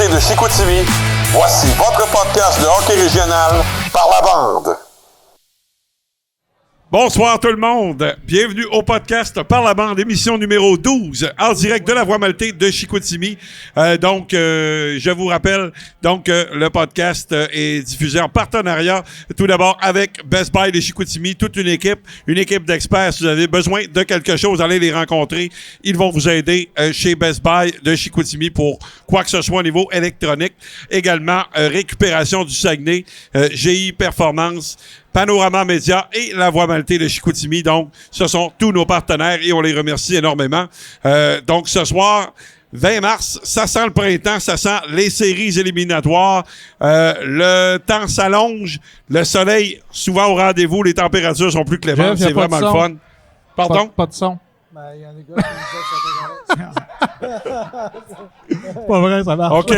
Maltais de Chicoutimi, voici votre podcast de hockey régional par la bande. Bonsoir tout le monde, bienvenue au podcast Par la bande, émission numéro 12, en direct de la Voie Maltais de Chicoutimi. Je vous rappelle, le podcast est diffusé en partenariat, tout d'abord avec Best Buy de Chicoutimi, toute une équipe d'experts. Si vous avez besoin de quelque chose, allez les rencontrer. Ils vont vous aider chez Best Buy de Chicoutimi pour quoi que ce soit au niveau électronique. Également, récupération du Saguenay, GI Performance, Panorama Média et la Voie Maltais de Chicoutimi. Donc, ce sont tous nos partenaires et on les remercie énormément. Donc, ce soir, 20 mars, ça sent le printemps, ça sent les séries éliminatoires. Le temps s'allonge, le soleil souvent au rendez-vous, les températures sont plus clémentes, c'est vraiment le fun. Pardon? Pas de son. Ben, il y a des gars qui disent que ça Pas vrai, ça marche. OK.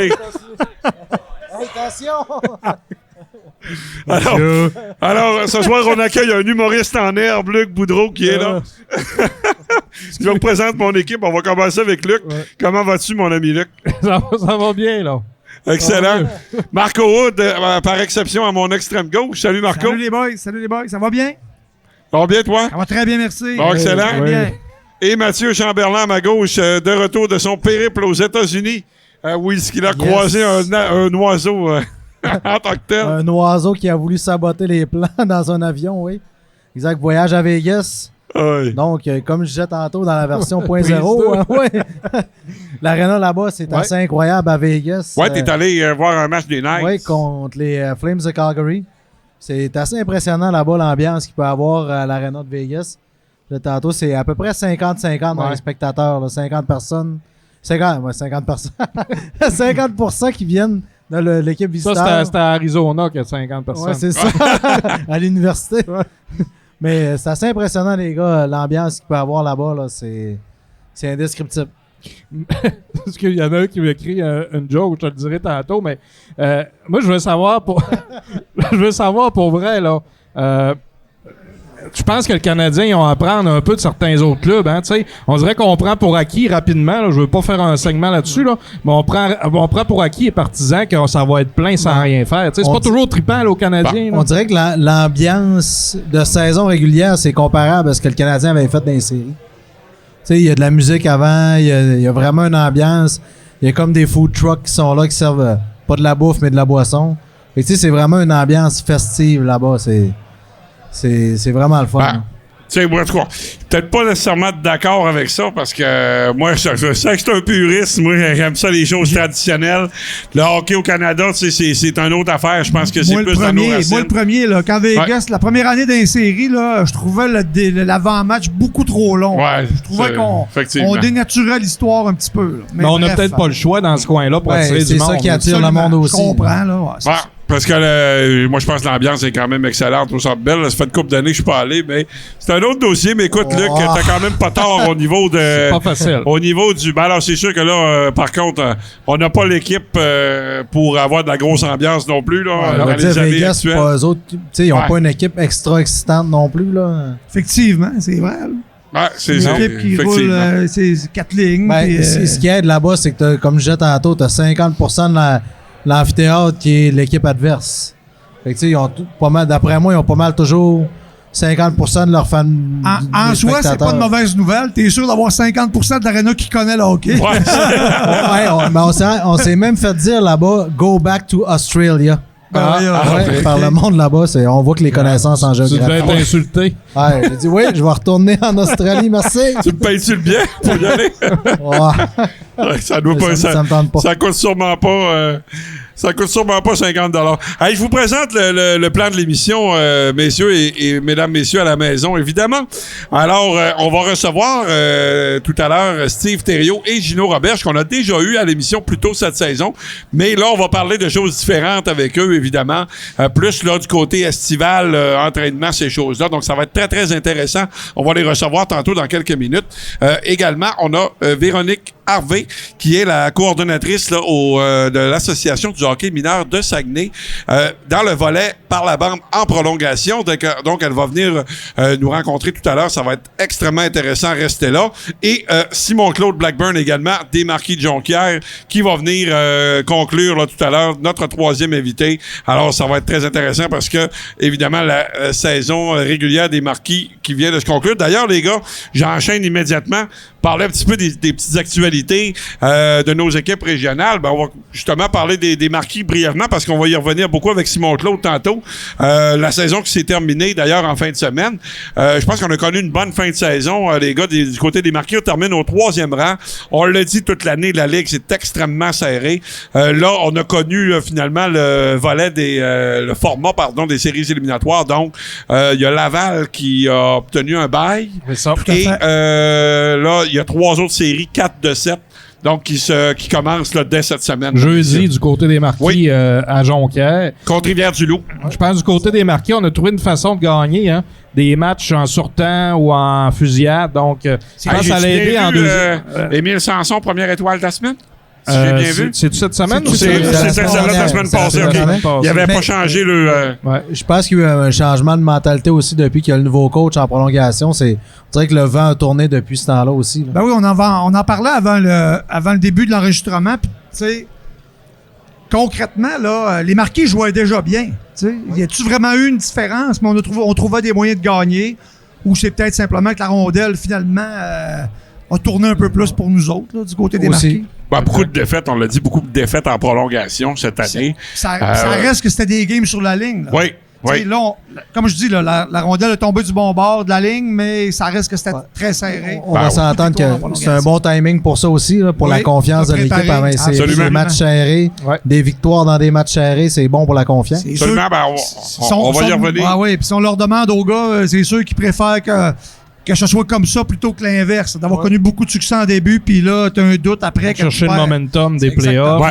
attention! Alors, ce soir, on accueille un humoriste en herbe, Luc Boudreau, qui est là. Je vous présente mon équipe. On va commencer avec Luc. Ouais. Comment vas-tu, mon ami Luc? Ça va bien, là. Excellent. Marco Wood, par exception à mon extrême gauche. Salut, Marco. Salut les boys. Ça va bien? Ça va bien, toi? Ça va très bien, merci. Bon, excellent. Très bien. Et Mathieu Chamberlain, à ma gauche, de retour de son périple aux États-Unis, où il a croisé un oiseau en tant que tel. Un oiseau qui a voulu saboter les plans dans un avion, oui. Exact. Voyage à Vegas. Oui. Donc, comme je disais tantôt dans la version 0.0, ouais. L'aréna là-bas, c'est assez incroyable à Vegas. Ouais, t'es allé voir un match des Knights. Oui, contre les Flames de Calgary. C'est assez impressionnant là-bas, l'ambiance qu'il peut avoir à l'aréna de Vegas. Là, tantôt, c'est à peu près 50-50 dans les spectateurs. Là, 50 personnes. 50 personnes. 50% qui viennent de l'équipe visiteur. Ça, c'était à Arizona qu'il y a 50 personnes. Ouais, c'est ça. À l'université. Ouais. Mais c'est assez impressionnant, les gars. L'ambiance qu'il peut avoir là-bas, là, c'est indescriptible. Parce qu'il y en a un qui m'a écrit une joke, je te le dirai tantôt, mais moi, je veux savoir pour vrai, là. Je pense que le Canadien, ils ont à apprendre un peu de certains autres clubs. Hein, on dirait qu'on prend pour acquis rapidement. Là, je veux pas faire un segment là-dessus, là, mais on prend pour acquis les partisans que ça va être plein sans rien faire. C'est pas toujours trippant là, aux Canadiens. On dirait que l'ambiance de saison régulière, c'est comparable à ce que le Canadien avait fait dans les séries. Il y a de la musique avant, il y a vraiment une ambiance. Il y a comme des food trucks qui sont là, qui servent pas de la bouffe, mais de la boisson. Et c'est vraiment une ambiance festive là-bas. C'est vraiment le fun. Tu sais, moi, peut-être pas nécessairement d'accord avec ça, parce que moi, je sais que c'est un puriste. Moi, j'aime ça, les choses traditionnelles. Le hockey au Canada, c'est une autre affaire. Je pense que c'est plus dans nos racines. Moi, le premier, là, quand Vegas, la première année d'une série, là, je trouvais l'avant-match beaucoup trop long. Ouais, je trouvais qu'on dénaturait l'histoire un petit peu. Là. Mais on n'a peut-être pas le choix dans ce coin-là pour attirer du monde. C'est ça qui attire le monde aussi. Je comprends, là. Parce que moi, je pense que l'ambiance est quand même excellente au Centre Bell. Ça fait une couple d'années que je suis pas allé, mais c'est un autre dossier. Mais écoute, Luc, t'as quand même pas tort au niveau de... C'est pas facile. Au niveau du... Ben alors, c'est sûr que là, par contre, on n'a pas l'équipe pour avoir de la grosse ambiance non plus. Là, dans les années Vegas, actuelles. pas eux autres, ils n'ont pas une équipe extra excitante non plus. Là. Effectivement, c'est vrai. Ouais, c'est une équipe qui roule, c'est 4 lignes. Ce qui aide là-bas, c'est que, comme je disais tantôt, tu as 50% de l'amphithéâtre qui est l'équipe adverse. Fait que, ils ont pas mal, d'après moi, ils ont pas mal toujours 50% de leurs fans. En soi, c'est pas une mauvaise nouvelle. T'es sûr d'avoir 50% de l'aréna qui connaît le hockey. On s'est même fait dire là-bas, go back to Australia. Par le monde là-bas, on voit que les connaissances en géographie. Tu devais être insulté. Ouais, j'ai dit oui, je vais retourner en Australie, merci. Tu me payes-tu le bien pour y aller? Ça doit pas. Ça me tente pas. Ça coûte sûrement pas. Ça coûte sûrement pas 50 $. Hey, je vous présente le plan de l'émission, messieurs et mesdames, messieurs à la maison, évidemment. Alors, on va recevoir tout à l'heure Steve Thériault et Gino Roberge, qu'on a déjà eu à l'émission plus tôt cette saison. Mais là, on va parler de choses différentes avec eux, évidemment. Plus là du côté estival, entraînement, ces choses-là. Donc, ça va être très, très intéressant. On va les recevoir tantôt dans quelques minutes. Également, on a Véronique Harvey, qui est la coordonnatrice là, de l'Association du hockey mineur de Saguenay dans le volet par la bande en prolongation. Donc, elle va venir nous rencontrer tout à l'heure. Ça va être extrêmement intéressant. Restez là. Et Simon-Claude Blackburn également, des Marquis de Jonquière, qui va venir conclure là, tout à l'heure, notre troisième invité. Alors, ça va être très intéressant parce que, évidemment, la saison régulière des Marquis qui vient de se conclure. D'ailleurs, les gars, j'enchaîne immédiatement. Parler un petit peu des petites actualités de nos équipes régionales. Ben, on va justement parler des Marquis brièvement parce qu'on va y revenir beaucoup avec Simon-Claude tantôt. La saison qui s'est terminée d'ailleurs en fin de semaine. Je pense qu'on a connu une bonne fin de saison. Les gars du côté des Marquis, on termine au 3e rang. On l'a dit toute l'année, la Ligue, c'est extrêmement serré. Là, on a connu finalement le volet le format des séries éliminatoires. Donc, il y a Laval qui a obtenu un bail. C'est ça. Et là, il y a 3 autres séries, 4 de 7, donc qui commencent là, dès cette semaine. Jeudi, du côté des Marquis, à Jonquière. Contre Rivière-du-Loup. Je pense du côté des Marquis, on a trouvé une façon de gagner, hein, des matchs en surtemps ou en fusillade. Donc, je pense que ça l'a aidé en deuxième. Émile Sanson, première étoile de la semaine? Si j'ai bien vu. C'est cette semaine ou C'est celle-là de la semaine passée. OK. Il n'avait pas changé le... Ouais. Je pense qu'il y a eu un changement de mentalité aussi depuis qu'il y a le nouveau coach en prolongation. On dirait que le vent a tourné depuis ce temps-là aussi. Là. Ben oui, on en parlait avant le début de l'enregistrement. Puis, tu sais, concrètement, là, les Marquis jouaient déjà bien. Y a-tu vraiment eu une différence? Mais on trouvait des moyens de gagner. Ou c'est peut-être simplement que la rondelle, finalement, a tourné un peu plus pour nous autres, là, du côté des Marquis. Ben, beaucoup de défaites, on l'a dit, beaucoup de défaites en prolongation cette année. Ça reste que c'était des games sur la ligne. Là. Oui. Oui. Là, comme je dis, là, la rondelle est tombée du bon bord de la ligne, mais ça reste que c'était très serré. On va s'entendre que c'est un bon timing pour ça aussi, là, pour la confiance de l'équipe avant les séries. Des matchs serrés, des victoires dans des matchs serrés, c'est bon pour la confiance. Absolument, on va y revenir. Ah oui, puis si on leur demande aux gars, c'est ceux qui préfèrent que ce soit comme ça plutôt que l'inverse. D'avoir connu beaucoup de succès en début, puis là, tu as un doute après. Chercher le momentum des playoffs.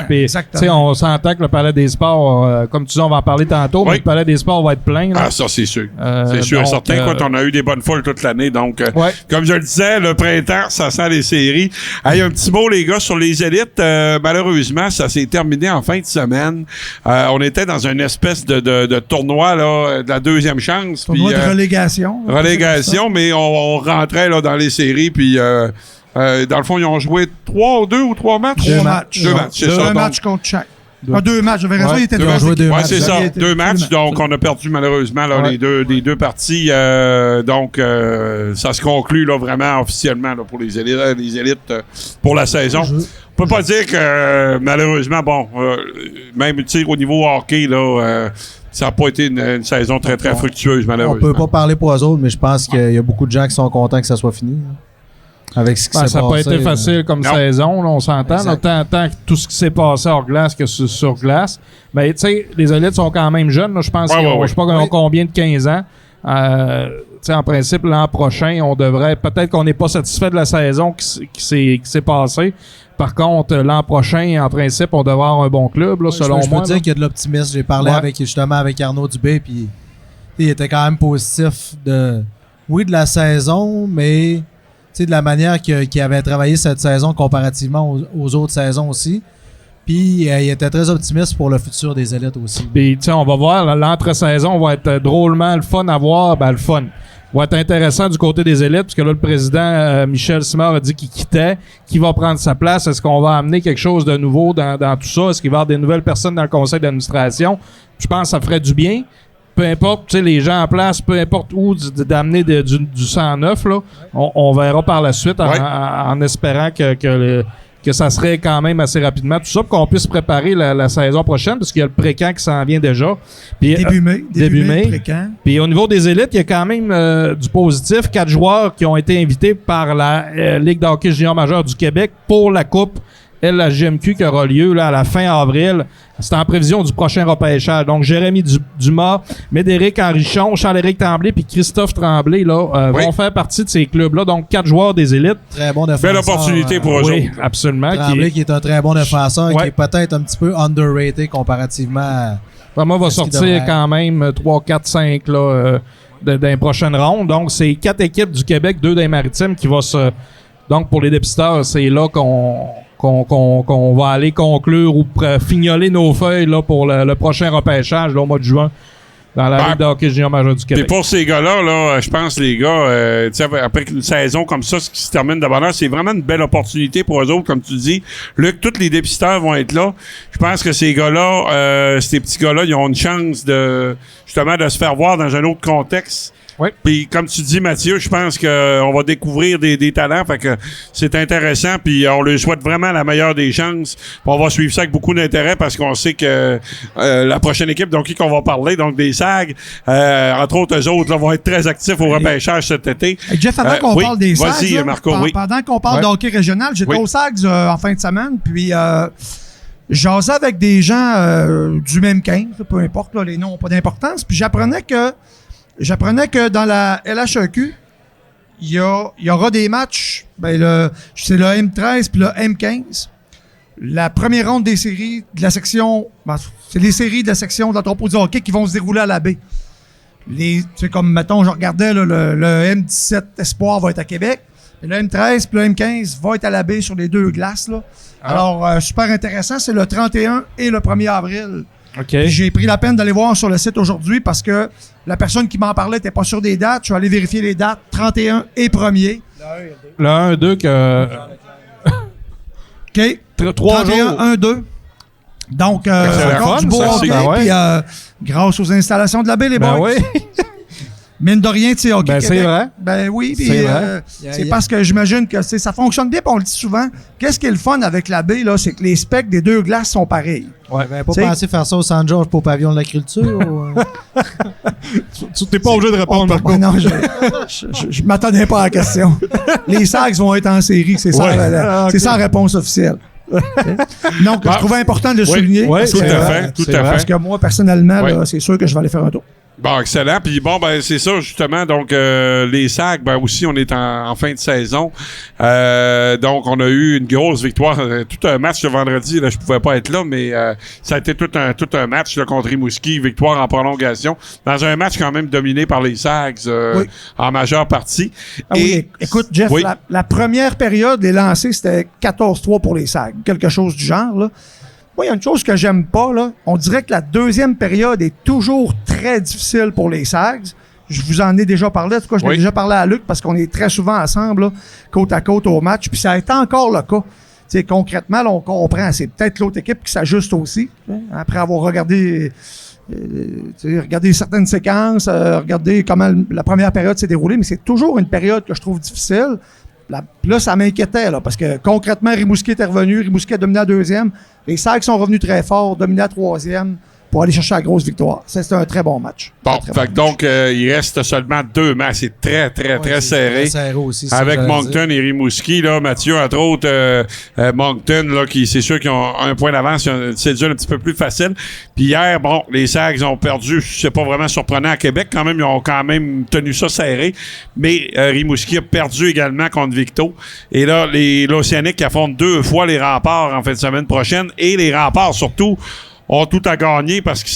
On s'entend que le Palais des Sports, comme tu dis, on va en parler tantôt, mais le Palais des Sports va être plein. Là. Ah, ça, c'est sûr. C'est sûr et certain. On a eu des bonnes foules toute l'année. Donc, comme je le disais, le printemps, ça sent les séries. Hey, un petit mot, les gars, sur les élites. Malheureusement, ça s'est terminé en fin de semaine. On était dans une espèce de tournoi là, de la deuxième chance. Tournoi de relégation. Relégation, mais on rentrait là, dans les séries, puis dans le fond, ils ont joué 3 matchs? 2 matchs. 2 matchs, c'est ça. 2 matchs contre chaque. 2 matchs, j'avais raison, il était 2 matchs. Oui, c'est ça, 2 matchs, donc on a perdu malheureusement là, les deux parties. Donc, ça se conclut là, vraiment officiellement là, pour les élites pour la saison. On peut pas dire que, malheureusement, même au niveau hockey, là... ça n'a pas été une saison très, très fructueuse, malheureusement. On peut pas parler pour eux autres, mais je pense qu'il y a beaucoup de gens qui sont contents que ça soit fini. Là, avec ce qui s'est passé. Ça n'a pas été facile comme saison, là, on s'entend. Tant que tout ce qui s'est passé hors glace que sur glace. Mais tu sais, les élites sont quand même jeunes. Là, je pense qu'ils ont, je sais pas combien de 15 ans. En principe, l'an prochain, on devrait... Peut-être qu'on n'est pas satisfait de la saison qui s'est passée. Par contre, l'an prochain, en principe, on devrait avoir un bon club, là, selon moi. Je peux dire qu'il y a de l'optimisme. J'ai parlé justement avec Arnaud Dubé, puis il était quand même positif de la saison, mais de la manière qu'il avait travaillé cette saison comparativement aux autres saisons aussi. Puis il était très optimiste pour le futur des élites aussi. Puis on va voir, l'entre-saison va être drôlement le fun à voir. Le fun va être intéressant du côté des élites, parce que là, le président Michel Simard a dit qu'il quittait. Qui va prendre sa place? Est-ce qu'on va amener quelque chose de nouveau dans tout ça? Est-ce qu'il va y avoir des nouvelles personnes dans le conseil d'administration? Je pense que ça ferait du bien. Peu importe, les gens en place, peu importe où, d'amener du sang neuf, là, on verra par la suite en espérant que ça serait quand même assez rapidement. Tout ça pour qu'on puisse préparer la saison prochaine, parce qu'il y a le pré-camp qui s'en vient déjà. Puis, début mai. Pré-camp. Puis au niveau des élites, il y a quand même du positif. 4 joueurs qui ont été invités par la Ligue de hockey junior majeur du Québec pour la Coupe la JMQ qui aura lieu là, à la fin avril. C'est en prévision du prochain repêchage. Donc, Jérémy Dumas, Médéric Henrichon, Charles-Éric Tremblay puis Christophe Tremblay là, vont faire partie de ces clubs-là. Donc, 4 joueurs des élites. Très bon défenseur. Belle opportunité pour eux autres. Oui, absolument. Tremblay qui est un très bon défenseur et qui est peut-être un petit peu underrated comparativement à... Vraiment va sortir quand même 3, 4, 5 là, dans les prochaines rondes. Donc, c'est 4 équipes du Québec, 2 des Maritimes qui vont se... Donc, pour les dépisteurs, c'est là qu'on va aller conclure ou fignoler nos feuilles là, pour le prochain repêchage là, au mois de juin dans la Ligue de hockey junior majeur du Québec. Et pour ces gars-là, là, je pense, les gars, après une saison comme ça, ce qui se termine de bonheur, c'est vraiment une belle opportunité pour eux autres, comme tu dis. Luc, tous les dépisteurs vont être là. Je pense que ces gars-là, ces petits gars-là, ils ont une chance de justement de se faire voir dans un autre contexte. Oui. Puis comme tu dis, Mathieu, je pense qu'on va découvrir des talents, fait que c'est intéressant, puis on leur souhaite vraiment la meilleure des chances. Puis on va suivre ça avec beaucoup d'intérêt parce qu'on sait que la prochaine équipe, donc qu'on va parler, donc des SAG, entre autres eux autres, là, vont être très actifs au repêchage cet été. Hey, Jeff, avant qu'on parle des SAGs, vas-y, là, Marco, pendant qu'on parle de hockey régional, j'étais au SAGs en fin de semaine, puis jasais avec des gens du même 15, peu importe, là, les noms n'ont pas d'importance, puis j'apprenais que dans la LHEQ, il y aura des matchs, c'est le M13 puis le M15. La première ronde des séries de la section, c'est les séries de la section de l'entrepôt du hockey qui vont se dérouler à la baie. C'est comme, mettons, je regardais, là, le M17 Espoir va être à Québec, et le M13 puis le M15 va être à la baie sur les deux glaces, là. Alors, super intéressant, c'est le 31 et le 1er avril. Okay. J'ai pris la peine d'aller voir sur le site aujourd'hui parce que la personne qui m'en parlait n'était pas sûre des dates. Je suis allé vérifier les dates, 31 et 1er. Le 1-2 que... OK. 3 jours. 31, 1-2. Donc, c'est encore fun, du beau ça, hockey. ben ouais. Puis, grâce aux installations de la baie, les boys. oui. Mine de rien, tu sais, hockey Ben, Québec. c'est vrai. Ben oui, puis C'est vrai. c'est parce que j'imagine que ça fonctionne bien, puis on le dit souvent. Qu'est-ce qui est le fun avec la baie, là, c'est que les specs des deux glaces sont pareils. Ouais, ben, pas T'sais- pensé faire ça au San George pour pavillon de la culture. Tu t'es pas obligé de répondre, Marco. Ben non, je m'attendais pas à la question. Les Sags vont être en série, c'est ça, Ouais. c'est ça la réponse officielle. Donc, je trouvais important de le souligner. ouais, parce Tout que- à fait, tout c'est à vrai. Parce fait. que moi, personnellement, Ouais. là, c'est sûr que je vais aller faire un tour. Bon, excellent. Puis bon, ben c'est ça, justement. Donc, les SAG, ben aussi, on est en fin de saison. Donc, on a eu une grosse victoire. Tout un match le vendredi, là, je pouvais pas être là, mais ça a été tout un match là, contre Rimouski, victoire en prolongation. Dans un match quand même dominé par les SAGs Oui. en majeure partie. Ah oui, écoute, Jeff, Oui. la première période, les lancers, c'était 14-3 pour les Sags. Quelque chose du genre, là. Moi, il y a une chose que j'aime pas, là. On dirait que la deuxième période est toujours très difficile pour les Sags. Je vous en ai déjà parlé. En tout cas, je l'ai Oui. déjà parlé à Luc parce qu'on est très souvent ensemble, là, côte à côte au match. Puis ça a été encore le cas. Tu sais, concrètement, là, on comprend. C'est peut-être l'autre équipe qui s'ajuste aussi. Hein, après avoir regardé certaines séquences, regarder comment la première période s'est déroulée. Mais c'est toujours une période que je trouve difficile. Là, ça m'inquiétait, là, parce que concrètement, Rimouski était revenu, Rimouski a dominé la deuxième. Les Sags sont revenus très fort, dominé la troisième pour aller chercher la grosse victoire. C'était un très bon match. Bon, Très fait bon que donc, il reste seulement 2 matchs. C'est très, très, très serré. Très serré aussi. c'est ça Avec que j'allais Moncton et Rimouski, là, Mathieu, entre autres, Moncton, là, qui, c'est sûr qu'ils ont un point d'avance, c'est déjà un petit peu plus facile. Puis hier, bon, les Sags ont perdu, c'est pas vraiment surprenant à Québec, quand même, ils ont quand même tenu ça serré. Mais Rimouski a perdu également contre Victo. Et là, l'Océanique affrontent 2 fois les Remparts en fin de semaine prochaine. Et les Remparts, surtout, ont tout à gagner parce qu'ils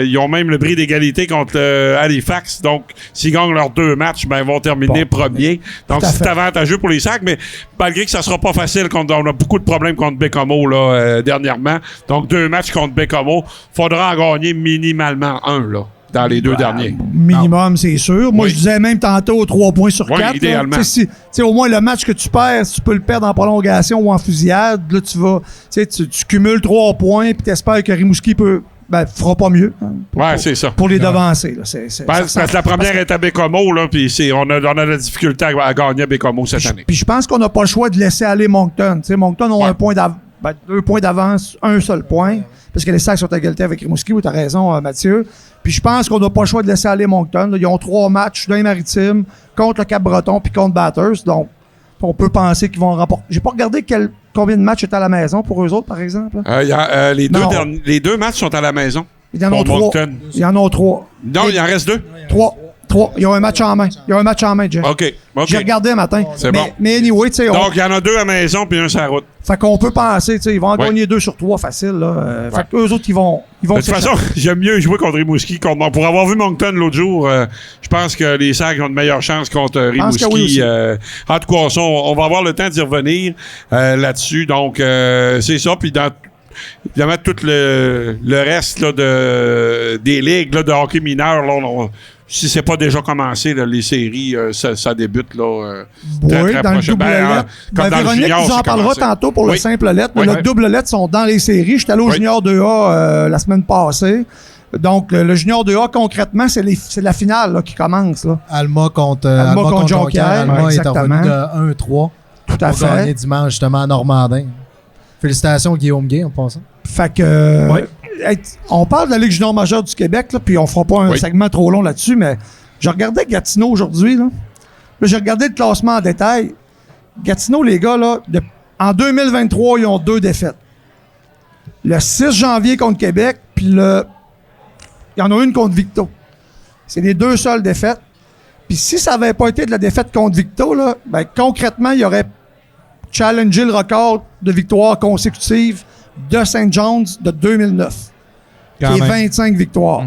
ils ont même le bris d'égalité contre Halifax. Donc, s'ils gagnent leurs 2 matchs, ben, ils vont terminer premiers. Donc, Tout à c'est fait. avantageux pour les Sacs, mais malgré que ça sera pas facile, on a beaucoup de problèmes contre Bécomo, là, dernièrement. Donc, 2 matchs contre Bécomo. Faudra en gagner minimalement 1, là, dans les 2 derniers. Minimum, c'est sûr. Moi, Oui. je disais même tantôt 3 points sur Oui, 4. idéalement. Au moins, le match que tu perds, si tu peux le perdre en prolongation ou en fusillade, là, tu cumules 3 points puis tu espères que Rimouski fera pas mieux. Hein, Ouais, c'est ça. pour les devancer. Là. Parce que la première est à Bécomo, là, puis on a de la difficulté à gagner à Bécomo cette année. Puis je pense qu'on n'a pas le choix de laisser aller Moncton. T'sais, Moncton ont Ouais. 2 points d'avance, un seul point, parce que les Sacs sont à égalité avec Rimouski. Oui, tu as raison, Mathieu. Puis je pense qu'on n'a pas le choix de laisser aller Moncton. Là. Ils ont 3 matchs dans les Maritimes, contre le Cap-Breton puis contre Bathurst. Donc, on peut penser qu'ils vont remporter. J'ai pas regardé combien de matchs étaient à la maison pour eux autres, par exemple. Les 2 matchs sont à la maison. Il y en a Pour 3. Moncton. Il y en a 3. Non, il en reste 2. 3. 3. Ils ont un match en main. Jeff. OK. J'ai regardé un matin. C'est mais, bon. mais anyway, tu sais, Donc, il y en a 2 à la maison puis un sur la route. fait qu'on peut penser, tu sais, ils vont en Ouais. gagner 2 sur 3 facile, là. Fait qu'eux autres, ils vont De toute s'échapper. façon, j'aime mieux jouer contre Rimouski. Pour avoir vu Moncton l'autre jour, je pense que les Sags ont de meilleures chances contre pense que Rimouski. oui aussi. En tout cas, on va avoir le temps d'y revenir là-dessus. Donc, c'est ça. Puis dans évidemment tout le reste là, des ligues là, de hockey mineur, là, si c'est pas déjà commencé, là, les séries, ça débute là, très, Oui, très dans le prochain. double lettre. Comme dans le Véronique junior, nous en c'est parlera commencé. tantôt pour le Oui. simple lettre. Oui. Le double lettre sont dans les séries. J'étais allé au Oui. junior 2A la semaine passée. Donc, le junior 2A, concrètement, c'est la finale là, qui commence. Là. Alma contre Jonquière, Alma est exactement. revenu de 1-3 Tout à pour gagner fait. dimanche justement à Normandin. Félicitations Guillaume Gay en passant. Fait que, Oui. on parle de la Ligue junior majeure du Québec, là, puis on fera pas un Oui. segment trop long là-dessus, mais je regardais Gatineau aujourd'hui. Là, j'ai regardé le classement en détail. Gatineau, les gars, là, en 2023, ils ont 2 défaites. Le 6 janvier contre Québec, puis il y en a une contre Victo. C'est les 2 seules défaites. Puis si ça n'avait pas été de la défaite contre Victo, là, ben, concrètement, il aurait challengé le record de victoires consécutives de St. John's de 2009, qui Quand est même. 25 victoires.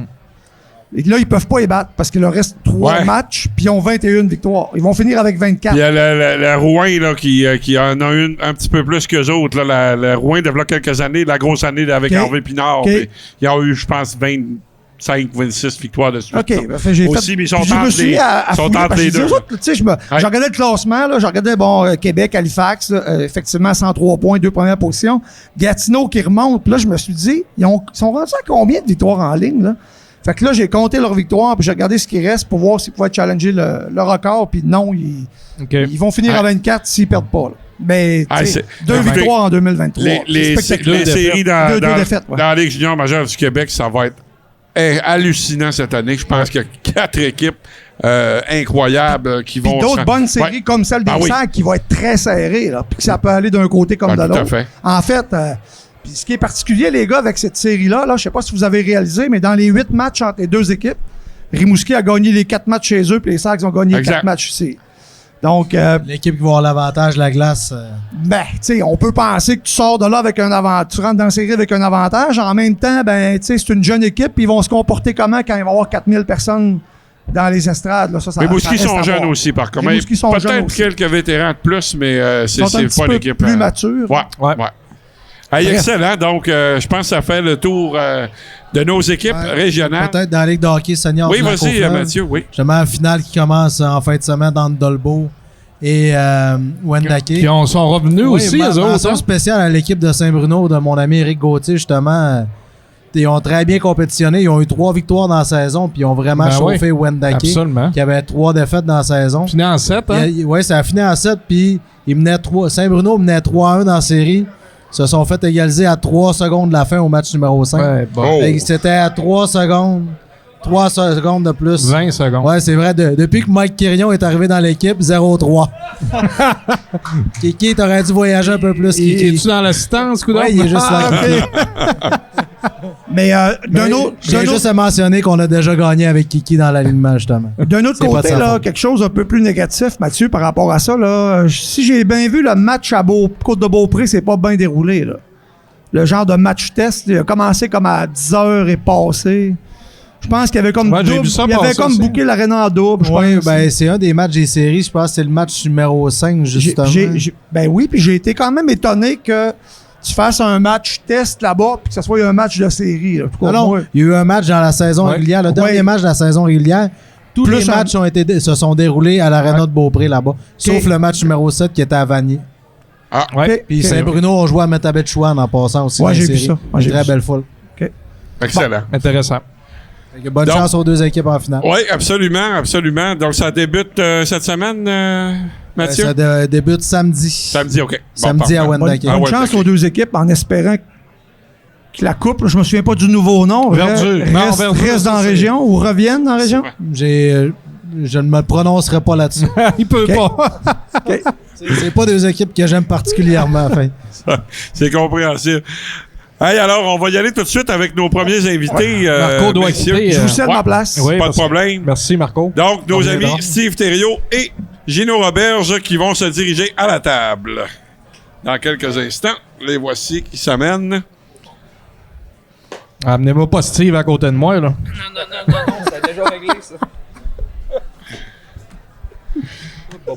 Et là, ils peuvent pas les battre parce qu'il leur reste 3 Ouais. matchs, puis ils ont 21 victoires. Ils vont finir avec 24. Il y a le Rouen là, qui en a une un petit peu plus qu'eux autres. Là, le Rouen, de là quelques années, la grosse année avec OK. Hervé Pinard. OK. Puis ils ont eu, je pense, 25, 26 victoires de suite. OK. là. Ben, fait, j'ai Aussi, fait, mais ils sont puis je me entre suis les- mis à sont fouiller, entre parce que les je dis, deux. eux autres, tu sais, je regardais le classement, là, je regardais, Québec, Halifax, là, effectivement, 103 points, 2 premières positions. Gatineau qui remonte. Puis là, je me suis dit, ils sont rendus à combien de victoires en ligne, là? Fait que là, j'ai compté leurs victoires, puis j'ai regardé ce qui reste pour voir s'ils pouvaient challenger le record. Puis non, ils vont finir à 24 s'ils perdent pas, là. Mais, Ah, tu sais, c'est- 2 écoutez, victoires en 2023. Les C'est spectaculaire. séries Deux dans défaites, ouais. la Ligue junior majeure du Québec, ça va être hallucinant cette année. Je pense qu'il y a 4 équipes incroyables qui Puis vont... d'autres bonnes séries Ouais. comme celle des Ah oui. Sacs qui vont être très serrées, là, puis que ça peut aller d'un côté comme Ouais, de tout à l'autre. fait. En fait, puis ce qui est particulier, les gars, avec cette série-là, là, je sais pas si vous avez réalisé, mais dans les 8 matchs entre les 2 équipes, Rimouski a gagné les 4 matchs chez eux, puis les Sacs ont gagné les Exact. 4 matchs ici. Donc, L'équipe qui va avoir l'avantage de la glace. ben, tu sais, on peut penser que tu sors de là avec un avantage, tu rentres dans la série avec un avantage. En même temps, ben, tu sais, c'est une jeune équipe, puis ils vont se comporter comment quand il va y avoir 4000 personnes dans les estrades, là, ça Les ça Mouskis reste sont à jeunes voir. aussi, par contre. Les Mouskis sont jeunes Peut-être aussi. quelques vétérans de plus, mais Ils sont un c'est petit pas peu l'équipe. plus matures. Ouais, Ouais. ouais. Hey, Bref. excellent. Donc, je pense que ça fait le tour de nos équipes Ouais. régionales. Peut-être dans la Ligue de hockey senior. Oui, du vas-y, Lac-au-Fleuve. Mathieu, oui. Justement, la finale qui commence en fin de semaine entre Dolbeau et Wendake. Qui sont revenus Oui, aussi, eux autres. mention hein? spéciale à l'équipe de Saint-Bruno, de mon ami Éric Gauthier, justement. Ils ont très bien compétitionné. Ils ont eu 3 victoires dans la saison, puis ils ont vraiment Ben chauffé Wendake, Absolument. qui avait 3 défaites dans la saison. Fini en 7, hein? Oui, ça a fini en 7, puis ils menaient 3. Saint-Bruno menait 3-1 dans la série. Ils se sont fait égaliser à 3 secondes de la fin au match numéro 5. Ouais, bon. Oh. C'était à 3 secondes. 3 secondes de plus. 20 secondes. Ouais, c'est vrai. Depuis que Mike Quirion est arrivé dans l'équipe, 0-3. Kiki, t'aurais dû voyager un peu plus. Kiki. Es-tu dans l'assistance, coudonc? Ouais, il est juste là. Mais d'un autre, J'ai juste à mentionner qu'on a déjà gagné avec Kiki dans l'alignement, justement. d'un autre C'est pas de côté, sa là, faute. quelque chose un peu plus négatif, Mathieu, par rapport à ça. Là, si j'ai bien vu le match à Côte-de-Beaupré, c'est pas bien déroulé. Là. Le genre de match test, il a commencé comme à 10h et passé. Je pense qu'il y avait comme Ouais, j'ai double. vu ça Il y avait passer comme aussi. booké l'aréna en double. je Oui, pense. ben, c'est un des matchs des séries. Je pense que c'est le match numéro 5, justement. Ben oui, puis j'ai été quand même étonné que tu fasses un match test là-bas puis que ce soit un match de série. Là. En tout cas, Non, moi, il y a eu un match dans la saison Ouais. régulière. Le dernier Ouais. match de la saison régulière. Tous Plus les un- matchs se sont déroulés à l'aréna de Beaupré là-bas. Sauf le match numéro 7 qui était à Vanier. Ah, Ouais. OK, Puis OK. Saint-Bruno ont joué à Metabetchouan en passant aussi. Ouais, dans j'ai les vu séries. ça. Ouais, j'ai Une très vu ça. belle foule. excellent. Intéressant. Fait que bonne Donc- chance aux deux équipes en finale. Oui, absolument, absolument. Donc, ça débute cette semaine, Mathieu? Ça débute samedi. Samedi, OK. Bon, Samedi à parfait. Wendake. Ah, Bonne ouais, chance ok. aux deux équipes en espérant que la coupe, là, je me souviens pas du nouveau nom, Verdure. Non, reste Verdure, dans la c'est- région ou revienne dans la région. Je ne me prononcerai pas là-dessus. Il peut Ok. pas. C'est pas deux équipes que j'aime particulièrement. Enfin. C'est compréhensible. Hey, alors, on va y aller tout de suite avec nos premiers invités. Marco doit messieurs. quitter. Je vous cède ma place. Oui, Pas de problème. Merci, Marco. Donc, nos On amis viendra. Steve Thériault et Gino Roberge qui vont se diriger à la table. Dans quelques instants, les voici qui s'amènent. Amenez-moi pas Steve à côté de moi, là. Non, ça a déjà réglé, ça.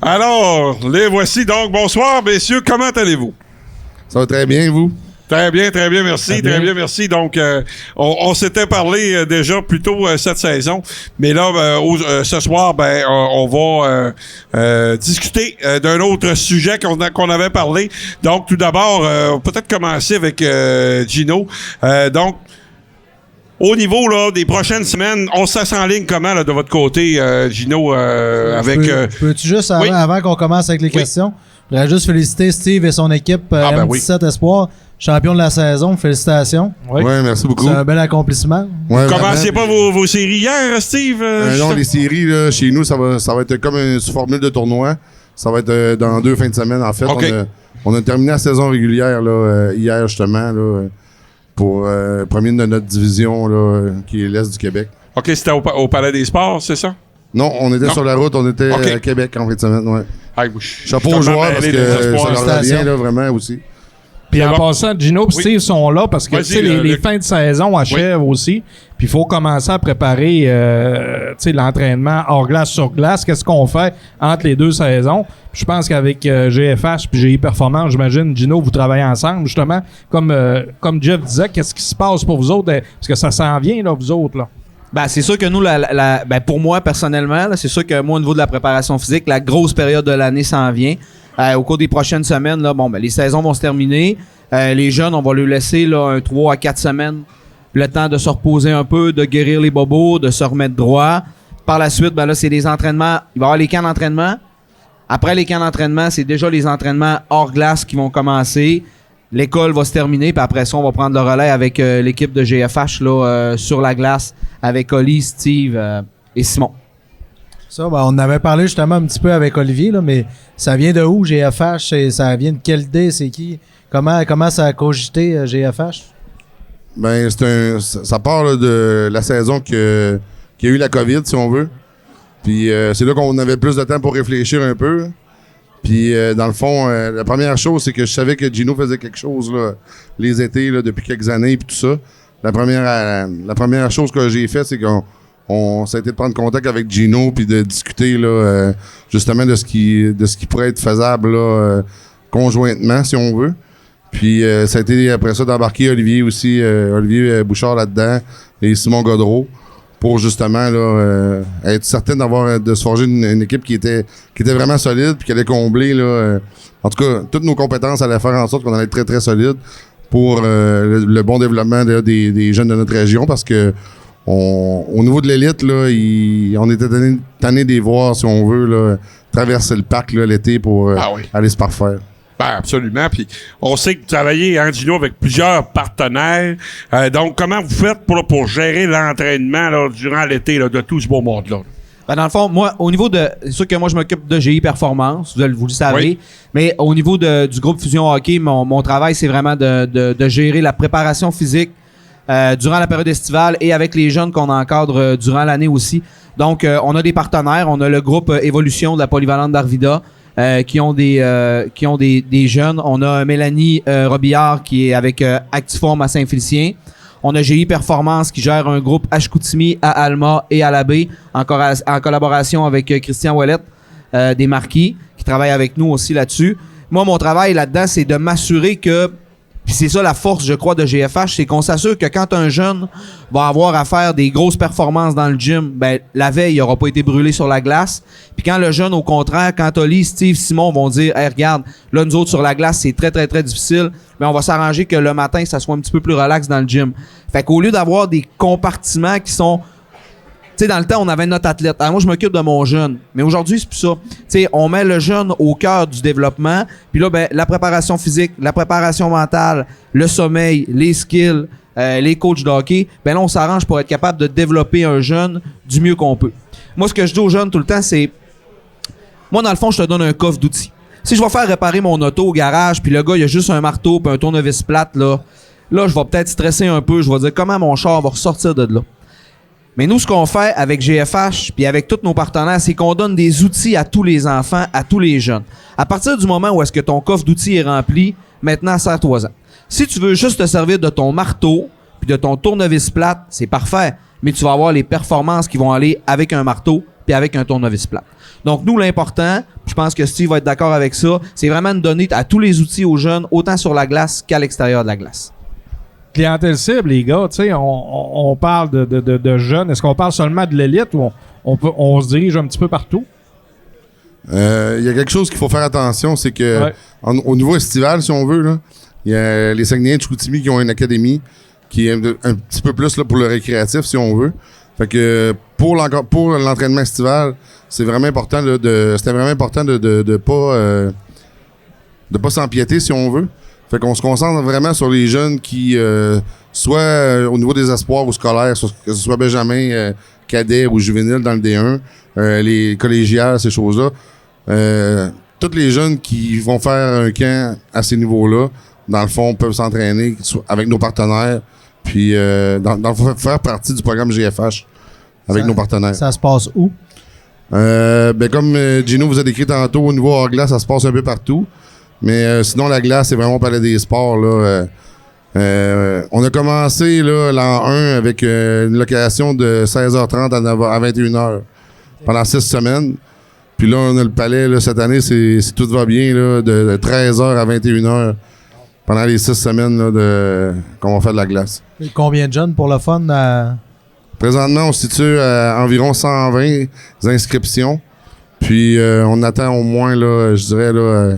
Alors, les voici donc. Bonsoir, messieurs. Comment allez-vous? Ça va très bien, vous? Très bien, merci. Très bien, merci. Donc, on s'était parlé déjà plus tôt cette saison, mais là, ce soir, on va discuter d'un autre sujet qu'on avait parlé. Donc, tout d'abord, peut-être commencer avec Gino. Donc, au niveau là des prochaines semaines, on s'enligne comment là, de votre côté, Gino, avec... Peux-tu juste, oui. avant qu'on commence avec les questions, je voudrais juste féliciter Steve et son équipe M17 Espoir, champion de la saison. Félicitations. Oui. Ouais, merci beaucoup. C'est un bel accomplissement. Ouais, Commenciez vraiment. pas vos séries hier, Steve? Non, justement? les séries, là, chez nous, ça va être comme une formule de tournoi. Ça va être dans 2 fins de semaine, en fait. OK. On a terminé la saison régulière là, hier, justement, là, pour premier de notre division, là, qui est l'Est du Québec. OK, c'était au Palais des Sports, c'est ça? Non, on était Non. sur la route, on était OK. à Québec en fin de semaine, ouais. Hey, Chapeau aux joueurs, parce que ça leur revient, là, vraiment, aussi. Puis C'est en bon. passant, Gino et Steve sont là parce que Vas-y, tu sais, les Luc. fins de saison achèvent aussi. Puis il faut commencer à préparer tu sais, l'entraînement hors glace sur glace. Qu'est-ce qu'on fait entre les 2 saisons? Puis je pense qu'avec GFH puis GI Performance, j'imagine, Gino, vous travaillez ensemble, justement. Comme Jeff disait, qu'est-ce qui se passe pour vous autres? Parce que ça s'en vient, là, vous autres, là. Ben, c'est sûr que nous, pour moi, personnellement, là, c'est sûr que moi, au niveau de la préparation physique, la grosse période de l'année s'en vient. Au cours des prochaines semaines, là, les saisons vont se terminer. Les jeunes, on va leur laisser là, 3 à 4 semaines le temps de se reposer un peu, de guérir les bobos, de se remettre droit. Par la suite, là, c'est des entraînements. Il va y avoir les camps d'entraînement. Après les camps d'entraînement, c'est déjà les entraînements hors glace qui vont commencer. L'école va se terminer, puis après ça, on va prendre le relais avec l'équipe de GFH là, sur la glace, avec Oli, Steve et Simon. Ça, on en avait parlé justement un petit peu avec Olivier, là, mais ça vient de où, GFH? Ça vient de quelle idée? C'est qui? Comment ça a cogité, GFH? Ben, ça part là, de la saison qu'il y a eu la COVID, si on veut. Puis c'est là qu'on avait plus de temps pour réfléchir un peu. Puis dans le fond, la première chose, c'est que je savais que Gino faisait quelque chose là, les étés là, depuis quelques années puis tout ça. La première chose que j'ai fait, c'est ça a été de prendre contact avec Gino puis de discuter là, justement de ce qui pourrait être faisable là, conjointement, si on veut. Puis ça a été après ça d'embarquer Olivier aussi, Olivier Bouchard là-dedans et Simon Godreau pour justement là, être certain de se forger une équipe qui était vraiment solide puis qui allait combler là, en tout cas toutes nos compétences allaient faire en sorte qu'on allait être très très solide pour le bon développement là, des jeunes de notre région parce que au niveau de l'élite là, on était tanné des voir si on veut là, traverser le parc là, l'été pour aller se parfaire. Ben, absolument. Puis on sait que vous travaillez, Gino, avec plusieurs partenaires. Donc, comment vous faites pour gérer l'entraînement là, durant l'été là, de tout ce beau monde-là? Ben, dans le fond, moi, au niveau de... C'est sûr que moi, je m'occupe de GI Performance, vous le savez. Oui. Mais au niveau du groupe Fusion Hockey, mon travail, c'est vraiment de gérer la préparation physique durant la période estivale et avec les jeunes qu'on encadre durant l'année aussi. Donc, on a des partenaires. On a le groupe Évolution de la Polyvalente d'Arvida qui ont des jeunes. On a Mélanie Robillard qui est avec Actiform à Saint-Félicien. On a GI Performance qui gère un groupe à Chicoutimi, à Alma et à Labbé, en collaboration avec Christian Ouellette des Marquis, qui travaille avec nous aussi là-dessus. Moi, mon travail là-dedans, c'est de m'assurer que, puis c'est ça la force, je crois, de GFH, c'est qu'on s'assure que quand un jeune va avoir à faire des grosses performances dans le gym, ben la veille, il n'aura pas été brûlé sur la glace. Puis quand le jeune, au contraire, quand Oli, Steve, Simon vont dire « Hey, regarde, là, nous autres, sur la glace, c'est très, très, très difficile. » Mais on va s'arranger que le matin, ça soit un petit peu plus relax dans le gym. Fait qu'au lieu d'avoir des compartiments qui sont... Tu sais, dans le temps, on avait notre athlète. Alors, moi, je m'occupe de mon jeune. Mais aujourd'hui, c'est plus ça. Tu sais, on met le jeune au cœur du développement. Puis là, ben, la préparation physique, la préparation mentale, le sommeil, les skills, les coachs de hockey, ben là, on s'arrange pour être capable de développer un jeune du mieux qu'on peut. Moi, ce que je dis aux jeunes tout le temps, c'est... Moi, dans le fond, je te donne un coffre d'outils. Si je vais faire réparer mon auto au garage, puis le gars, il a juste un marteau puis un tournevis plate, là, là, je vais peut-être stresser un peu. Je vais dire comment mon char va ressortir de là. Mais nous, ce qu'on fait avec GFH puis avec tous nos partenaires, c'est qu'on donne des outils à tous les enfants, à tous les jeunes. À partir du moment où est-ce que ton coffre d'outils est rempli, maintenant, sers-toi-en. Si tu veux juste te servir de ton marteau puis de ton tournevis plate, c'est parfait. Mais tu vas avoir les performances qui vont aller avec un marteau puis avec un tournevis plate. Donc, nous, l'important, je pense que Steve va être d'accord avec ça, c'est vraiment de donner à tous les outils aux jeunes, autant sur la glace qu'à l'extérieur de la glace. Clientèle cible, les gars, tu sais, on parle de jeunes. Est-ce qu'on parle seulement de l'élite ou on se dirige un petit peu partout? Il y a quelque chose qu'il faut faire attention, c'est que Ouais. au niveau estival, si on veut, là, il y a les Saguenayens de Chicoutimi qui ont une académie qui est un petit peu plus là, pour le récréatif, si on veut. Fait que pour l'entraînement estival, c'est vraiment important c'était vraiment important de pas s'empiéter, si on veut. Fait qu'on se concentre vraiment sur les jeunes qui, soit au niveau des espoirs ou scolaires, que ce soit Benjamin, cadet ou juvénile dans le D1, les collégiales, ces choses-là. Tous les jeunes qui vont faire un camp à ces niveaux-là, dans le fond, peuvent s'entraîner avec nos partenaires, puis dans le fond, faire partie du programme GFH avec nos partenaires. Ça se passe où? Comme Gino vous a décrit tantôt, au niveau hors glace, ça se passe un peu partout. Mais sinon, la glace, c'est vraiment au Palais des Sports. Là, on a commencé là, l'an 1 avec une location de 16h30 à 21h pendant 6 semaines. Puis là, on a le Palais là, cette année, si tout va bien, là, de 13h à 21h pendant les 6 semaines là, qu'on va faire de la glace. Et combien de jeunes pour le fun? Présentement, on se situe à environ 120 inscriptions. Puis on attend au moins, là, je dirais, là,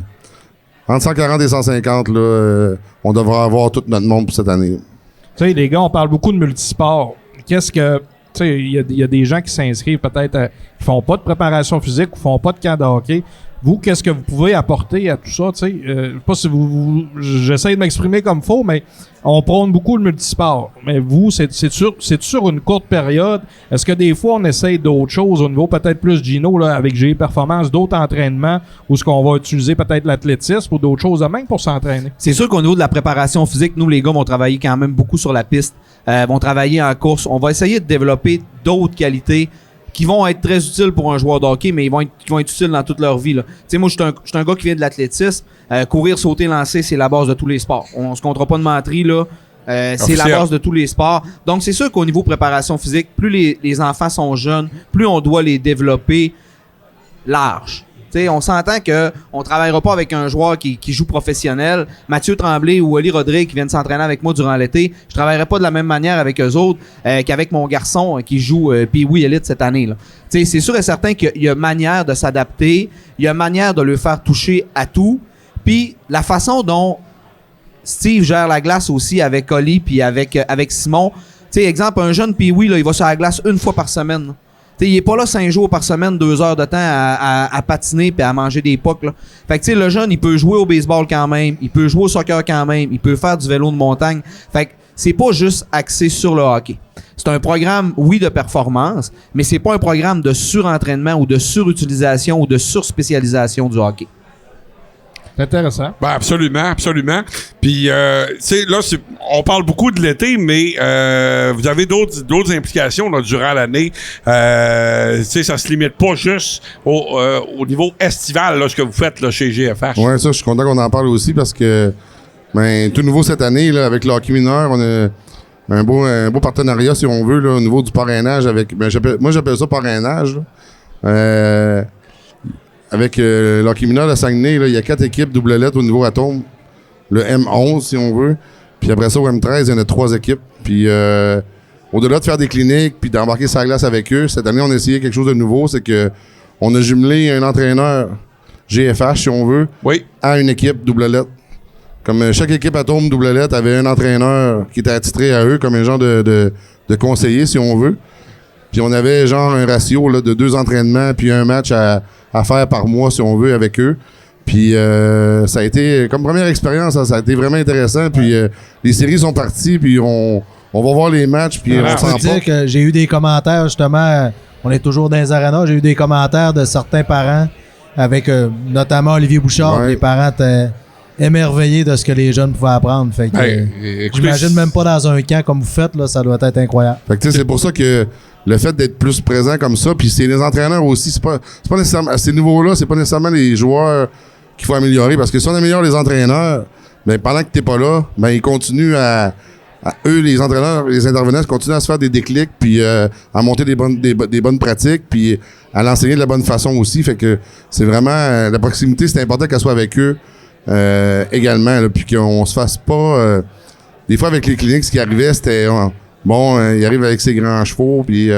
entre 140 et 150, là, on devra avoir tout notre monde pour cette année. Tu sais, les gars, on parle beaucoup de multisport. Qu'est-ce que... Tu sais, il y a des gens qui s'inscrivent peut-être, qui font pas de préparation physique ou font pas de camp de hockey. Vous, qu'est-ce que vous pouvez apporter à tout ça? Tu sais, je sais pas si j'essaie de m'exprimer comme faux, mais on prône beaucoup le multisport. Mais vous, c'est sur une courte période. Est-ce que des fois, on essaye d'autres choses au niveau peut-être plus Gino, là, avec GE Performance, d'autres entraînements, ou est-ce qu'on va utiliser peut-être l'athlétisme ou d'autres choses de même pour s'entraîner? C'est sûr qu'au niveau de la préparation physique, nous, les gars, vont travailler quand même beaucoup sur la piste, vont travailler en course. On va essayer de développer d'autres qualités qui vont être très utiles pour un joueur de hockey, mais qui vont être utiles dans toute leur vie. Tu sais, moi, je suis un gars qui vient de l'athlétisme. Courir, sauter, lancer, c'est la base de tous les sports. On se comptera pas de menterie, là. C'est la base de tous les sports. Donc, c'est sûr qu'au niveau préparation physique, plus les enfants sont jeunes, plus on doit les développer large. T'sais, on s'entend qu'on travaillera pas avec un joueur qui joue professionnel. Mathieu Tremblay ou Oli Rodrigue qui viennent s'entraîner avec moi durant l'été, je travaillerai pas de la même manière avec eux autres qu'avec mon garçon qui joue Pee-Wee Elite cette année. Là. C'est sûr et certain qu'il y a manière de s'adapter, il y a manière de le faire toucher à tout. Puis la façon dont Steve gère la glace aussi avec Oli puis avec Simon. T'sais, exemple, un jeune Pee-Wee, là, il va sur la glace une fois par semaine. Là. T'sais, il est pas là 5 jours par semaine, 2 heures de temps à patiner puis à manger des pucks. Là. Fait que le jeune, il peut jouer au baseball quand même, il peut jouer au soccer quand même, il peut faire du vélo de montagne. Fait que c'est pas juste axé sur le hockey. C'est un programme, oui, de performance, mais c'est pas un programme de surentraînement ou de surutilisation ou de surspécialisation du hockey. C'est intéressant. Ben absolument, absolument. Puis, tu sais, là, on parle beaucoup de l'été, mais vous avez d'autres implications là, durant l'année. Tu sais, ça se limite pas juste au niveau estival, là, ce que vous faites là, chez GFH. Ouais, ça, je suis content qu'on en parle aussi parce que, tout nouveau cette année, là, avec le hockey mineur, on a un beau partenariat, si on veut, là, au niveau du parrainage avec. Moi, j'appelle ça parrainage. Là. Avec l'hockey mineur de Saguenay, il y a 4 équipes double lettre au niveau atome. Le M11, si on veut. Puis après ça, au M13, il y en a 3 équipes. Puis au-delà de faire des cliniques puis d'embarquer sur la glace avec eux, cette année, on a essayé quelque chose de nouveau. C'est que on a jumelé un entraîneur GFH, si on veut, oui, à une équipe double lettre. Comme chaque équipe atome double lettre avait un entraîneur qui était attitré à eux comme un genre de conseiller, si on veut. Puis on avait genre un ratio là, de 2 entraînements puis un match à faire par mois, si on veut, avec eux. Puis ça a été, comme première expérience, ça a été vraiment intéressant. Puis les séries sont parties, puis on va voir les matchs, puis on s'en dire pas. que j'ai eu des commentaires, justement, on est toujours dans les arénas, j'ai eu des commentaires de certains parents, avec notamment Olivier Bouchard, Ouais. les parents étaient émerveillé de ce que les jeunes pouvaient apprendre. Fait que, Écoutez, j'imagine même pas dans un camp comme vous faites, là, ça doit être incroyable. Fait que tu sais, c'est pour ça que le fait d'être plus présent comme ça, puis c'est les entraîneurs aussi, c'est pas nécessairement à ces niveaux-là, c'est pas nécessairement les joueurs qu'il faut améliorer, parce que si on améliore les entraîneurs, ben pendant que t'es pas là, ben ils continuent à eux, les entraîneurs, les intervenants, continuent à se faire des déclics, puis à monter des bonnes pratiques, puis à l'enseigner de la bonne façon aussi. Fait que c'est vraiment la proximité, c'est important qu'elle soit avec eux également, là, puis qu'on se fasse pas. Des fois avec les cliniques, ce qui arrivait, c'était il arrive avec ses grands chevaux, puis tu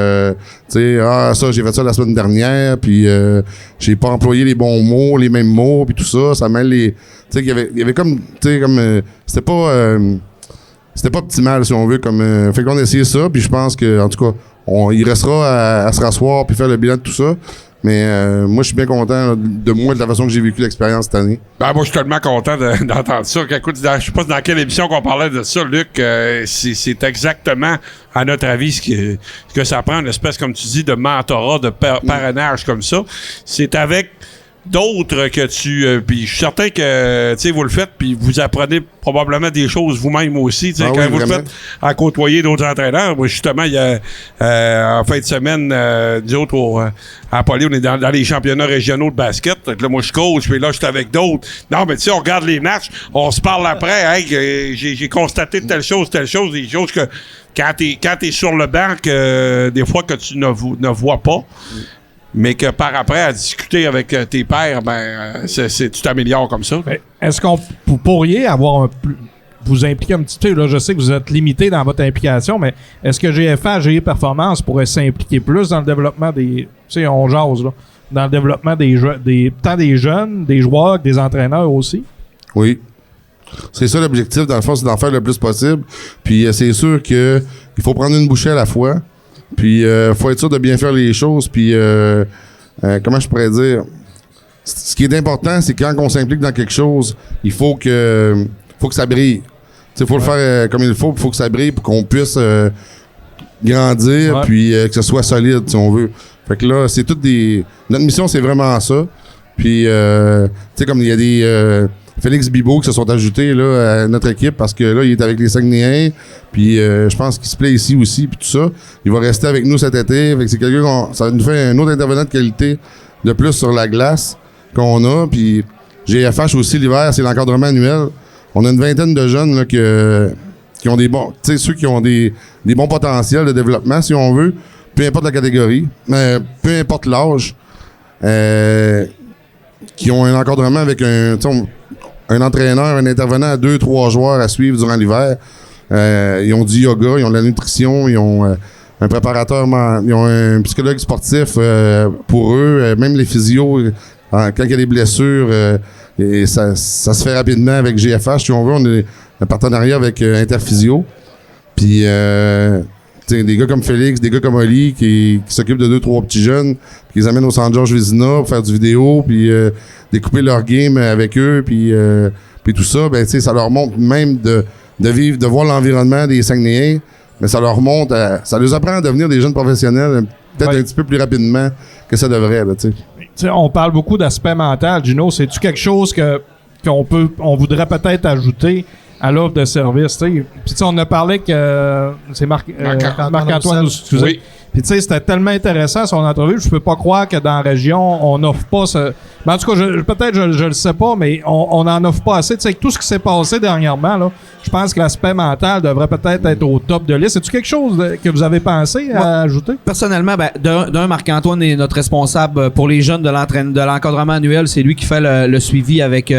sais, ça j'ai fait ça la semaine dernière, puis j'ai pas employé les bons mots, les mêmes mots, puis tout ça, ça mêle les. Tu sais, il y avait comme, tu sais, comme c'était pas optimal, si on veut, comme fait qu'on a essayé ça, puis je pense que en tout cas, il restera à se rasseoir puis faire le bilan de tout ça. Mais moi, je suis bien content là, de moi, de la façon que j'ai vécu l'expérience cette année. Ben, moi, je suis tellement content d'entendre ça. Écoute, je sais pas dans quelle émission qu'on parlait de ça, Luc. C'est exactement, à notre avis, ce que ça prend, une espèce, comme tu dis, de mentorat, de parrainage comme ça. C'est avec d'autres que tu... puis je suis certain que, tu sais, vous le faites, puis vous apprenez probablement des choses vous-même aussi, tu sais, quand vous le faites à côtoyer d'autres entraîneurs. Moi, justement, il y a en fin de semaine, nous autres, à Poly, on est dans les championnats régionaux de basket. Donc là, moi, je coach, puis là, je suis avec d'autres. Non, mais tu sais, on regarde les matchs, on se parle après. Hey, j'ai constaté telle chose, des choses que quand t'es sur le banc, des fois que tu ne vois pas. Mais que par après, à discuter avec tes pairs, tu t'améliores comme ça. Mais est-ce qu'on vous pourriez avoir vous impliquer un petit peu? Là, je sais que vous êtes limité dans votre implication, mais est-ce que GFA, GE Performance pourrait s'impliquer plus dans le développement des... Tu sais, on jase, là. Dans le développement tant des jeunes, des joueurs, que des entraîneurs aussi? Oui. C'est ça l'objectif, dans le fond, c'est d'en faire le plus possible. Puis c'est sûr que il faut prendre une bouchée à la fois. Puis, faut être sûr de bien faire les choses. Puis, comment je pourrais dire? Ce qui est important, c'est quand on s'implique dans quelque chose, il faut que ça brille. Il faut le faire comme il faut que ça brille pour qu'on puisse grandir, puis que ce soit solide, si on veut. Fait que là, c'est toutes des... Notre mission, c'est vraiment ça. Puis, tu sais, comme il y a des... Félix Bibeau qui se sont ajoutés là, à notre équipe parce que là, il est avec les Saguenayens. Puis je pense qu'il se plaît ici aussi, puis tout ça. Il va rester avec nous cet été. Fait que c'est quelqu'un ça nous fait un autre intervenant de qualité de plus sur la glace qu'on a. Puis GFH aussi, l'hiver, c'est l'encadrement annuel. On a une vingtaine de jeunes là, qui ont des bons... Tu sais, ceux qui ont des bons potentiels de développement, si on veut. Peu importe la catégorie. Peu importe l'âge. Qui ont un encadrement avec un entraîneur, un intervenant à 2-3 joueurs à suivre durant l'hiver. Ils ont du yoga, ils ont de la nutrition, ils ont un préparateur, ils ont un psychologue sportif pour eux, même les physios, quand il y a des blessures, et ça se fait rapidement avec GFH. Si on veut, on a un partenariat avec Interphysio. Puis, des gars comme Félix, des gars comme Oli qui s'occupent de 2-3 petits jeunes, puis ils amènent au Centre Georges Vézina pour faire du vidéo, puis découper leur game avec eux, puis tout ça, ça leur montre même de vivre, de voir l'environnement des Saguenayens, mais ça leur montre, ça les apprend à devenir des jeunes professionnels peut-être un petit peu plus rapidement que ça devrait, là, tu sais. On parle beaucoup d'aspect mental, Gino. C'est-tu quelque chose qu'on voudrait peut-être ajouter à l'offre de service? Puis on a parlé que c'est Marc-Antoine, excusez. Oui. Puis tu sais, c'était tellement intéressant son entrevue, je peux pas croire que dans la région, on n'offre pas ce... Ben, en tout cas, peut-être je le sais pas, mais on n'en offre pas assez. Tu sais, avec tout ce qui s'est passé dernièrement, là, je pense que l'aspect mental devrait peut-être être au top de liste. C'est-tu quelque chose que vous avez pensé à ajouter? Personnellement, d'un, Marc-Antoine est notre responsable pour les jeunes de l'encadrement annuel. C'est lui qui fait le suivi avec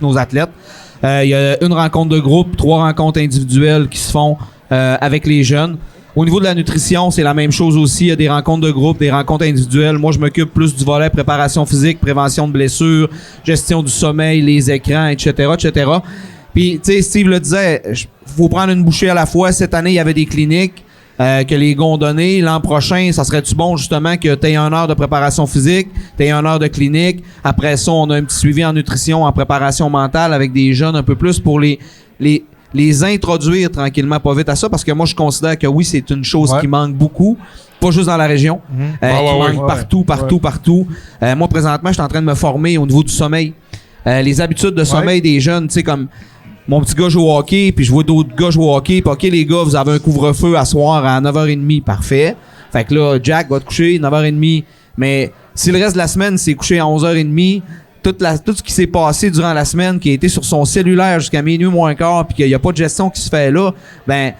nos athlètes. Il y a une rencontre de groupe, 3 rencontres individuelles qui se font avec les jeunes. Au niveau de la nutrition, c'est la même chose aussi. Il y a des rencontres de groupe, des rencontres individuelles. Moi, je m'occupe plus du volet préparation physique, prévention de blessures, gestion du sommeil, les écrans, etc., etc. Puis, tu sais, Steve le disait, faut prendre une bouchée à la fois. Cette année, il y avait des cliniques que les gars ont données. L'an prochain, ça serait-tu bon, justement, que tu aies 1 heure de préparation physique, tu aies 1 heure de clinique. Après ça, on a un petit suivi en nutrition, en préparation mentale avec des jeunes un peu plus pour les introduire tranquillement, pas vite à ça, parce que moi, je considère que oui, c'est une chose qui manque beaucoup, pas juste dans la région, qui manque partout. Moi, présentement, je suis en train de me former au niveau du sommeil. les habitudes de sommeil des jeunes, tu sais, comme mon petit gars joue au hockey, puis je vois d'autres gars jouer au hockey, puis OK, les gars, vous avez un couvre-feu à soir à 9h30, parfait. Fait que là, Jack va te coucher 9h30, mais si le reste de la semaine, c'est couché à 11h30, tout ce qui s'est passé durant la semaine, qui a été sur son cellulaire jusqu'à minuit moins quart, puis qu'il n'y a pas de gestion qui se fait là, ben,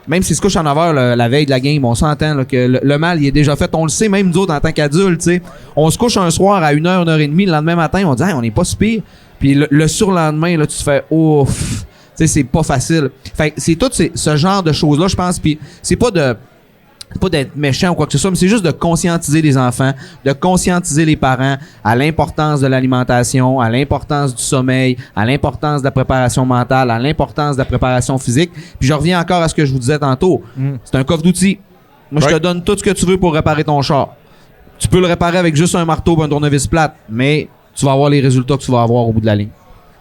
même s'il se couche à 9h la veille de la game, on s'entend là, que le mal, il est déjà fait. On le sait, même nous autres, en tant qu'adultes, tu sais. On se couche un soir à 1h, 1h30, le lendemain matin, on dit hey, on n'est pas si pire. Puis le surlendemain, là, tu te fais ouf. Tu sais, c'est pas facile. Fait que c'est tout ce genre de choses-là, je pense. Puis c'est pas d'être méchant ou quoi que ce soit, mais c'est juste de conscientiser les enfants, de conscientiser les parents à l'importance de l'alimentation, à l'importance du sommeil, à l'importance de la préparation mentale, à l'importance de la préparation physique. Puis je reviens encore à ce que je vous disais tantôt. C'est un coffre d'outils. Moi, je te donne tout ce que tu veux pour réparer ton char. Tu peux le réparer avec juste un marteau et un tournevis plate, mais tu vas avoir les résultats que tu vas avoir au bout de la ligne.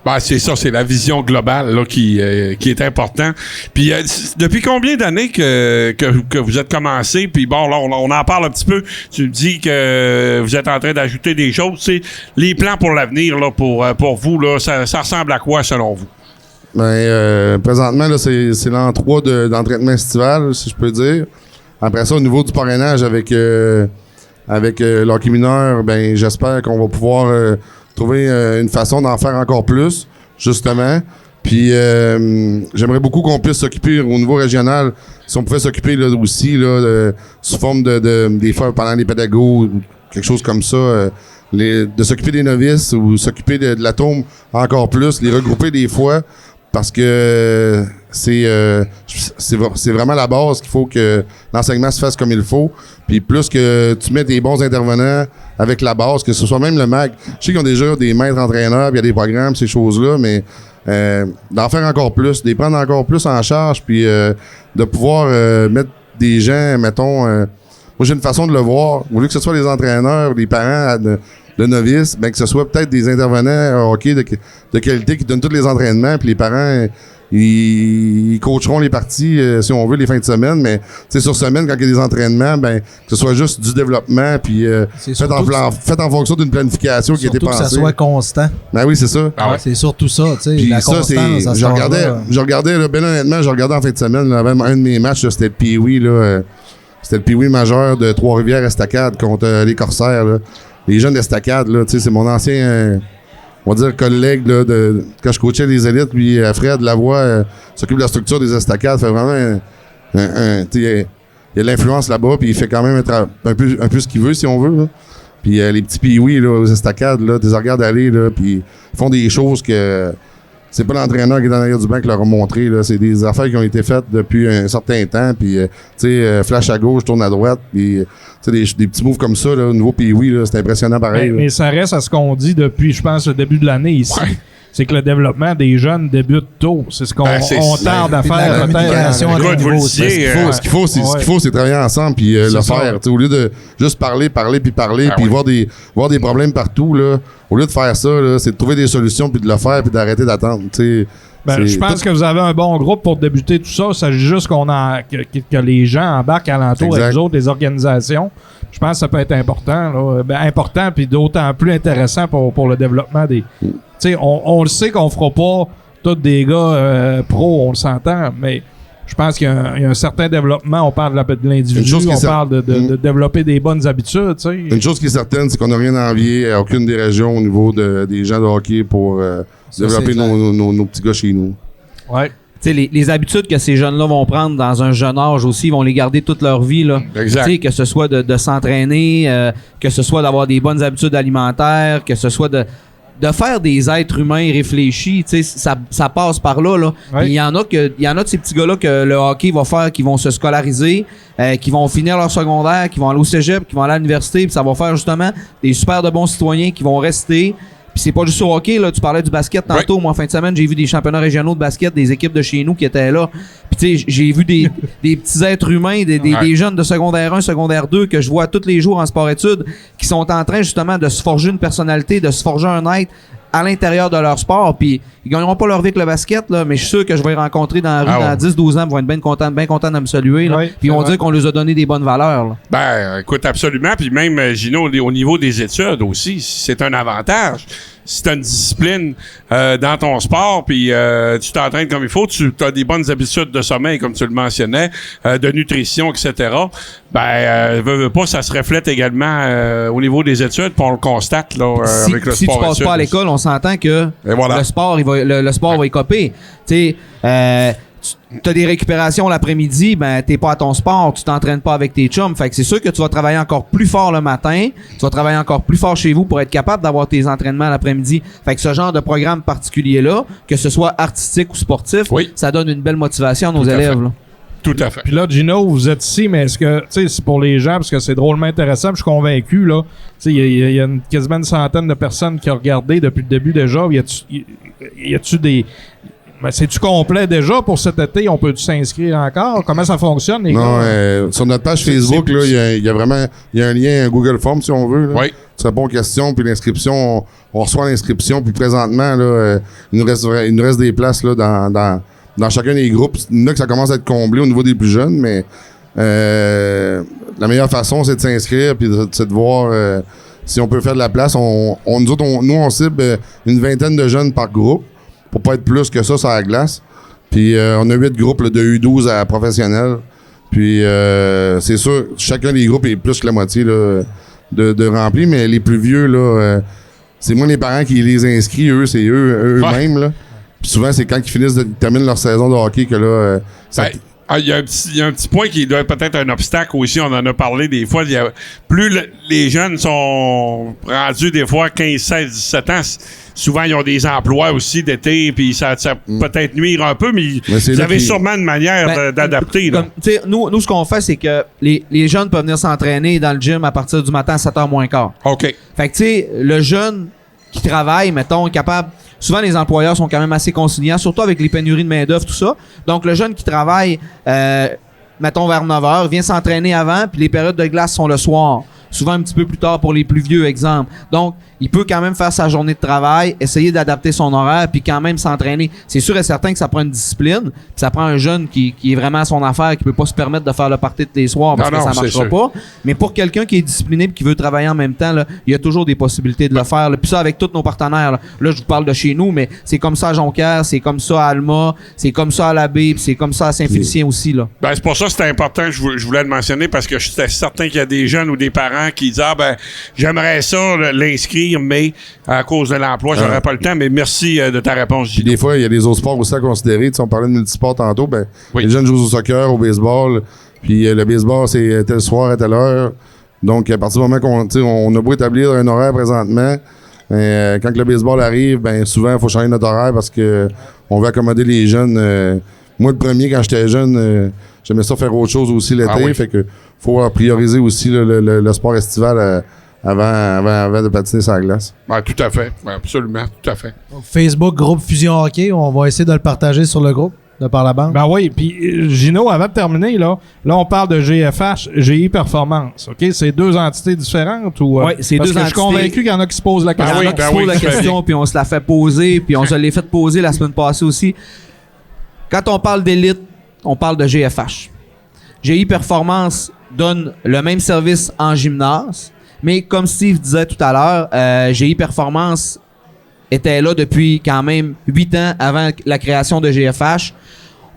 Ben, c'est ça, c'est la vision globale là, qui est important. Puis depuis combien d'années que vous êtes commencé? Puis bon, là, on en parle un petit peu. Tu me dis que vous êtes en train d'ajouter des choses. C'est les plans pour l'avenir là, pour vous, là, ça ressemble à quoi selon vous? Ben, présentement, là, c'est l'an 3 d'entraînement estival, si je peux dire. Après ça, au niveau du parrainage avec l'hockey mineur, ben, j'espère qu'on va pouvoir trouver une façon d'en faire encore plus, justement. Puis j'aimerais beaucoup qu'on puisse s'occuper au niveau régional, si on pouvait s'occuper là, aussi là, sous forme des fois pendant les pédagogues, quelque chose comme ça, de s'occuper des novices ou s'occuper de l'atome encore plus, les regrouper des fois, parce que c'est vraiment la base qu'il faut que l'enseignement se fasse comme il faut. Puis plus que tu mets des bons intervenants avec la base, que ce soit même le MAC. Je sais qu'ils ont déjà des maîtres entraîneurs, puis il y a des programmes, ces choses-là, mais d'en faire encore plus, de les prendre encore plus en charge, puis de pouvoir mettre des gens, mettons... moi, j'ai une façon de le voir. Au lieu que ce soit les entraîneurs, les parents de novices, ben que ce soit peut-être des intervenants hockey de qualité qui donnent tous les entraînements, puis les parents... Ils coacheront les parties, si on veut, les fins de semaine, mais sur semaine, quand il y a des entraînements, ben que ce soit juste du développement, puis fait en fonction d'une planification qui a été pensée. Surtout que ça soit constant. Ben oui, c'est ça. Ah ouais. C'est surtout ça, tu sais, Puis la ça, constance. je regardais, là, ben honnêtement, je regardais en fin de semaine, là, même un de mes matchs, là, c'était le Pee-Wee, là, c'était le Pee-Wee majeur de Trois-Rivières Estacade contre les Corsaires, là. Les jeunes d'Estacade, là, tu sais, c'est mon ancien... on va dire collègue là, quand je coachais les élites, lui, Fred Lavoie, s'occupe de la structure des estacades, fait vraiment il y a de l'influence là-bas, puis il fait quand même un peu ce qu'il veut, si on veut. Là. Puis les petits Pee-Wee là, aux estacades, là, tu les regardes aller, là, puis ils font des choses que c'est pas l'entraîneur qui est dans l'arrière du banc qui leur a montré. Là. C'est des affaires qui ont été faites depuis un certain temps, puis flash à gauche, tourne à droite, puis des petits moves comme ça, là, au niveau Pee-Wee, là, c'est impressionnant pareil. Mais ça reste à ce qu'on dit depuis, je pense, le début de l'année ici. Ouais. C'est que le développement des jeunes débute tôt. C'est ce qu'on tarde à faire. La communication à ce qu'il faut, c'est travailler ensemble puis le faire. Au lieu de juste parler, puis voir des problèmes partout, là, au lieu de faire ça, là, c'est de trouver des solutions puis de le faire puis d'arrêter d'attendre. Je pense que vous avez un bon groupe pour débuter tout ça. Il s'agit juste que les gens embarquent alentour avec les autres, les organisations. Je pense que ça peut être important. Là. Important puis d'autant plus intéressant pour le développement des... On le sait qu'on fera pas tous des gars pros, on le s'entend, mais je pense qu'il y a un certain développement. On parle de l'individu, on parle de développer des bonnes habitudes. T'sais. Une chose qui est certaine, c'est qu'on n'a rien à envier à aucune des régions au niveau des gens de hockey pour développer nos petits gars chez nous. Ouais. Les habitudes que ces jeunes-là vont prendre dans un jeune âge aussi, ils vont les garder toute leur vie. Là. Exact. Que ce soit de s'entraîner, que ce soit d'avoir des bonnes habitudes alimentaires, que ce soit de faire des êtres humains réfléchis, ça passe par là. Ouais. Il y en a de ces petits gars-là que le hockey va faire, qui vont se scolariser, qui vont finir leur secondaire, qui vont aller au cégep, qui vont aller à l'université, puis ça va faire justement des super de bons citoyens qui vont rester. Puis c'est pas juste au hockey, là, tu parlais du basket tantôt. Ouais. Moi, en fin de semaine, j'ai vu des championnats régionaux de basket, des équipes de chez nous qui étaient là. Puis tu sais, j'ai vu des petits êtres humains, des jeunes de secondaire 1, secondaire 2 que je vois tous les jours en sport-études qui sont en train justement de se forger une personnalité, de se forger un être à l'intérieur de leur sport. Puis ils gagneront pas leur vie avec le basket, là, mais je suis sûr que je vais les rencontrer dans la rue dans 10-12 ans, ils vont être bien contents de me saluer. Là. Puis ils vont dire qu'on leur a donné des bonnes valeurs. Là. Ben, écoute, absolument. Puis même, Gino, au niveau des études aussi, c'est un avantage. si tu as une discipline dans ton sport, puis tu t'entraînes comme il faut, tu as des bonnes habitudes de sommeil, comme tu le mentionnais, de nutrition, etc., veux pas, ça se reflète également au niveau des études, puis on le constate là, avec le si sport. Si tu passes pas à l'école, on s'entend que voilà. le sport, le sport va y copier. Tu sais, tu as des récupérations l'après-midi, ben t'es pas à ton sport, tu t'entraînes pas avec tes chums. Fait que c'est sûr que tu vas travailler encore plus fort le matin, tu vas travailler encore plus fort chez vous pour être capable d'avoir tes entraînements l'après-midi. Fait que ce genre de programme particulier-là, que ce soit artistique ou sportif, ça donne une belle motivation à nos élèves. Là. Tout à fait. Puis là, Gino, vous êtes ici, mais est-ce que, tu sais, c'est pour les gens, parce que c'est drôlement intéressant, puis je suis convaincu, là, tu sais, il y a quasiment une centaine de personnes qui ont regardé depuis le début déjà. Y a-tu des... Ben, c'est-tu complet déjà pour cet été? On peut-tu s'inscrire encore? Comment ça fonctionne, les gars? Sur notre page Facebook, il y a vraiment un lien, un Google Form, si on veut. Là. Oui. Tu réponds aux questions, puis l'inscription, on reçoit l'inscription, puis présentement, là, il nous reste des places là, dans chacun des groupes. Il y en a que ça commence à être comblé au niveau des plus jeunes, mais la meilleure façon, c'est de s'inscrire, puis c'est de voir si on peut faire de la place. Nous autres, on cible une vingtaine de jeunes par groupe, pour pas être plus que ça sur la glace. Puis on a 8 groupes là, de U12 à professionnels. Puis c'est sûr, chacun des groupes est plus que la moitié là, de rempli, mais les plus vieux, là, c'est moins les parents qui les inscrivent, eux, c'est eux-mêmes. Là. Puis souvent, c'est quand ils terminent leur saison de hockey que là, il y a un petit point qui doit être peut-être un obstacle aussi, on en a parlé des fois. Plus les jeunes sont rendus des fois 15, 16, 17 ans, souvent ils ont des emplois aussi d'été, puis ça peut-être nuire un peu, mais vous avez sûrement une manière d'adapter. Nous, ce qu'on fait, c'est que les jeunes peuvent venir s'entraîner dans le gym à partir du matin à 7h moins quart. OK. Fait que tu sais, le jeune qui travaille, mettons, capable... Souvent, les employeurs sont quand même assez conciliants, surtout avec les pénuries de main-d'œuvre, tout ça. Donc, le jeune qui travaille, mettons, vers 9h, vient s'entraîner avant, puis les périodes de glace sont le soir. Souvent un petit peu plus tard pour les plus vieux, exemple. Donc, il peut quand même faire sa journée de travail, essayer d'adapter son horaire, puis quand même s'entraîner. C'est sûr et certain que ça prend une discipline, puis ça prend un jeune qui est vraiment à son affaire, qui peut pas se permettre de faire le party tous les soirs parce que ça marchera pas. Mais pour quelqu'un qui est discipliné et qui veut travailler en même temps, là, il y a toujours des possibilités de le faire. Là. Puis ça, avec tous nos partenaires. Là, je vous parle de chez nous, mais c'est comme ça à Jonquière, c'est comme ça à Alma, c'est comme ça à l'Abbé, puis c'est comme ça à Saint-Félicien aussi. Là. Ben, c'est pour ça que c'était important, je voulais le mentionner, parce que j'étais certain qu'il y a des jeunes ou des parents qui disent j'aimerais ça l'inscrire, mais à cause de l'emploi, j'aurais pas le temps. Mais merci de ta réponse, Gino. Des fois, il y a des autres sports aussi à considérer. Tu sais, on parlait de multisport tantôt. Les jeunes jouent au soccer, au baseball. Puis le baseball, c'est tel soir à telle heure. Donc, à partir du moment on a beau établir un horaire présentement, quand le baseball arrive, souvent, il faut changer notre horaire parce que on veut accommoder les jeunes. Moi, le premier, quand j'étais jeune, j'aimais ça faire autre chose aussi l'été. Fait que faut prioriser aussi le sport estival avant de patiner sur la glace. Tout à fait. Absolument. Tout à fait. Donc, Facebook, groupe Fusion Hockey, on va essayer de le partager sur le groupe de par la bande. Ben oui, puis Gino, avant de terminer, là on parle de GFH, GI Performance, OK? C'est deux entités différentes ou... Oui, c'est parce deux que entités. Je suis convaincu qu'il y en a qui se posent la question. Il y en a qui se posent la question, puis on se la fait poser, puis on se l'est fait poser la semaine passée aussi. Quand on parle d'élite, on parle de GFH. GI Performance donne le même service en gymnase, mais comme Steve disait tout à l'heure, GI Performance était là depuis quand même 8 ans avant la création de GFH.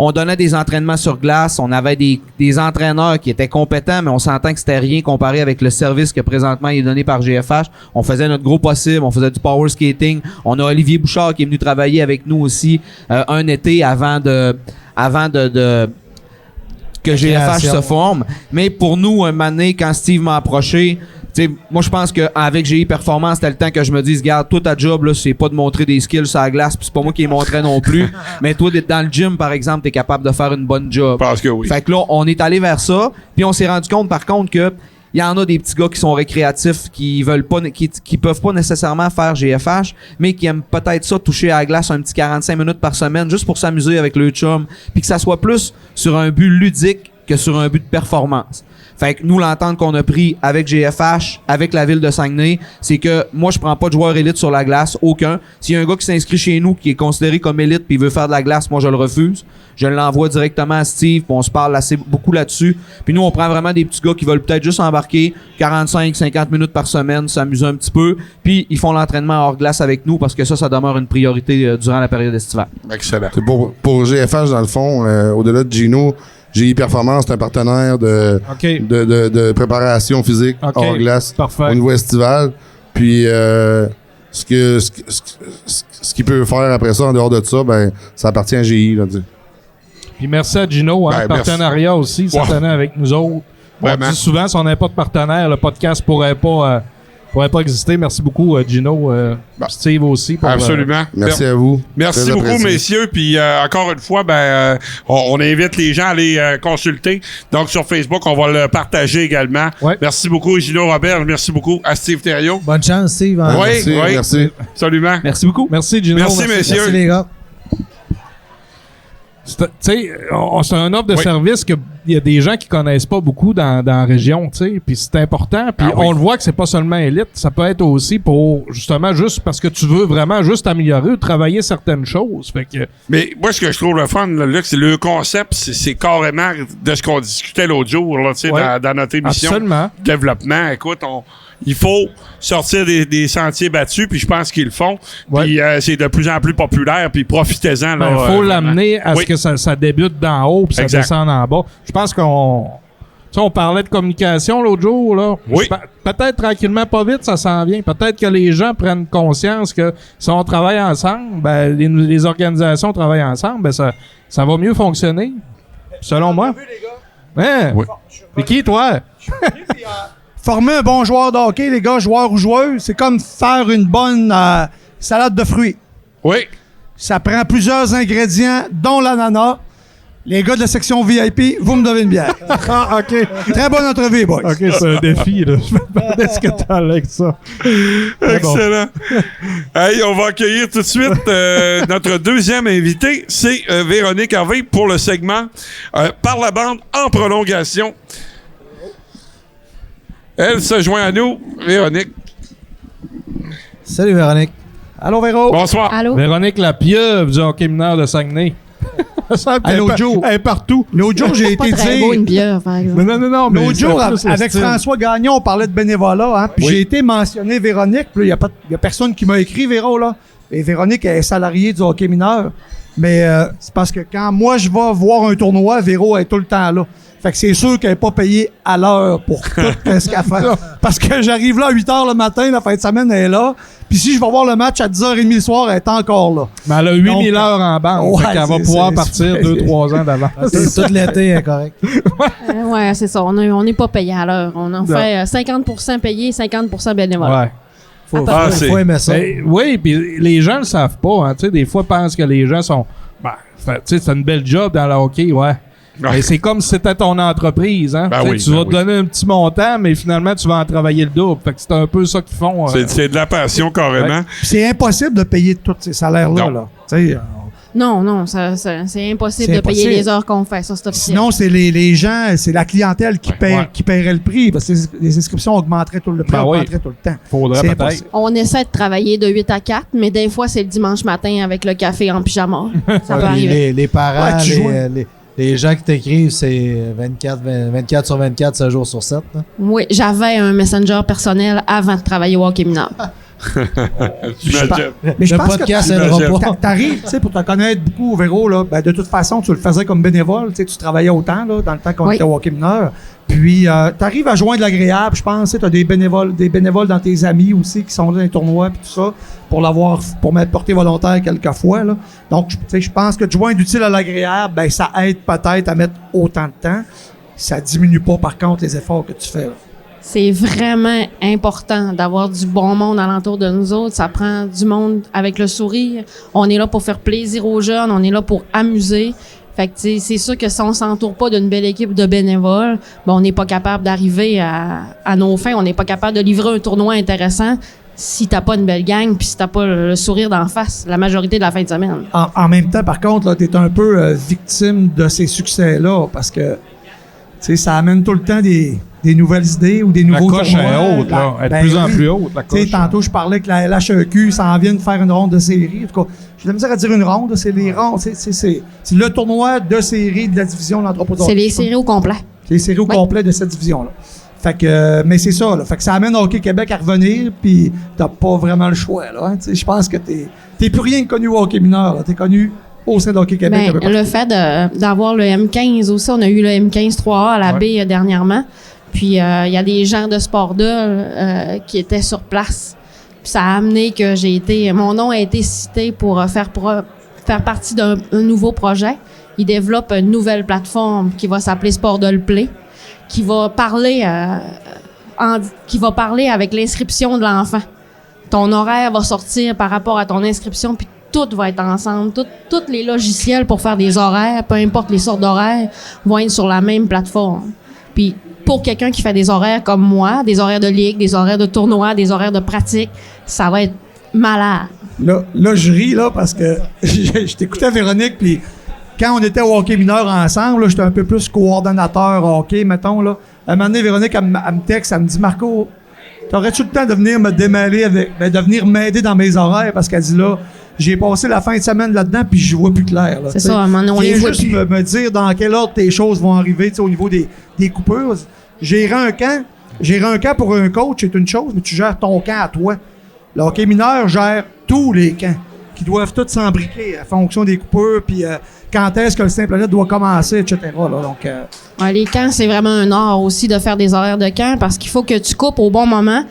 On donnait des entraînements sur glace, on avait des entraîneurs qui étaient compétents, mais on s'entend que c'était rien comparé avec le service que présentement est donné par GFH. On faisait notre gros possible, on faisait du power skating. On a Olivier Bouchard qui est venu travailler avec nous aussi un été avant de que GFH se forme. Mais pour nous, un moment donné, quand Steve m'a approché, moi, je pense qu'avec GI Performance, c'était le temps que je me dise, regarde, toi, ta job, là, c'est pas de montrer des skills sur la glace, puis c'est pas moi qui les montrais non plus. Mais toi, d'être dans le gym, par exemple, t'es capable de faire une bonne job. Parce que oui. Fait que là, on est allé vers ça, puis on s'est rendu compte, par contre, que il y en a des petits gars qui sont récréatifs, qui veulent pas, qui peuvent pas nécessairement faire GFH, mais qui aiment peut-être ça, toucher à la glace un petit 45 minutes par semaine, juste pour s'amuser avec le chum, puis que ça soit plus sur un but ludique que sur un but de performance. Fait que nous, l'entente qu'on a pris avec GFH, avec la ville de Saguenay, c'est que moi, je prends pas de joueur élite sur la glace, aucun. S'il y a un gars qui s'inscrit chez nous, qui est considéré comme élite, puis il veut faire de la glace, moi, je le refuse. Je l'envoie directement à Steve, puis on se parle assez beaucoup là-dessus. Puis nous, on prend vraiment des petits gars qui veulent peut-être juste embarquer 45-50 minutes par semaine, s'amuser un petit peu, puis ils font l'entraînement hors glace avec nous, parce que ça demeure une priorité durant la période estivale. Excellent. C'est pour GFH, dans le fond, au-delà de Gino, GI Performance, c'est un partenaire OK. de préparation physique OK. hors glace Parfait. au niveau estival. Puis ce qu'il peut faire après ça, en dehors de ça, ben ça appartient à GI. Là, Puis merci à Gino, Ben, partenariat aussi, cette année avec nous autres. On Vraiment. dit souvent, si on n'avait pas de partenaire, le podcast pourrait pas exister. Merci beaucoup, Gino. Steve aussi. Pour, Absolument. Merci à vous. Merci Très beaucoup, apprécié. messieurs. Puis encore une fois, on invite les gens à aller consulter. Donc sur Facebook, on va le partager également. Ouais. Merci beaucoup, Gino Robert. Merci beaucoup à Steve Thériault. Bonne chance, Steve. hein? Oui, Merci, oui. merci. Absolument. Merci beaucoup. Merci, Gino. Merci, messieurs. Merci, les gars. Tu sais, c'est un offre de Oui. service qu'il y a des gens qui connaissent pas beaucoup dans la région, tu sais. Puis c'est important. Puis Ah oui. on le voit que c'est pas seulement élite, ça peut être aussi pour, justement, juste parce que tu veux vraiment juste améliorer ou travailler certaines choses. Fait que, Mais moi, ce que je trouve le fun, là, Luc, c'est le concept, c'est carrément de ce qu'on discutait l'autre jour, là, tu sais, Ouais. dans notre émission. absolument. Développement. Écoute, il faut sortir des sentiers battus, puis je pense qu'ils le font. Ouais. Puis c'est de plus en plus populaire, puis profitez-en. Il là, faut vraiment. l'amener à Oui. ce que ça débute d'en haut puis ça Exact. descende en bas. Je pense qu'on... Tu sais, on parlait de communication l'autre jour, là. Oui. Peut-être tranquillement, pas vite, ça s'en vient. Peut-être que les gens prennent conscience que si on travaille ensemble, ben, les organisations travaillent ensemble, ben, ça va mieux fonctionner. Selon moi. Hein? Oui. C'est qui, toi? Former un bon joueur de hockey, les gars, joueur ou joueuse, c'est comme faire une bonne salade de fruits. Oui. Ça prend plusieurs ingrédients, dont l'ananas. Les gars de la section VIP, vous me devez une bière. Ah, OK. Très bonne entrevue, boys. OK, c'est un défi, là. Je me demandais ce que t'as avec ça. Mais bon. Excellent. Hey, on va accueillir tout de suite notre deuxième invité. C'est Véronique Harvey pour le segment Par la bande en prolongation. Elle se joint à nous. Véronique, Salut, Véronique. Allô, Véro. bonsoir. Allô? Véronique Lapieuvre du hockey mineur de Saguenay. Allô, Joe. Elle est partout. L'autre jour, j'ai Pas été très beau, dire... une bière, par exemple. Non, mais L'autre jour, c'est plus le avec style. François Gagnon, on parlait de bénévolat, hein, puis Oui. j'ai été mentionné Véronique, puis il y a personne qui m'a écrit, Véro, là. Et Véronique est salariée du hockey mineur. Mais c'est parce que quand moi, je vais voir un tournoi, Véro est tout le temps là. Fait que c'est sûr qu'elle n'est pas payée à l'heure pour tout ce qu'elle fait. Parce que j'arrive là à 8h le matin, la fin de semaine, elle est là. Puis si je vais voir le match à 10h30 le soir, elle est encore là. Mais elle a 8000 Donc, heures en bande. ouais, Fait qu'elle va c'est- pouvoir c'est- partir c'est- 2-3 ans d'avance. Tout l'été, hein, correct. Ouais, c'est ça. On n'est pas payé à l'heure. On en Non. fait 50% payé, 50% bénévole. Ouais. Faut, Ah, faut, c'est- faut aimer ça. Ben, oui, puis les gens le savent pas. Hein, tu sais, des fois, pensent que les gens sont... Ben, tu sais, c'est une belle job dans le hockey, ouais. Mais c'est comme si c'était ton entreprise. Hein? Ben Tu sais, oui, tu ben vas te oui. donner un petit montant, mais finalement, tu vas en travailler le double. Fait que c'est un peu ça qu'ils font. C'est de la passion, carrément. Puis c'est impossible de payer tous ces salaires-là. Non. Là. Tu sais, Non, c'est impossible C'est de payer impossible. les heures qu'on fait. Ça, c'est officiel. sinon, c'est les gens, c'est la clientèle qui, qui paierait le prix, parce que les inscriptions augmenteraient tout le prix, Ben oui. augmenteraient tout le temps. Faudrait C'est peut-être. impossible. On essaie de travailler de 8 à 4, mais des fois, c'est le dimanche matin avec le café en pyjama. Ça peut Ouais, arriver. les parents, Ouais, tu joins. les gens qui t'écrivent, c'est 24 sur 24, 7 jours sur 7. là. Oui, j'avais un messenger personnel avant de travailler au hockey mineur. J'imagine. Mais je Le pense podcast que t'imagines. aidera pas. t'arrives, tu sais, pour te connaître beaucoup, Véro, là, ben, de toute façon, tu le faisais comme bénévole, tu sais, tu travaillais autant, là, dans le temps qu'on Oui. était au hockey mineur. Puis, t'arrives à joindre l'agréable, je pense, tu as des bénévoles dans tes amis aussi qui sont dans les tournois puis tout ça, pour m'être porté volontaire quelquefois, là. Donc, tu sais, je pense que de joindre l'utile à l'agréable, ben, ça aide peut-être à mettre autant de temps. Ça diminue pas, par contre, les efforts que tu fais, là. C'est vraiment important d'avoir du bon monde alentour de nous autres. Ça prend du monde avec le sourire. On est là pour faire plaisir aux jeunes. On est là pour amuser. Fait que, tu sais, c'est sûr que si on s'entoure pas d'une belle équipe de bénévoles, ben, on n'est pas capable d'arriver à nos fins. On n'est pas capable de livrer un tournoi intéressant si t'as pas une belle gang puis si t'as pas le sourire d'en face la majorité de la fin de semaine. En même temps, par contre, tu es un peu victime de ces succès-là parce que sais, ça amène tout le temps des nouvelles idées ou des La nouveaux coche tournois. est haute, là. Elle est de Ben plus en oui. plus haute, la Tu sais, coche. tantôt, je parlais que la LHEQ s'en vient de faire une ronde de série. En tout cas, j'ai de la misère à dire une ronde. C'est les rondes. C'est le tournoi de série de la division de l'anthropologie. C'est les séries au complet. C'est les séries au Oui. complet de cette division-là. Fait que, mais c'est ça, là. Fait que ça amène Hockey Québec à revenir, puis t'as pas vraiment le choix, là. Hein. Tu sais, je pense que t'es plus rien que connu au hockey mineur, là. T'es connu au sein de Hockey Québec. un peu Ben, partout. le fait d'avoir le M15 aussi, on a eu le M15 3A à la baie dernièrement. Puis il y a des gens de Sportdol qui étaient sur place. Puis ça a amené que mon nom a été cité pour faire partie d'un nouveau projet. Ils développent une nouvelle plateforme qui va s'appeler Sportdol Play, qui va parler avec l'inscription de l'enfant. Ton horaire va sortir par rapport à ton inscription, puis tout va être ensemble. Tous les logiciels pour faire des horaires, peu importe les sortes d'horaires, vont être sur la même plateforme. Puis pour quelqu'un qui fait des horaires comme moi, des horaires de ligue, des horaires de tournoi, des horaires de pratique, ça va être malade. Là, je ris, là, parce que je t'écoutais, Véronique, puis quand on était au hockey mineur ensemble, là, j'étais un peu plus coordonnateur hockey, mettons, là. À un moment donné, Véronique, elle me texte, elle me dit, Marco, t'aurais-tu le temps de venir me démêler de venir m'aider dans mes horaires? Parce qu'elle dit, là, j'ai passé la fin de semaine là-dedans, puis je vois plus clair, là. C'est ça, à un moment donné, on les Viens voit juste plus. me dire dans quel ordre tes choses vont arriver, tu sais, au niveau des coupures. Gérer un camp pour un coach, c'est une chose, mais tu gères ton camp à toi. Le hockey mineur gère tous les camps, qui doivent tous s'embriquer en fonction des coupures, puis quand est-ce que le simple net doit commencer, etc. Là. Donc, Ouais, les camps, c'est vraiment un art aussi de faire des horaires de camp parce qu'il faut que tu coupes au bon moment.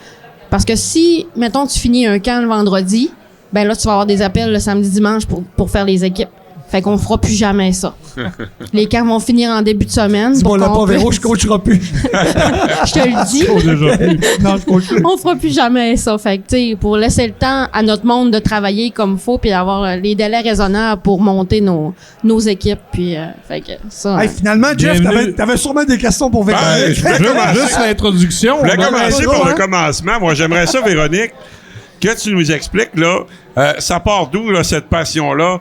Parce que si, mettons, tu finis un camp le vendredi, ben là, tu vas avoir des appels le samedi, dimanche pour faire les équipes. Fait qu'on fera plus jamais ça. Les camps vont finir en début de semaine. dis-moi pour là qu'on pas, Véro, puisse- je coacherai plus. Je te le dis. Oh, déjà. Non, je coach plus. On fera plus jamais ça. Fait que, tu sais, pour laisser le temps à notre monde de travailler comme il faut puis d'avoir les délais raisonnables pour monter nos équipes. Puis, fait que ça. Hey, finalement, Jeff, Bienvenue. t'avais sûrement des questions pour Véronique. je voulais commencer. Juste l'introduction. Je voulais on a- commencer droit, par le hein? commencement. Moi, j'aimerais ça, Véronique, que tu nous expliques, là, ça part d'où, là, cette passion-là,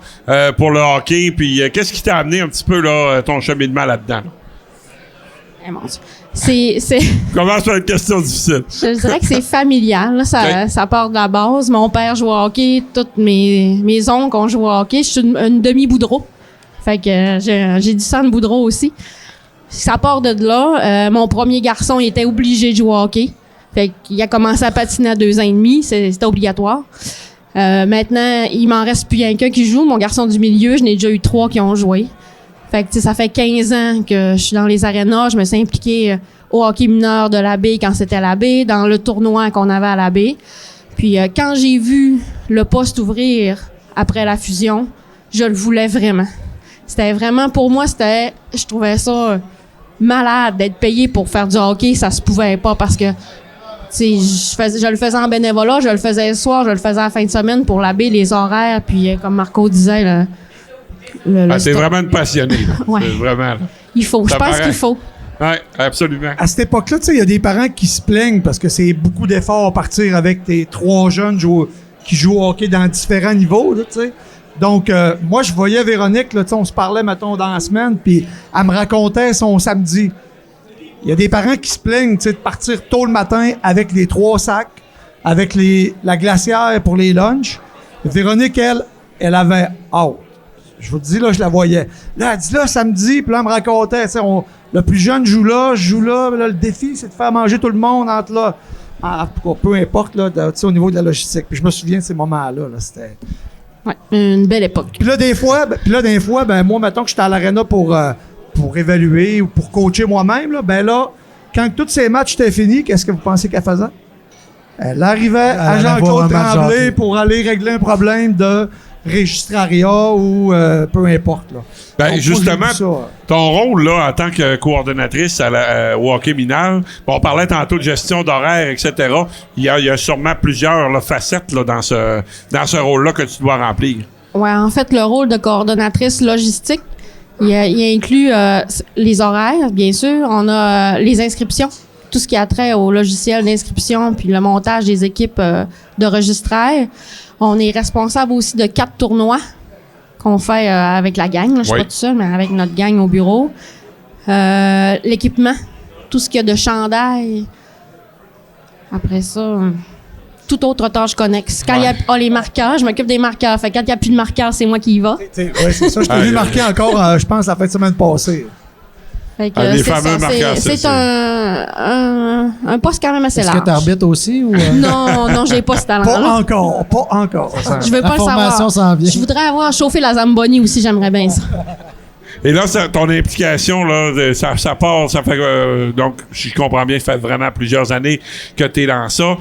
pour le hockey, puis qu'est-ce qui t'a amené un petit peu, là, ton cheminement là-dedans? Eh, mon Dieu. C'est Commence par une question difficile. Je dirais que c'est familial. Là, ça part de la base. Mon père joue au hockey. Toutes mes oncles ont joué au hockey. Je suis une demi-Boudreau. Fait que j'ai du sang de Boudreau aussi. Ça part de là. Mon premier garçon, il était obligé de jouer au hockey. Fait qu'il a commencé à patiner à 2 ans et demi. C'était obligatoire. Maintenant, il m'en reste plus qu'un qui joue. Mon garçon du milieu, je n'ai déjà eu 3 qui ont joué. Fait que, tu sais, ça fait 15 ans que je suis dans les arénas. Je me suis impliquée au hockey mineur de la baie quand c'était à la baie, dans le tournoi qu'on avait à la baie. Puis quand j'ai vu le poste ouvrir après la fusion, je le voulais vraiment. C'était vraiment, pour moi, je trouvais ça malade d'être payé pour faire du hockey. Ça se pouvait pas parce que, tu sais, je le faisais en bénévolat, je le faisais le soir, je le faisais à la fin de semaine pour la baie, les horaires. Puis comme Marco disait, C'est vraiment une passionnée. Là. Ouais. C'est vraiment. Là. Il faut. Je Ça pense paraît. qu'il faut. Oui, absolument. À cette époque-là, tu sais, il y a des parents qui se plaignent parce que c'est beaucoup d'efforts à partir avec tes 3 jeunes qui jouent au hockey dans différents niveaux, là, tu sais. Donc, moi, je voyais Véronique, là, tu sais, on se parlait, mettons, dans la semaine, puis elle me racontait son samedi. Il y a des parents qui se plaignent, tu sais, de partir tôt le matin avec les 3 sacs, avec la glacière pour les lunchs. Véronique, elle avait hâte. Je vous le dis, là, je la voyais. Là, elle dit, là, samedi, puis là, elle me racontait, tu sais, le plus jeune joue là, je joue là, mais là, le défi, c'est de faire manger tout le monde entre là. En tout cas, peu importe, là, tu sais, au niveau de la logistique. Puis je me souviens de ces moments-là, là, c'était... Ouais, une belle époque. Puis là, des fois, ben, moi, mettons que j'étais à l'aréna pour évaluer ou pour coacher moi-même, là, ben là, quand tous ces matchs étaient finis, qu'est-ce que vous pensez qu'elle faisait? Elle arrivait à Elle allait voir Jean-Claude un match Tremblay hockey. pour aller régler un problème de registraria ou peu importe, là. Ben, Donc, moi, justement, j'ai vu ça. ton rôle là en tant que coordonnatrice au hockey mineur, bon, on parlait tantôt de gestion d'horaire, etc. Il y a sûrement plusieurs là, facettes là, dans ce rôle-là que tu dois remplir. Ouais, en fait, le rôle de coordonnatrice logistique, il inclut les horaires, bien sûr. On a les inscriptions, tout ce qui a trait au logiciel d'inscription, puis le montage des équipes de registraires. On est responsable aussi de 4 tournois qu'on fait avec la gang. Là. Je suis Oui. pas toute seule, mais avec notre gang au bureau. L'équipement, tout ce qu'il y a de chandail. Après ça, toute autre tâche connexe. Quand il y a les marqueurs, je m'occupe des marqueurs. Fait que quand il n'y a plus de marqueurs, c'est moi qui y va. Ouais, c'est ça. Je t'ai vu marquer encore, je pense, la fin de semaine passée. Fait que, les c'est fameux ça, marqueurs, c'est un poste quand même assez Est-ce large. que tu arbitres aussi? Ou, Non, j'ai pas ce Pas talent-là. encore. Je veux la pas le savoir. formation s'en vient. Je voudrais avoir chauffé la Zamboni aussi, j'aimerais bien ça. Et là, ton implication, là, ça part, ça fait... donc, si je comprends bien, ça fait vraiment plusieurs années que tu es dans ça.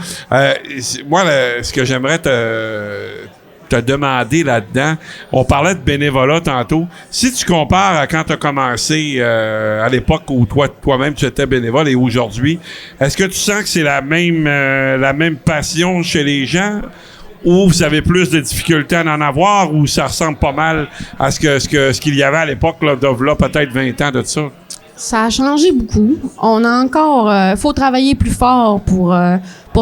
Moi, ce que j'aimerais te demander là-dedans, on parlait de bénévolat tantôt. Si tu compares à quand tu as commencé à l'époque où toi-même tu étais bénévole et aujourd'hui, est-ce que tu sens que c'est la même passion chez les gens? Ou vous avez plus de difficultés à en avoir, ou ça ressemble pas mal à ce qu'il y avait à l'époque, là, peut-être 20 ans de ça? Ça a changé beaucoup. On a encore... faut travailler plus fort pour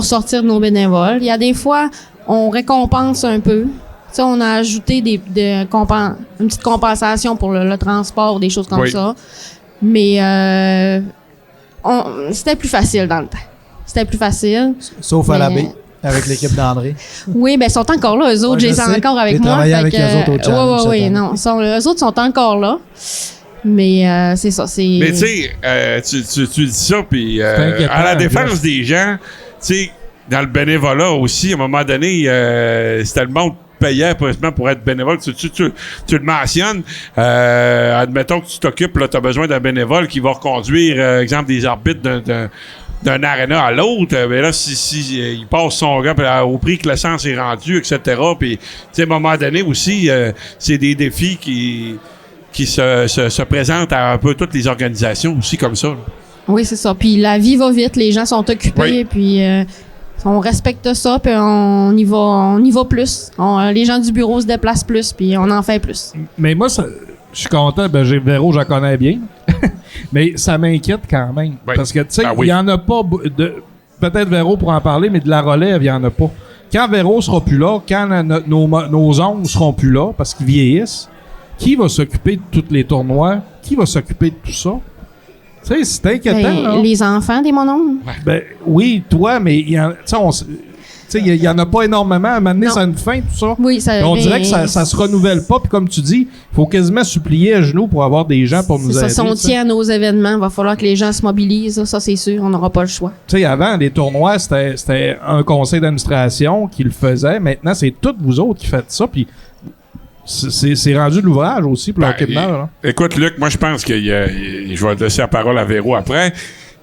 sortir de nos bénévoles. Il y a des fois, on récompense un peu. Tu sais, on a ajouté une petite compensation pour le transport, des choses comme ça. Mais c'était plus facile dans le temps. C'était plus facile. Sauf à la baie, avec l'équipe d'André. Oui, ben ils sont encore là. Eux autres, Ouais, j'ai je sais. encore avec J'ai moi. travaillé avec eux autres au challenge cette Oui, année. non. Eux autres sont encore là. Mais c'est ça, c'est... Mais tu sais, tu dis ça, puis inquiétant, à la défense Josh. des gens, tu sais, dans le bénévolat aussi, à un moment donné, c'était le monde payait précisément pour être bénévole. Tu le mentionnes. Admettons que tu t'occupes, tu as besoin d'un bénévole qui va reconduire, exemple, des arbitres d'un aréna à l'autre. Mais là, si il passe son gars au prix que l'essence est rendue, etc. Puis, tu sais, à un moment donné aussi, c'est des défis qui se présentent à un peu toutes les organisations aussi comme ça. Là. Oui, c'est ça. Puis la vie va vite, les gens sont occupés, Oui. puis on respecte ça, puis on y va plus. Les gens du bureau se déplacent plus, puis on en fait plus. Mais moi, je suis content. Ben, Véro, je la connais bien. Mais ça m'inquiète quand même. Oui. Parce que, tu sais, il Ben oui. n'y en a pas peut-être Véro pour en parler, mais de la relève, il n'y en a pas. Quand Véro sera plus là, quand nos oncles seront plus là, parce qu'ils vieillissent, qui va s'occuper de tous les tournois? Qui va s'occuper de tout ça? Tu sais, c'est inquiétant, là. Les enfants des mononcles. Ben, oui, toi, mais il y en a pas énormément. À un moment donné, Non. ça a une fin, tout ça. Oui, ça... Mais on dirait que ça se renouvelle pas. Puis comme tu dis, il faut quasiment supplier à genoux pour avoir des gens pour nous C'est ça, aider. si on tu sais. tient à nos événements, il va falloir que les gens se mobilisent. Ça, c'est sûr, on n'aura pas le choix. Tu sais, avant, les tournois, c'était un conseil d'administration qui le faisait. Maintenant, c'est toutes vous autres qui faites ça. Puis c'est rendu de l'ouvrage aussi pour l'hockey de balle, là. Écoute, Luc, moi, je pense que je vais laisser la parole à Véro après.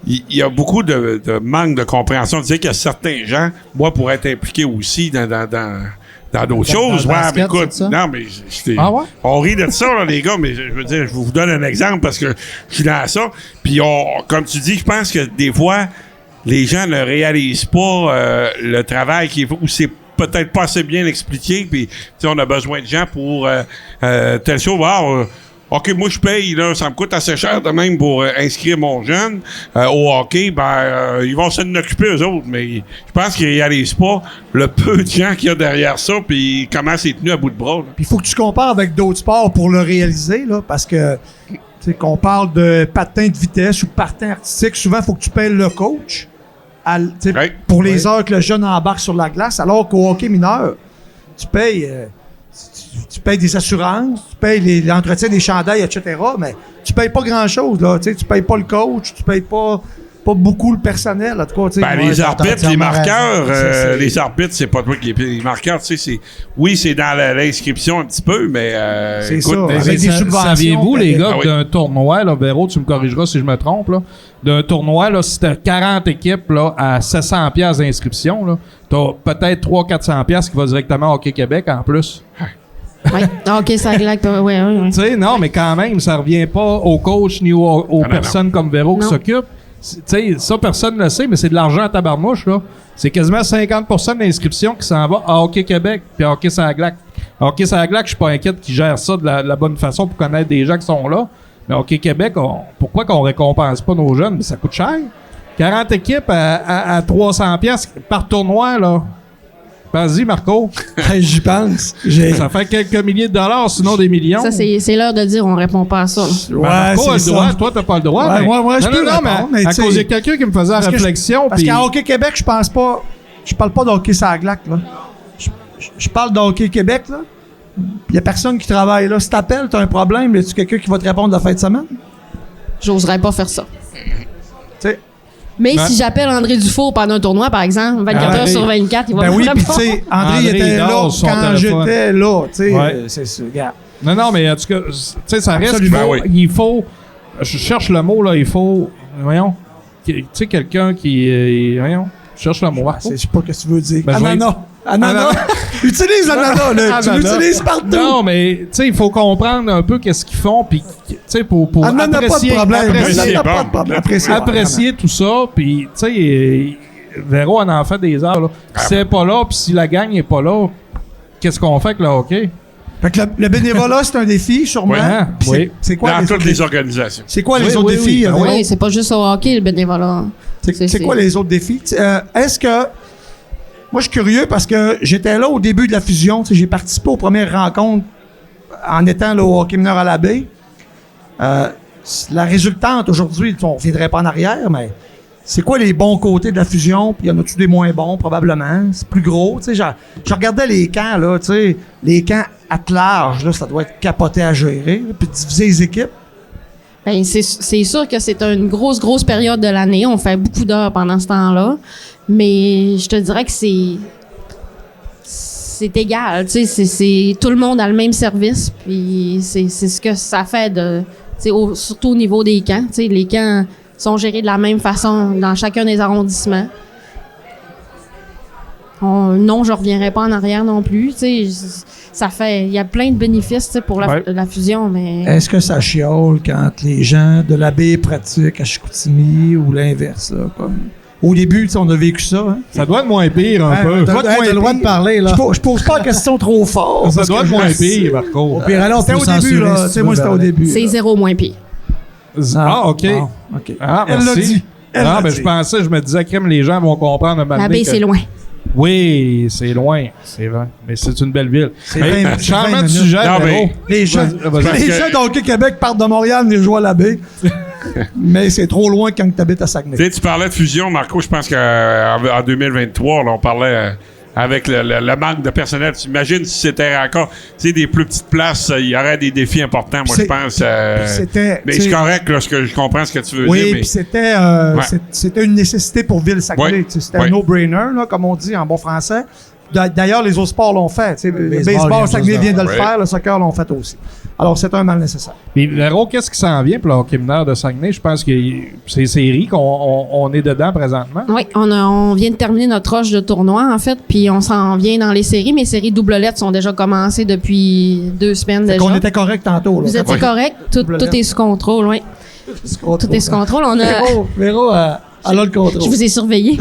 Il y a beaucoup de manque de compréhension. Tu sais qu'il y a certains gens, moi, pour être impliqué aussi dans d'autres choses. le Ouais, basket, mais écoute, c'est ça? non, mais Ah ouais? on rit de ça, là, les gars, mais je veux dire, je vous donne un exemple parce que je suis dans ça. Puis, comme tu dis, je pense que des fois, les gens ne réalisent pas le travail qu'il faut, ou c'est peut-être pas assez bien expliqué, puis tu sais, on a besoin de gens pour telle chose. OK, moi, je paye, là, ça me coûte assez cher de même pour inscrire mon jeune au hockey. Ils vont s'en occuper, eux autres, mais je pense qu'ils réalisent pas le peu de gens qu'il y a derrière ça, puis comment c'est tenu à bout de bras. Là. Puis il faut que tu compares avec d'autres sports pour le réaliser, là, parce que, tu sais, qu'on parle de patin de vitesse ou patin artistique, souvent, il faut que tu payes le coach tu sais, Ouais. pour les heures que le jeune embarque sur la glace, alors qu'au hockey mineur, tu payes... tu payes des assurances, tu payes l'entretien des chandails, etc., mais tu payes pas grand-chose, là. Tu sais, tu payes pas le coach, tu payes pas beaucoup le personnel, en tout cas. Tu sais. Les arbitres, les entièrement marqueurs, raison. les arbitres, c'est pas toi qui les marqueurs, tu sais, c'est dans l'inscription un petit peu, mais C'est écoute, ça. Mais Avec des subventions, saviez-vous, les gars, Ah oui. que d'un tournoi, là, Véro, tu me corrigeras si je me trompe, là, d'un tournoi, là, si t'as 40 équipes là, à 700$ d'inscription, là, t'as peut-être 300-400$ qui va directement au Hockey Québec en plus. Oui. OK, ça glaque. Oui. Tu sais, non, mais quand même, ça revient pas aux coachs ni aux non, personnes comme Véro qui Non. s'occupent. Tu sais, ça, personne ne le sait, mais c'est de l'argent à tabarnouche, là. C'est quasiment 50% de l'inscription qui s'en va à Hockey Québec puis à Hockey Saglac. Hockey Saglac, je suis pas inquiète qu'ils gèrent ça de la bonne façon pour connaître des gens qui sont là. Mais Hockey Québec, pourquoi qu'on récompense pas nos jeunes? Mais ça coûte cher. 40 équipes à 300$ par tournoi, là. Pense-y, Marco. J'y pense. Ça fait quelques milliers de dollars, sinon des millions. Ça, c'est l'heure de dire on répond pas à ça. Ben, Marco a le droit, toi, t'as pas le droit. Ouais, mais... moi, je peux répondre, mais à tu sais, cause de quelqu'un qui me faisait la parce que réflexion. Parce puis- qu'à Hockey Québec, je pense pas. Je parle pas de hockey sur la glace, là. Je parle de Hockey Québec, là. Il y a personne qui travaille là. Si t'appelles, t'as un problème, y a-tu quelqu'un qui va te répondre la fin de semaine? J'oserais pas faire ça. Tu sais. Mais Ouais. si j'appelle André Dufour pendant un tournoi, par exemple, 24 heures sur 24, il va Ben me oui, puis répondre. tu sais, André André, était il là dort sur son quand téléphone. j'étais là. Tu sais, Ouais. c'est ça, regarde. Non, mais en tout cas, tu sais, ça reste qu'il Absolument. faut, Ben oui. il faut... Je cherche le mot, là, il faut... Voyons. Tu sais, quelqu'un qui... voyons. Je cherche le mot. Marco. Je sais pas ce que tu veux dire. Ben, je vais- Ananas. Ananas. Utilise l'ananas, là. Tu Ananas. l'utilises partout. Non, mais tu sais, il faut comprendre un peu qu'est-ce qu'ils font, puis tu sais, pour Ananas, pas de apprécier, problème. apprécier, Ananas, pas bon. de problème. Apprécier. apprécier tout ça, puis tu sais, Véro en fait des heures. Là. Si c'est pas là, puis si la gang n'est pas là, qu'est-ce qu'on fait avec le hockey? Fait que le bénévolat, c'est un défi, sûrement. Oui, hein? Puis Oui. C'est quoi Dans les toutes autres les défis? organisations. C'est quoi les Oui, autres oui, défis? oui. Véro? Oui, c'est pas juste au hockey, le bénévolat. C'est quoi les autres défis? Est-ce que... Moi, je suis curieux parce que j'étais là au début de la fusion. Tu sais, j'ai participé aux premières rencontres en étant là, au hockey mineur à la baie. La résultante, aujourd'hui, on ne reviendrait pas en arrière, mais c'est quoi les bons côtés de la fusion? Puis y en a-tu des moins bons, probablement? C'est plus gros. Tu sais, je regardais les camps, là, tu sais, les camps à large, là, ça doit être capoté à gérer, là, puis diviser les équipes. Ben, c'est sûr que c'est une grosse période de l'année. On fait beaucoup d'heures pendant ce temps-là. Mais je te dirais que c'est égal. Tu sais, c'est tout le monde a le même service. Puis c'est ce que ça fait de, tu sais, surtout au niveau des camps. Tu sais, les camps sont gérés de la même façon dans chacun des arrondissements. Non, je reviendrai pas en arrière non plus. Tu sais, ça fait, il y a plein de bénéfices, tu sais, pour la fusion, mais. Est-ce que ça chiole quand les gens de la baie pratiquent à Chicoutimi ou l'inverse, là, comme... Au début, tu sais, on a vécu ça, hein? Ça doit être moins pire un peu. T'as le droit de parler, là. Je pose pas la question trop fort. Ça parce doit que être je- moins pire, Marco. Au pire, alors, on C'était peut au début, censurer là. si Tu tu sais, veux, moi, c'était au début. C'est là. zéro moins pire. Ah, OK. Bon, OK. Ah, Elle l'a merci. dit. Elle Ah, l'a ben dit. je pensais, je me disais, crème, les gens vont comprendre un moment La donné baie, que- c'est loin. Oui, c'est loin, c'est vrai. Mais c'est une belle ville. C'est Hey, 20 changement de minutes. sujet, Non, Véro. mais- Les gens, Vas-y. les gens d'Hockey Québec partent de Montréal venir jouer à la baie. Mais c'est trop loin quand tu habites à Saguenay. Tu sais, tu parlais de fusion, Marco. Je pense qu'en 2023, là, on parlait avec le manque de personnel. Tu imagines si c'était encore, tu sais, des plus petites places, il y aurait des défis importants, moi, je C'est- pense. Puis c'était. Mais tu sais, c'est correct, là, je comprends ce que tu veux Oui, dire. puis c'était Ouais. c'était une nécessité pour Ville-Saguenay. Ouais. Tu sais, C'était Ouais. un no-brainer, là, comme on dit en bon français. D'ailleurs, les autres sports l'ont fait. Tu sais, le baseball baseball, vient Saguenay juste de vient de le faire. faire. Le soccer l'ont fait aussi. Alors, c'est un mal nécessaire. Puis, Véro, qu'est-ce qui s'en vient pour le hockey mineur de Saguenay? Je pense que c'est séries qu'on est dedans présentement. Oui, on vient de terminer notre roche de tournoi, en fait, puis on s'en vient dans les séries. Mes séries double lettres sont déjà commencées depuis 2 semaines Fait déjà. qu'on était correct tantôt. Là. Vous étiez Oui. correct? Tout est sous contrôle, oui. Tout est sous contrôle. On a... Véro, elle a le contrôle. Je vous ai surveillé.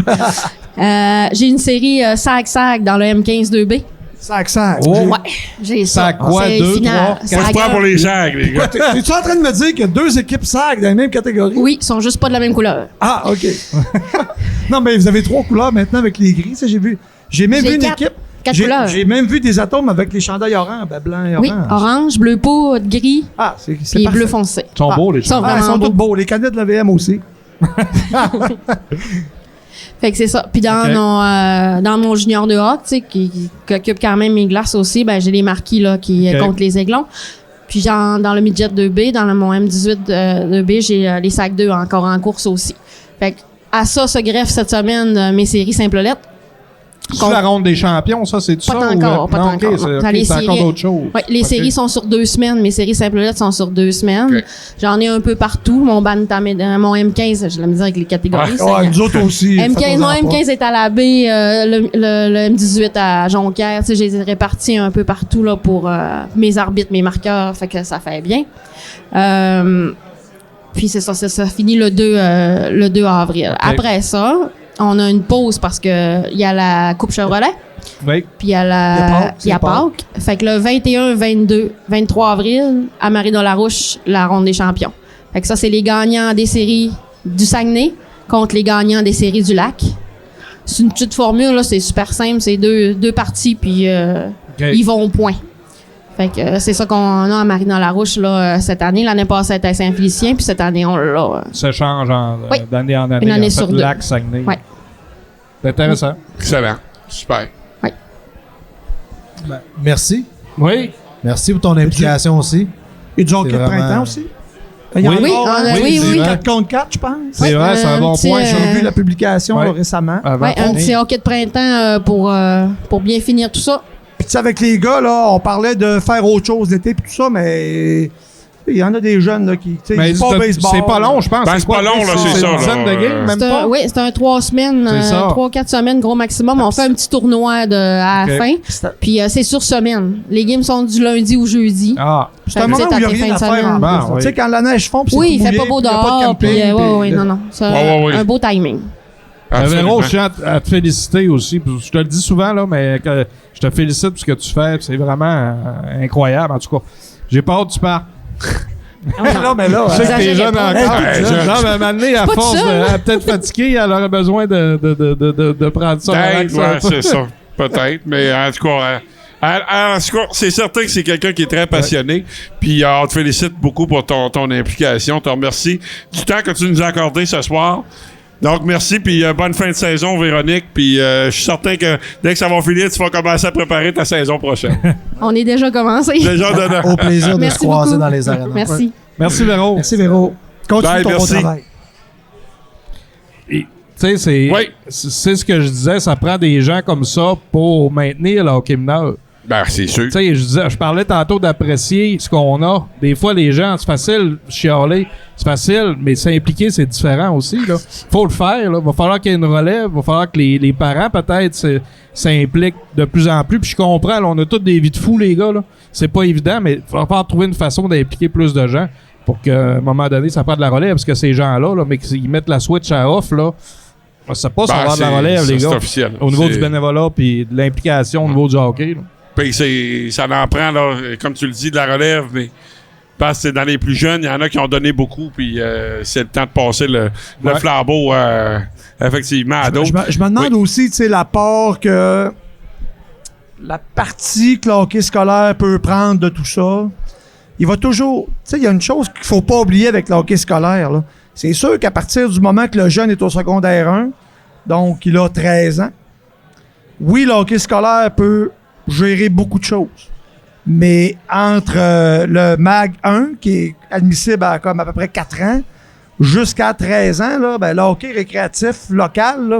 J'ai une série SAG dans le M15-2B. Sac. Oh. Ouais, j'ai ça. SAG quoi? C'est 2, final. 3, Moi, je SAG prends A. pour les sacs, les gars. Es-tu en train de me dire qu'il y a 2 équipes SAG dans la même catégorie? Oui, ils sont juste pas de la même couleur. Ah, OK. Non, mais vous avez 3 couleurs maintenant avec les gris. Ça, j'ai vu. J'ai même J'ai vu une quatre- équipe. quatre couleurs. J'ai même vu des atomes avec les chandails orange, blanc et Oui, orange. orange, bleu poudre, gris, Ah, c'est puis parfait. bleu foncé. Ils sont beaux, les Ils sont choses. Ah, ils vraiment sont beaux. tous beaux. Les canettes de la VM aussi. Fait que c'est ça. Puis dans, Ok. dans mon junior de hockey, tu sais, qui occupe quand même mes glaces aussi, ben j'ai les marquis là, qui Ok. contre les aiglons. Puis dans le midget 2B, dans mon M18 2B, j'ai les sacs 2 encore en course aussi. Fait que à ça se greffe cette semaine mes séries simple lettres. C'est la ronde des champions, ça, c'est ça? Pas ou- encore, pas non, encore. ok, c'est Dans ok, les c'est encore séries- d'autres choses. Ouais, les Ok. séries sont sur 2 semaines. Mes séries simple lettres sont sur 2 semaines. Ok. J'en ai un peu partout. Mon mon M15, j'ai la misère avec les catégories. ça. Ouais, nous autres aussi. M15, mon faites-en pas. M15 est à la baie, le M18 à Jonquière. Tu sais, je les ai répartis un peu partout là, pour mes arbitres, mes marqueurs, fait que ça fait bien. Puis c'est ça finit le 2 avril. Après ça, on a une pause parce que il y a la Coupe Chevrolet, Oui. puis il y a Il y a Pâques, Pâques. Fait que le 21, 22, 23 avril, à Marie-de-la-Rouche, la ronde des champions. Fait que ça, c'est les gagnants des séries du Saguenay contre les gagnants des séries du Lac. c'est une petite formule, là, c'est super simple, c'est deux parties, puis ils vont au point. Fait que c'est ça qu'on a à Marina-Larouche là, cette année. L'année passée, c'était à Saint-Félicien, puis cette année, on l'a. Ça change Oui. d'année en année. Une année en fait, sur deux. Lac, Saguenay. Ouais. C'est intéressant. Excellent. Super. Merci. Oui. Merci pour ton implication aussi. Et du hockey de vraiment- printemps aussi. Oui. Il y en a Oui, encore, hein? oui, c'est oui. vrai. 4 contre 4, je pense. C'est vrai, c'est un bon petit, point. J'ai vu la publication Ouais. là, récemment. Avant. Ouais, un petit hockey de printemps pour bien finir tout ça. Puis tu sais, avec les gars, là, on parlait de faire autre chose l'été puis tout ça, mais il y en a des jeunes là, qui, tu sais, Mais ils jouent pas au baseball. c'est pas long, je pense. Ben, c'est pas long, là, c'est ça, une dizaine là. de games, même C'est pas. oui, c'est un 3 semaines, C'est ça. 3-4 semaines, gros maximum. On fait un petit tournoi à la Ok. fin. Puis c'est sur semaine. Les games sont du lundi au jeudi. Ah, C'est un moment où il n'y a rien à faire en Ben, plus. oui. Tu sais, quand la neige fond, puis c'est Oui, tout il fait mouillé, pas beau puis il y a pas de dehors. camping, Puis, puis- non. C'est Ouais. un beau timing. Véro, Absolument. je tiens à te féliciter aussi. Je te le dis souvent, là, mais je te félicite pour ce que tu fais. C'est vraiment incroyable, en tout cas. J'ai pas hâte que tu partes. Non, mais là, Je sais que t'es Exagérez jeune pas. encore. Hey, jeune. Non, mais à un moment donné, à pas force, tout seul, elle est peut-être fatiguée, elle aurait besoin de prendre ça. Peut-être, relax un ouais, peu. c'est ça. Peut-être, mais en tout cas, en tout cas, c'est certain que c'est quelqu'un qui est très passionné. Puis on te félicite beaucoup pour ton implication. On te remercie du temps que tu nous as accordé ce soir. Donc, merci, puis bonne fin de saison, Véronique. Puis je suis certain que dès que ça va finir, tu vas commencer à préparer ta saison prochaine. On est déjà commencé. Déjà de Au plaisir de Merci se croiser beaucoup. dans les arénas. Merci. Merci, Véro. merci Véro. Continue Bye, ton bon merci. travail. Tu sais, Oui. c'est ce que je disais, ça prend des gens comme ça pour maintenir le hockey mineur. Ben, c'est sûr. Tu sais, je parlais tantôt d'apprécier ce qu'on a. Des fois, les gens, c'est facile, chialer, c'est facile, mais s'impliquer, c'est différent aussi, là. Faut le faire, là. Va falloir qu'il y ait une relève, va falloir que les parents, peut-être, s'impliquent de plus en plus. Puis je comprends, là, on a tous des vies de fous, les gars, là. C'est pas évident, mais il va falloir trouver une façon d'impliquer plus de gens pour qu'à un moment donné, ça prenne de la relève, parce que ces gens-là, là, mais qu'ils mettent la switch à off, là, je sais pas si on va avoir de la relève, les C'est gars. officiel. Au niveau C'est- du bénévolat, puis de l'implication au niveau du hockey, là. Puis ça en prend, là, comme tu le dis, de la relève, mais parce que c'est dans les plus jeunes, il y en a qui ont donné beaucoup, puis c'est le temps de passer le Ouais. flambeau, effectivement, à d'autres. Je me demande aussi, tu sais, l'apport que la partie que le hockey scolaire peut prendre de tout ça. Il va toujours... Tu sais, il y a une chose qu'il faut pas oublier avec le hockey scolaire, là. C'est sûr qu'à partir du moment que le jeune est au secondaire 1, donc il a 13 ans, oui, le hockey scolaire peut gérer beaucoup de choses. Mais entre le MAG 1, qui est admissible à comme à peu près 4 ans, jusqu'à 13 ans, là, ben, le hockey récréatif local, là,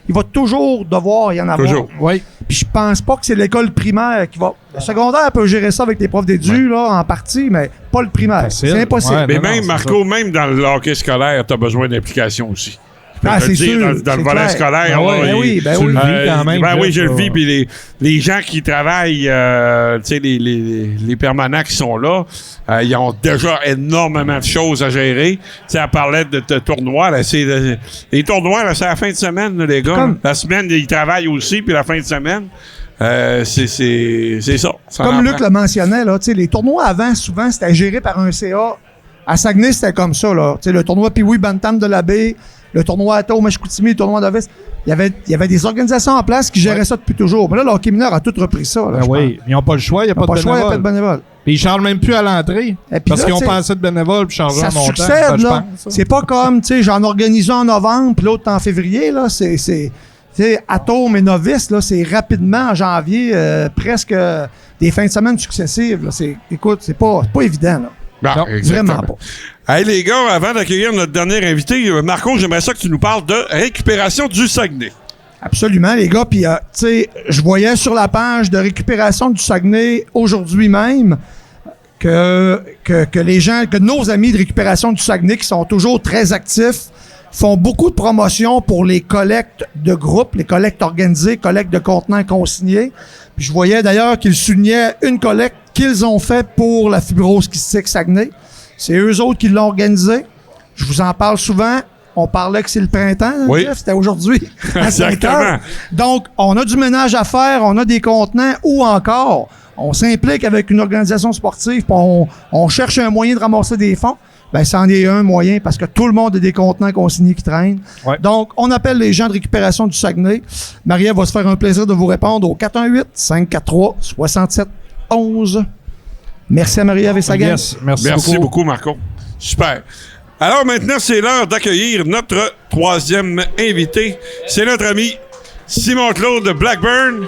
il va toujours devoir y en avoir. Toujours. Oui. Puis je pense pas que c'est l'école primaire qui va... Le secondaire peut gérer ça avec les profs d'édu, là, en partie, mais pas le primaire. Facile. C'est impossible. Ouais. Mais Non, non, même, c'est Marco, même dans le hockey scolaire, tu as besoin d'implication aussi. Je peux Ah, te le c'est dire, sûr, dans le c'est volet clair. scolaire. Ah ouais, là, ben oui, ben tu oui. le vis quand même. Ben oui, je le Jeff, vis. Puis les gens qui travaillent, tu sais, les permanents qui sont là, ils ont déjà énormément de choses à gérer. Tu sais, elle parlait de tournois. Là, les tournois, là, c'est la fin de semaine, là, les gars. Comme- La semaine, ils travaillent aussi, puis la fin de semaine, c'est ça. Ça en Comme Luc prend. le mentionnait, là, tu sais, les tournois avant, souvent, c'était géré par un CA. À Saguenay, c'était comme ça. Là. Tu sais, le tournoi Pee-Wee Bantam de la Baie, le tournoi Atome à Chicoutimi, le tournoi d'Ovis. Il y avait des organisations en place qui géraient ça depuis toujours. Mais là, le hockey mineur a tout repris ça. Là, Ben je oui, ils n'ont pas le choix, il n'y a pense. pas, Pas le choix, il n'y a pas de bénévole. bénévole. Puis ils chargent même plus à l'entrée. Et puis Parce là, qu'ils ont tu sais, pas assez de bénévoles pour charger ça un montant. succède, je là. pense, ça. C'est pas comme, tu sais, j'en organise un en novembre, puis l'autre en février, là. Tu sais, Atome et Novice, là, c'est rapidement en janvier, presque des fins de semaine successives. Là. Écoute, c'est pas évident, là. Bon, Non, exactement. Vraiment pas. Hey, les gars, avant d'accueillir notre dernier invité, Marco, j'aimerais ça que tu nous parles de récupération du Saguenay. Absolument, les gars. Puis, tu sais, je voyais sur la page de récupération du Saguenay aujourd'hui même que les gens, que nos amis de récupération du Saguenay, qui sont toujours très actifs, font beaucoup de promotions pour les collectes de groupe, les collectes organisées, collectes de contenants consignés. Puis je voyais d'ailleurs qu'ils soulignaient une collecte qu'ils ont faite pour la fibrose kystique Saguenay. C'est eux autres qui l'ont organisée. Je vous en parle souvent. On parlait que c'est le printemps, hein, Oui. Jeff? C'était aujourd'hui. à 5 Exactement. heures. Donc, on a du ménage à faire, on a des contenants, ou encore, on s'implique avec une organisation sportive, puis on cherche un moyen de ramasser des fonds. ben, c'en est un moyen parce que tout le monde a des contenants consignés qui traînent. Ouais. Donc, on appelle les gens de récupération du Saguenay. Marie-Ève va se faire un plaisir de vous répondre au 418-543-6711. Merci à Marie-Ève et sa gang. Yes, merci Beaucoup, Marco. Super. Alors maintenant, c'est l'heure d'accueillir notre troisième invité. C'est notre ami Simon-Claude de Blackburn.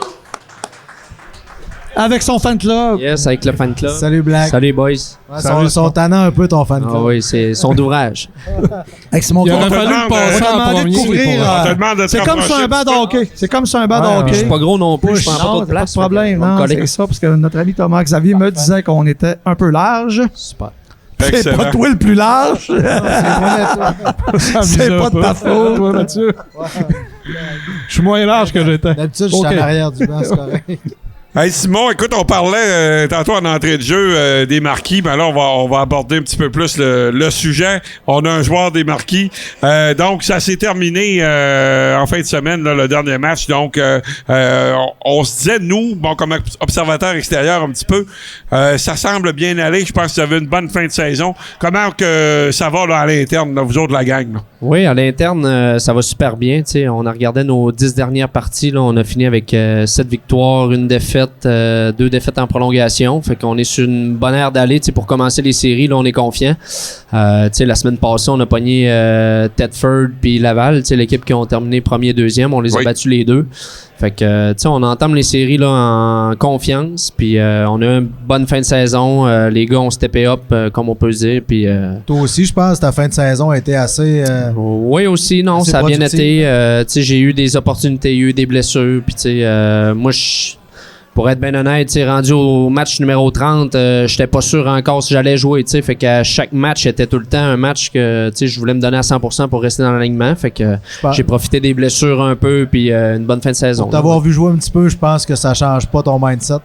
Avec son fan club. Yes, avec le fan club. Salut, Black. Salut, boys. Ouais, sont tannants un peu, ton fan club. Ah oui, c'est son d'ouvrage. Avec Simon Il aurait Claude. fallu le On passer va en demander de premier. couvrir, pour- On te demande de te C'est comme sur un rapprocher banc de hockey. C'est comme sur un banc de Ouais, hockey. Je suis pas gros non plus, je prends pas trop de Pas place. de problème, fait que on va non, me coller. c'est ça, parce que notre ami Thomas Xavier me disait qu'on était un peu large. Super. C'est Excellent. pas toi le plus large. Ça C'est visa pas de ta faute. Toi, Mathieu. Je suis moins large que j'étais. D'habitude, je suis Ok. en arrière du banc, c'est correct. Hey Simon, écoute, on parlait tantôt en entrée de jeu des marquis, mais là on va aborder un petit peu plus le sujet. On a un joueur des marquis, donc ça s'est terminé en fin de semaine là, le dernier match. Donc on se disait nous, bon comme observateur extérieur un petit peu, ça semble bien aller. Je pense que ça avait une bonne fin de saison. Comment que ça va là, à l'interne, là, vous autres la gang? Là? Oui, à l'interne, ça va super bien. T'sais, on a regardé nos 10 dernières parties. Là, on a fini avec 7 victoires, 1 défaite, 2 défaites en prolongation. Fait qu'on est sur une bonne aire d'aller. Pour commencer les séries, là, on est confiant. La semaine passée, on a pogné Thetford puis Laval, l'équipe qui ont terminé premier et deuxième. On les a battus les deux. Fait que, on entame les séries là, en confiance. Puis on a une bonne fin de saison. Les gars ont steppé up, comme on peut dire. Puis Toi aussi, je pense que ta fin de saison a été assez... oui, aussi, non, assez ça a bien productif. été. J'ai eu des opportunités, j'ai eu des blessures. Puis, moi, pour être bien honnête, rendu au match numéro 30, j'étais pas sûr encore si j'allais jouer. Fait qu'à chaque match, c'était tout le temps un match que je voulais me donner à 100% pour rester dans l'alignement. Fait que j'ai profité des blessures un peu, puis une bonne fin de saison. Pour t'avoir vu jouer un petit peu, je pense que ça change pas ton mindset.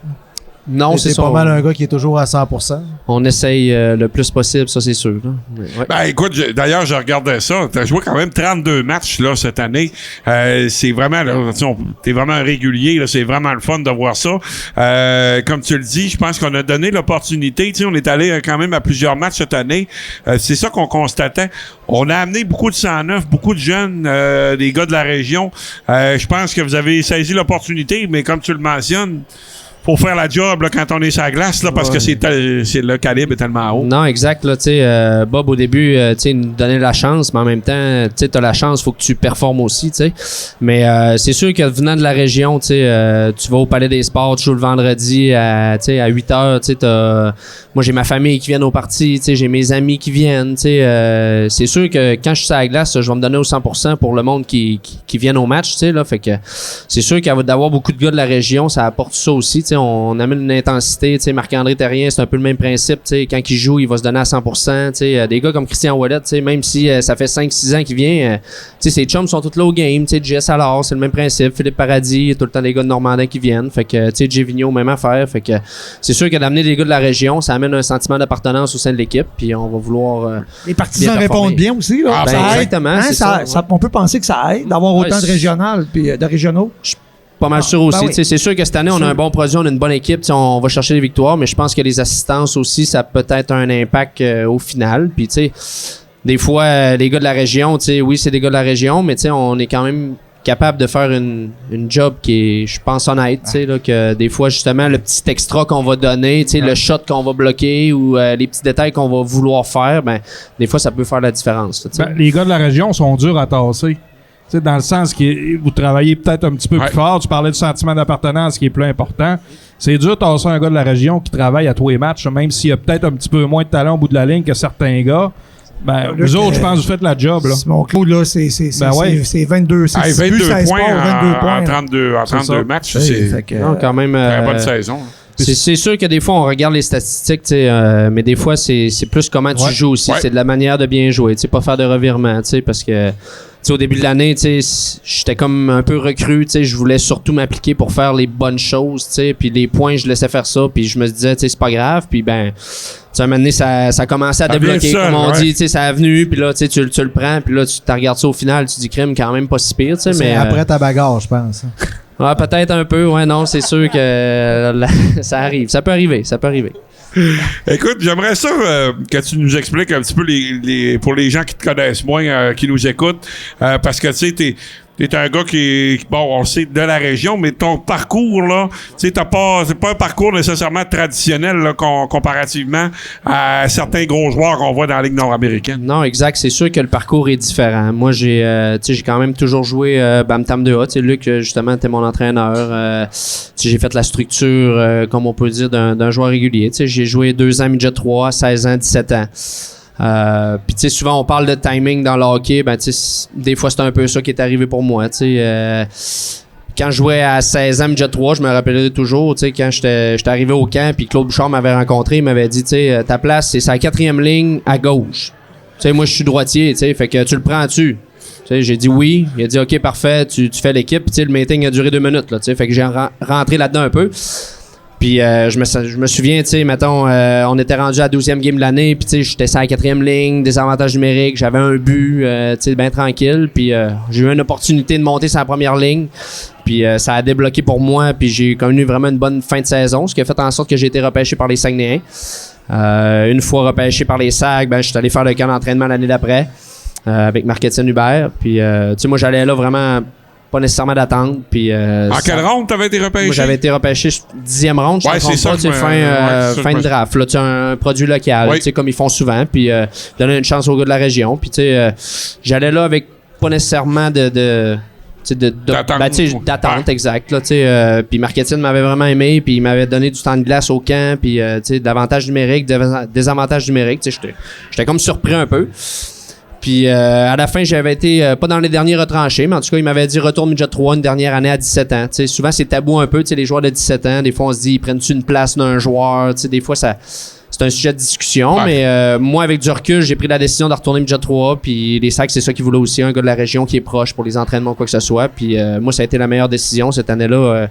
Non, c'est ça. pas mal un gars qui est toujours à 100%. On essaye le plus possible, ça c'est sûr. Là. Ouais. Ben écoute, d'ailleurs, je regardais ça. T'as joué quand même 32 matchs là cette année. C'est vraiment, t'es vraiment régulier. Là, c'est vraiment le fun de voir ça. Comme tu le dis, je pense qu'on a donné l'opportunité. On est allé quand même à plusieurs matchs cette année. C'est ça qu'on constatait. On a amené beaucoup de 109, beaucoup de jeunes, des gars de la région. Je pense que vous avez saisi l'opportunité, mais comme tu le mentionnes, faut faire la job là, quand on est sur la glace là, parce que c'est le calibre est tellement haut. Non, exact. Là, Bob, au début, il nous donnait la chance, mais en même temps, tu as la chance, il faut que tu performes aussi. T'sais. Mais c'est sûr que venant de la région, tu vas au Palais des Sports, tu joues le vendredi à 8 heures. Moi, j'ai ma famille qui vient aux parties, j'ai mes amis qui viennent. C'est sûr que quand je suis sur la glace, je vais me donner au 100% pour le monde qui viennent au match. Là, fait que c'est sûr d'avoir beaucoup de gars de la région, ça apporte ça aussi. On amène une intensité. Marc-André Terrien, c'est un peu le même principe. Quand il joue, il va se donner à 100%. Des gars comme Christian Ouellet, même si ça fait 5-6 ans qu'il vient, ses chums sont tous là au game. Jess Allard, c'est le même principe. Philippe Paradis, il y a tout le temps des gars de Normandin qui viennent. Fait que Jay Vigneault, même affaire. Fait que c'est sûr que d'amener des gars de la région, ça amène un sentiment d'appartenance au sein de l'équipe. Puis on va vouloir. Les partisans bien performer. répondent bien aussi. Là. Ah, Ça ben, aide. exactement, Hein, c'est ça. on peut penser que ça aide d'avoir Ouais, autant de c'est- régionales puis de régionaux. Pas mal sûr aussi. Ben oui. C'est sûr que cette année, on a un bon produit, on a une bonne équipe. On va chercher les victoires, mais je pense que les assistances aussi, ça peut être un impact au final. Puis, des fois, les gars de la région, oui, c'est des gars de la région, mais on est quand même capable de faire une job qui est, je pense, honnête. Là, que des fois, justement, le petit extra qu'on va donner, le shot qu'on va bloquer ou les petits détails qu'on va vouloir faire, ben, des fois, ça peut faire la différence. Là, Ben, les gars de la région sont durs à tasser. Dans le sens que vous travaillez peut-être un petit peu plus fort. Tu parlais du sentiment d'appartenance qui est plus important. C'est dur de tasser un gars de la région qui travaille à tous les matchs, même s'il y a peut-être un petit peu moins de talent au bout de la ligne que certains gars. Ben, vous autres, je pense que vous faites la job. Là. Mon Claude, là, c'est 22. C'est 22 16 points, sports, 22 points. en 32 matchs. C'est Fait que, Non, quand même. une bonne saison. C'est sûr que des fois, on regarde les statistiques, mais des fois, c'est plus comment tu joues aussi. Ouais. C'est de la manière de bien jouer. Pas faire de revirement, parce que au début de l'année, j'étais comme un peu recru. Je voulais surtout m'appliquer pour faire les bonnes choses. Puis les points, je laissais faire ça. Puis je me disais, c'est pas grave. Puis ben, à un moment donné, ça a commencé à Ça débloquer, vient seul, comme on ouais. dit. Ça a venu. Puis là, tu le prends. Puis là, tu regardes ça au final. Tu dis, crime, quand même pas si pire. C'est Mais après ta bagarre, je pense. ouais, peut-être un peu. Ouais, non, c'est sûr que ça arrive. Ça peut arriver. Écoute, j'aimerais ça que tu nous expliques un petit peu pour les gens qui te connaissent moins, qui nous écoutent, parce que tu sais, t'es un gars qui est, bon, on le sait, de la région, mais ton parcours, là, tu sais, c'est pas un parcours nécessairement traditionnel, là, comparativement à certains gros joueurs qu'on voit dans la Ligue nord-américaine. Non, exact. C'est sûr que le parcours est différent. Moi, j'ai quand même toujours joué Bam Tam 2A. Tu sais, Luc, justement, était mon entraîneur. J'ai fait la structure, comme on peut dire, d'un joueur régulier. Tu sais, j'ai joué 2 ans midget 3, 16 ans, 17 ans. Puis tu sais, souvent on parle de timing dans le hockey, ben tu sais, des fois c'est un peu ça qui est arrivé pour moi, tu sais. Quand je jouais à 16 ans midget 3, je me rappellerai toujours, tu sais, quand j'étais arrivé au camp, puis Claude Bouchard m'avait rencontré, il m'avait dit, tu sais, ta place c'est sa 4e ligne à gauche. Tu sais, moi je suis droitier, tu sais, fait que tu le prends-tu? Tu sais, j'ai dit oui, il a dit ok parfait, tu fais l'équipe, puis tu sais, le meeting a duré 2 minutes là, tu sais, fait que j'ai rentré là-dedans un peu. Puis je me souviens, tu sais, mettons, on était rendu à la 12e game de l'année, puis tu sais, j'étais sur la 4e ligne, des avantages numériques, j'avais un but, tu sais, bien tranquille, puis j'ai eu une opportunité de monter sur la première ligne, puis ça a débloqué pour moi, puis j'ai connu vraiment une bonne fin de saison, ce qui a fait en sorte que j'ai été repêché par les Saguenayens. Une fois repêché par les Sags, ben je suis allé faire le camp d'entraînement l'année d'après avec Marc-Étienne Hubert, puis tu sais, moi j'allais là vraiment pas nécessairement d'attente. Puis, en quelle ronde t'avais été repêché? Moi, j'avais été repêché 10e ronde. Ouais, c'est ça. Fin de draft. Là, tu un produit local, oui. Tu sais, comme ils font souvent. Puis, donner une chance aux gars de la région. Puis, tu sais, j'allais là avec pas nécessairement d'attente, exact. Là, puis Marc-Étienne m'avait vraiment aimé, puis il m'avait donné du temps de glace au camp, puis d'avantages numériques, désavantages numériques. J'étais comme surpris un peu. Puis à la fin, j'avais été pas dans les derniers retranchés, mais en tout cas, il m'avait dit retourne midget 3 une dernière année à 17 ans. T'sais, souvent, c'est tabou un peu, les joueurs de 17 ans. Des fois, on se dit, ils prennent-tu une place d'un joueur? Des fois, c'est un sujet de discussion. Ouais. Mais moi, avec du recul, j'ai pris la décision de retourner midget 3. Puis les Sacs, c'est ça qu'ils voulaient aussi, un gars de la région qui est proche pour les entraînements, quoi que ce soit. Puis moi, ça a été la meilleure décision cette année-là.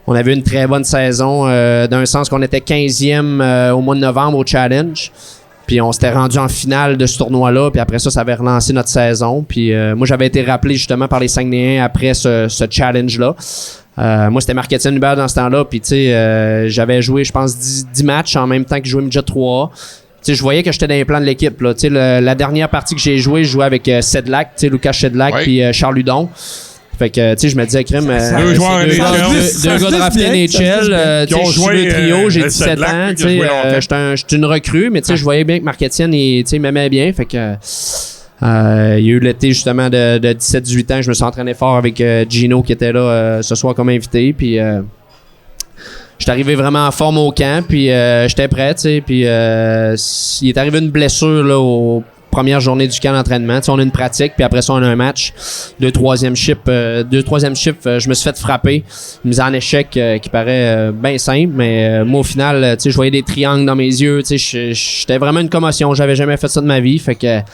On avait une très bonne saison, d'un sens qu'on était 15e au mois de novembre au Challenge. Puis on s'était rendu en finale de ce tournoi-là, puis après ça, ça avait relancé notre saison. Puis moi, j'avais été rappelé justement par les Saguenayens après ce challenge-là. Moi, c'était Marc-Étienne Hubert dans ce temps-là, puis tu sais, j'avais joué, je pense, 10 matchs en même temps que je jouais midget 3. Tu sais, je voyais que j'étais dans les plans de l'équipe, là. Tu sais, la dernière partie que j'ai jouée, je jouais avec Sedlak, tu sais, Lucas Sedlak, puis Charles Hudon. Fait que, tu sais, je me disais, crème, deux joueurs deux gars draftés NHL, qui ont joué le trio, j'ai 17 ans, tu sais, j'étais une recrue, mais tu sais, je voyais bien que Marc-Étienne, tu sais, il m'aimait bien, fait que, il y a eu l'été, justement, de 17-18 ans, je me suis entraîné fort avec Gino, qui était là ce soir comme invité, puis j'étais arrivé vraiment en forme au camp, puis j'étais prêt, tu sais, puis il est arrivé une blessure, là, aux première journée du camp d'entraînement. Tu sais, on a une pratique, puis après ça, on a un match. 2-3e shift, je me suis fait frapper. Une mise en échec qui paraît bien simple, mais moi, au final, tu sais, je voyais des triangles dans mes yeux. Tu sais, j'étais vraiment une commotion. J'avais jamais fait ça de ma vie. Fait que, tu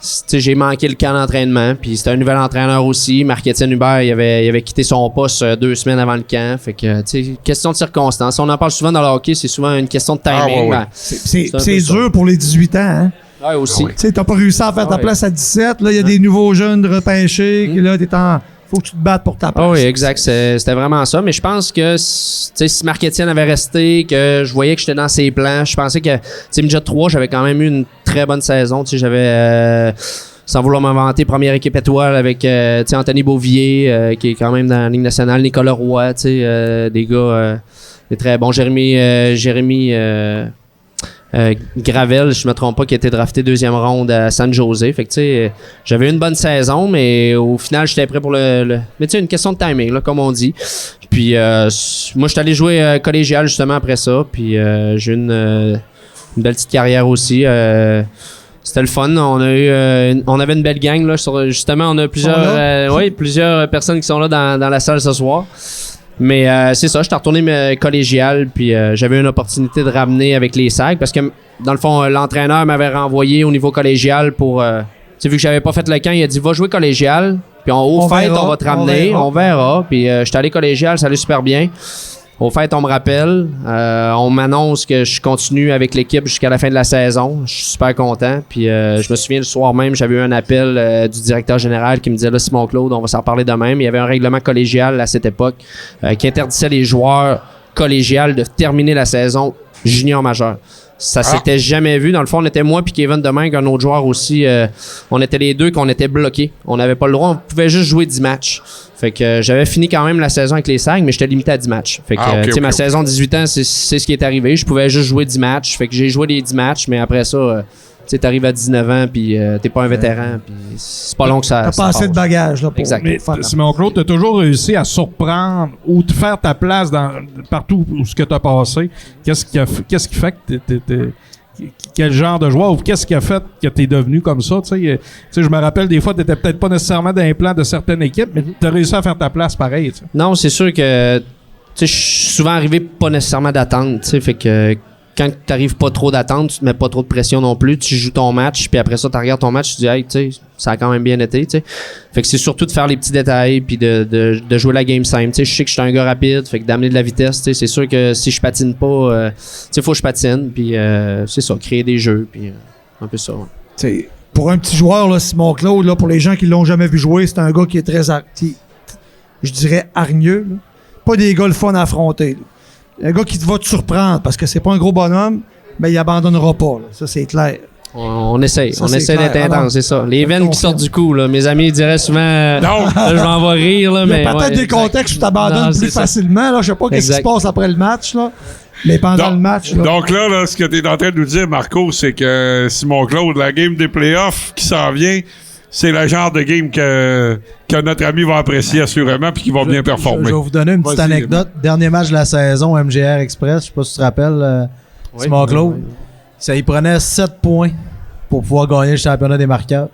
sais, j'ai manqué le camp d'entraînement. Puis c'était un nouvel entraîneur aussi. Marc-Étienne Hubert, il avait quitté son poste 2 semaines avant le camp. Fait que, tu sais, question de circonstances. On en parle souvent dans le hockey, c'est souvent une question de timing. Ah, ouais. C'est dur pour les 18 ans, hein? Ouais, aussi. Tu sais, t'as pas réussi à faire ta place à 17. Là, il y a des nouveaux jeunes repêchés. Là, faut que tu te battes pour ta place. Oh oui, exact. C'était vraiment ça. Mais je pense que si Marc-Étienne avait resté, que je voyais que j'étais dans ses plans, je pensais que, tu sais, midget 3, j'avais quand même eu une très bonne saison. Tu sais, j'avais, sans vouloir m'inventer, première équipe étoile avec, tu sais, Anthony Beauvillier, qui est quand même dans la Ligue nationale, Nicolas Roy, tu sais, des gars, des très bons. Jérémy Gravel, je me trompe pas, qui a été drafté 2e ronde à San Jose. Fait que tu sais, j'avais une bonne saison, mais au final, j'étais prêt pour le... Mais tu sais, une question de timing, là, comme on dit. Puis moi, j'étais allé jouer collégial justement après ça. Puis j'ai eu une belle petite carrière aussi. C'était le fun. On avait une belle gang là. Justement, on a plusieurs personnes qui sont là dans la salle ce soir. Mais c'est ça, j'étais retourné collégial, puis j'avais une opportunité de ramener avec les Sags, parce que, dans le fond, l'entraîneur m'avait renvoyé au niveau collégial pour... tu sais, vu que j'avais pas fait le camp, il a dit « Va jouer collégial, puis au fait, on va te ramener, on verra. » Puis j'étais allé collégial, ça allait super bien. Au fait, on me rappelle, on m'annonce que je continue avec l'équipe jusqu'à la fin de la saison. Je suis super content. Puis je me souviens, le soir même, j'avais eu un appel du directeur général qui me disait « Là, Simon-Claude, on va s'en reparler demain. » Il y avait un règlement collégial à cette époque qui interdisait les joueurs collégiales de terminer la saison junior majeur. Ça s'était jamais vu. Dans le fond, on était moi puis Kevin Domingue, un autre joueur aussi. On était les deux qu'on était bloqués. On n'avait pas le droit. On pouvait juste jouer 10 matchs. Fait que j'avais fini quand même la saison avec les SAG, mais j'étais limité à 10 matchs. Fait que ma saison 18 ans, c'est ce qui est arrivé. Je pouvais juste jouer 10 matchs. Fait que j'ai joué les 10 matchs, mais après ça, t'arrives à 19 ans puis t'es pas un vétéran. Puis c'est pas long que ça. T'as pas assez de bagages là, pour Exact. Simon-Claude, t'as toujours réussi à surprendre ou te faire ta place partout où ce que t'as passé. Qu'est-ce qui fait que quel genre de joueur ou qu'est-ce qui a fait que t'es devenu comme ça? Tu sais, je me rappelle des fois, t'étais peut-être pas nécessairement dans les plans de certaines équipes, mais t'as réussi à faire ta place pareil. T'sais. Non, c'est sûr que je suis souvent arrivé pas nécessairement d'attente. Fait que quand t'arrives pas trop d'attente, tu te mets pas trop de pression non plus. Tu joues ton match, puis après ça, tu regardes ton match, tu dis, hey, tu sais, ça a quand même bien été. T'sais. Fait que c'est surtout de faire les petits détails, puis de jouer la game simple. Je sais que je suis un gars rapide, fait que d'amener de la vitesse. C'est sûr que si je patine pas, faut que je patine, puis c'est ça, créer des jeux, puis un peu ça. Ouais. Pour un petit joueur, là, Simon-Claude, là, pour les gens qui l'ont jamais vu jouer, c'est un gars qui est très, je dirais, hargneux. Là. Pas des gars le fun à affronter. Là. Un gars qui va te surprendre parce que c'est pas un gros bonhomme, mais il abandonnera pas. Là. Ça, c'est clair. On essaye. Ça, on essaie d'être intense, c'est ça. Les veines qui sortent du cou, là. Mes amis diraient souvent, je m'en vais rire, là, mais. Il y a peut-être des contextes où tu abandonnes plus facilement, là. Je sais pas qu'est-ce qui se passe après le match, là. Mais pendant le match, là. Donc là, ce que tu es en train de nous dire, Marco, c'est que Simon-Claude, la game des playoffs qui s'en vient, c'est le genre de game que notre ami va apprécier assurément puis qu'il va bien performer. Je vais vous donner une petite anecdote. Dernier match de la saison, MGR Express, je sais pas si tu te rappelles, Simon-Claude. Ça y prenait 7 points pour pouvoir gagner le championnat des marqueurs.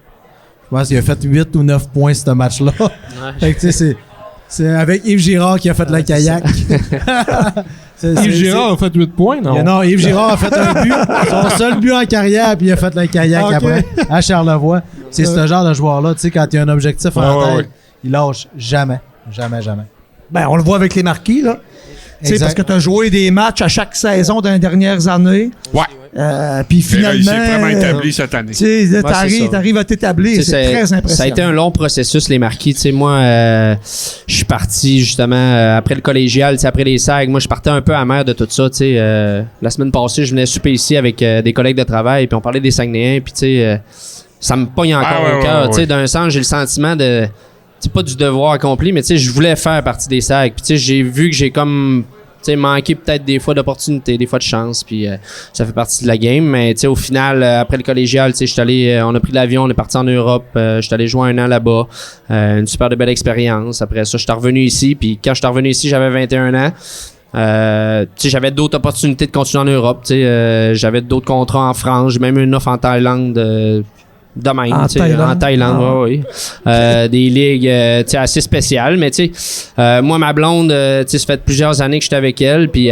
Je pense qu'il a fait 8 ou 9 points ce match-là. Fait que tu sais, c'est avec Yves Girard qui a fait le kayak. Yves Girard a fait 8 points, non? Non, Yves Girard a fait un but. Son seul but en carrière, puis il a fait le kayak après, à Charlevoix. C'est ce genre de joueur-là, tu sais, quand il y a un objectif en tête, il lâche jamais. Jamais, jamais. Ben, on le voit avec les marquis, là. Parce que tu as joué des matchs à chaque saison dans les dernières années. Ouais. Puis finalement. Là, il s'est vraiment établi cette année. Tu arrives à t'établir. C'est très impressionnant. Ça a été un long processus, les marquis. Moi, je suis parti justement après le collégial, après les SAG. Moi, je partais un peu amer de tout ça. La semaine passée, je venais souper ici avec des collègues de travail, puis on parlait des Saguenayens, puis ça me pogne encore au cœur. D'un sens, j'ai le sentiment de. Pas du devoir accompli, mais je voulais faire partie des SAG. Puis j'ai vu que j'ai comme manqué peut-être des fois d'opportunités, des fois de chance, puis ça fait partie de la game. Mais au final, après le collégial, on a pris l'avion, on est parti en Europe. Je suis allé jouer 1 an là-bas. Une super de belle expérience. Après ça, je suis revenu ici. Puis quand je suis revenu ici, j'avais 21 ans. J'avais d'autres opportunités de continuer en Europe. J'avais d'autres contrats en France. J'ai même eu une offre en Thaïlande. En Thaïlande, oui. Des ligues assez spéciales, mais moi, ma blonde, ça fait plusieurs années que j'étais avec elle, puis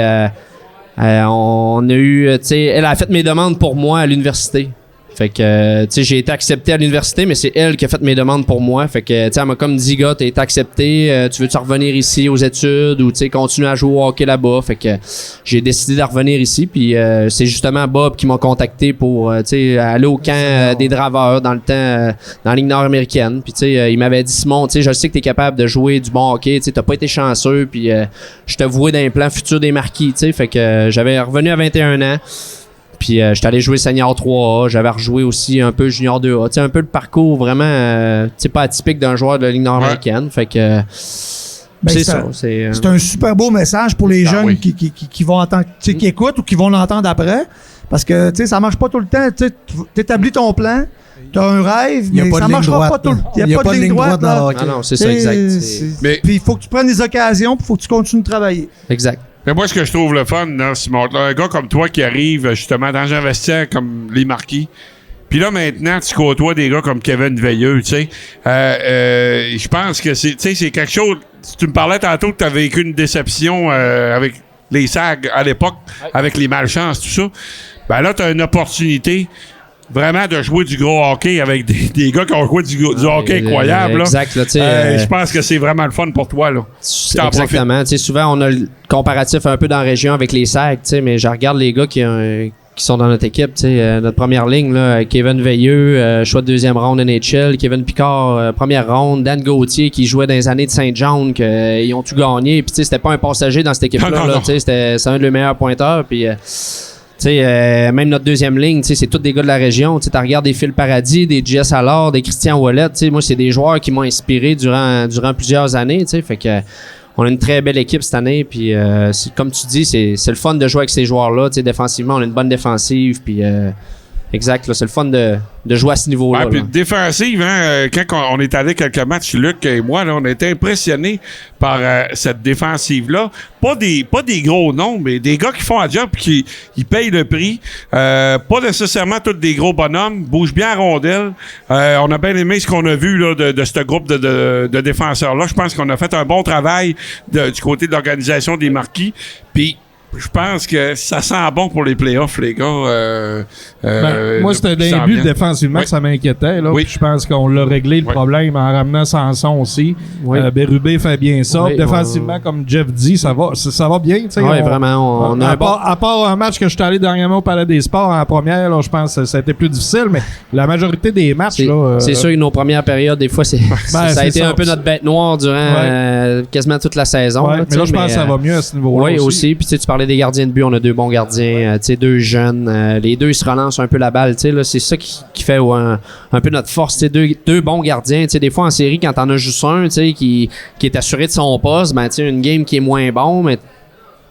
on a eu, elle a fait mes demandes pour moi à l'université. Fait que, j'ai été accepté à l'université, mais c'est elle qui a fait mes demandes pour moi. Fait que, elle m'a comme dit, gars, t'as été accepté, tu veux-tu revenir ici aux études ou, continuer à jouer au hockey là-bas? Fait que j'ai décidé de revenir ici, puis c'est justement Bob qui m'a contacté pour, aller au camp des draveurs dans le temps, dans la Ligue nord-américaine. Puis, il m'avait dit, Simon, je sais que t'es capable de jouer du bon hockey, t'as pas été chanceux, puis je te vouais dans les plans futurs des marquis, Fait que j'avais revenu à 21 ans. Puis j'étais allé jouer senior 3A, j'avais rejoué aussi un peu junior 2A, un peu le parcours vraiment pas atypique d'un joueur de la Ligue nord-américaine. Fait que c'est ça. C'est un super beau message pour les jeunes qui vont entendre, qui écoutent ou qui vont l'entendre après. Parce que ça marche pas tout le temps. Tu établis ton plan, tu as un rêve, mais ça marchera pas tout le temps. Il n'y a pas de ligne droite. Non, c'est ça, exact. Puis il faut que tu prennes des occasions, puis il faut que tu continues de travailler. Exact. Mais moi, ce que je trouve le fun, là, Simon, là, un gars comme toi qui arrive justement dans un vestiaire comme les marquis, puis là, maintenant, tu côtoies des gars comme Kevin Veilleux, tu sais. Je pense que c'est quelque chose. Tu me parlais tantôt que tu as vécu une déception avec les SAG à l'époque, avec les malchances, tout ça. Ben là, tu as une opportunité vraiment de jouer du gros hockey avec des gars qui ont joué du hockey incroyable. Exact. Là, je pense que c'est vraiment le fun pour toi. Là. Exactement. Souvent, on a le comparatif un peu dans la région avec les SAG, mais je regarde les gars qui qui sont dans notre équipe. Notre première ligne, là, Kevin Veilleux, choix de deuxième ronde NHL, Kevin Picard, première ronde, Dan Gauthier qui jouait dans les années de Saint-John, ils ont tout gagné. Puis c'était pas un passager dans cette équipe-là. Non. C'est un de leurs meilleurs pointeurs. Puis même notre deuxième ligne, c'est tous des gars de la région. Tu regardes des Phil Paradis, des JS Allard, des Christian Ouellet. Moi, c'est des joueurs qui m'ont inspiré durant plusieurs années. Fait que on a une très belle équipe cette année. Puis comme tu dis, c'est le fun de jouer avec ces joueurs-là. Défensivement, on a une bonne défensive. Puis exact, là, c'est le fun de jouer à ce niveau-là. Ouais, puis là. défensive, quand on est allé quelques matchs, Luc et moi, là, on a été impressionnés par cette défensive-là. Pas des gros noms, mais des gars qui font un job et qui payent le prix. Pas nécessairement tous des gros bonhommes, bougent bien à rondelle. On a bien aimé ce qu'on a vu là, de ce groupe de défenseurs-là. Je pense qu'on a fait un bon travail du côté de l'organisation des marquis. Puis je pense que ça sent bon pour les playoffs, les gars. Moi, c'était le début défensivement que ça m'inquiétait. Là. Oui. Je pense qu'on l'a réglé le problème en ramenant Sanson aussi. Oui. Bérubé fait bien ça. Oui, défensivement, comme Jeff dit, ça va bien. Oui, vraiment. On a un bon... À part un match que je suis allé dernièrement au Palais des Sports en première, là, je pense que ça a été plus difficile, mais la majorité des matchs... C'est sûr que nos premières périodes, des fois, ça a été un peu notre bête noire durant quasiment toute la saison. Ouais, mais là, je pense que ça va mieux à ce niveau-là. Oui, aussi. Puis tu parlais des gardiens de but, on a 2 bons gardiens, deux jeunes. Les deux, ils se relancent un peu la balle. Là, c'est ça qui fait un peu notre force. Deux bons gardiens. Des fois, en série, quand t'en as juste un qui est assuré de son poste, une game qui est moins bon, mais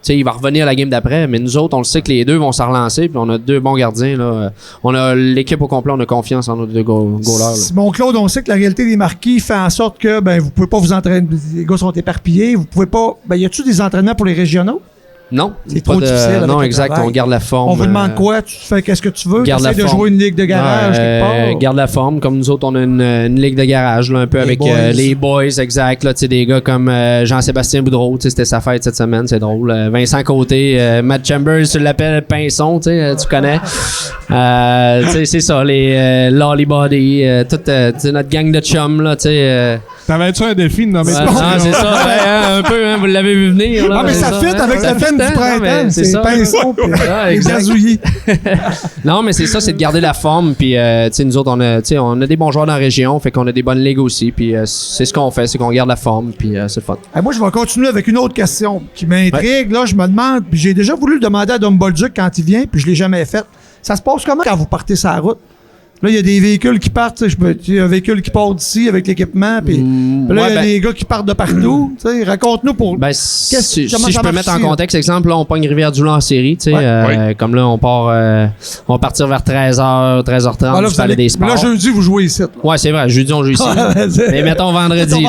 il va revenir la game d'après. Mais nous autres, on le sait que les deux vont se relancer. Puis on a 2 bons gardiens. Là. On a l'équipe au complet, on a confiance en nos 2 goalers. Simon Claude, on sait que la réalité des marquis fait en sorte que vous pouvez pas vous entraîner. Les gars sont éparpillés. Vous pouvez pas. Y a-tu des entraînements pour les régionaux? Non, c'est trop difficile. Avec non, le exact. travail. On garde la forme. On vous demande quoi? Tu fais qu'est-ce que tu veux? Tu essaies de forme. jouer une ligue de garage quelque part? Garde la forme. Comme nous autres, on a une ligue de garage, là, un peu Les avec boys. les boys, exact. Là, des gars comme Jean-Sébastien Boudreau, c'était sa fête cette semaine, c'est drôle. Vincent Côté, Matt Chambers, tu l'appelles Pinson, tu connais. C'est ça, les Lolly Body, toute notre gang de chums, là, T'avais-tu un défi de nommer non, c'est ça, un peu, vous l'avez vu venir. Là, mais ça fit avec le thème du printemps. C'est pinceau et gazouillis. Non, mais c'est ça, c'est de garder la forme. Puis, nous autres, on a des bons joueurs dans la région, fait qu'on a des bonnes ligues aussi. Puis, c'est ce qu'on fait, c'est qu'on garde la forme. Puis, c'est le fun. Moi, je vais continuer avec une autre question qui m'intrigue. Là, je me demande, puis j'ai déjà voulu le demander à Dom Bolduc quand il vient, puis je l'ai jamais fait. Ça se passe comment quand vous partez sur la route? Là, il y a des véhicules qui partent. Il y a un véhicule qui part d'ici avec l'équipement. Puis là, il y a des gars qui partent de partout. Raconte-nous pour. Si je peux mettre en contexte, exemple, là, on pogne Rivière-du-Loup en série. Comme là, on va partir vers 13h, 13h30 du Palais des Sports. Là, jeudi, vous jouez ici. Ouais, c'est vrai. Jeudi, on joue ici. Mais mettons vendredi.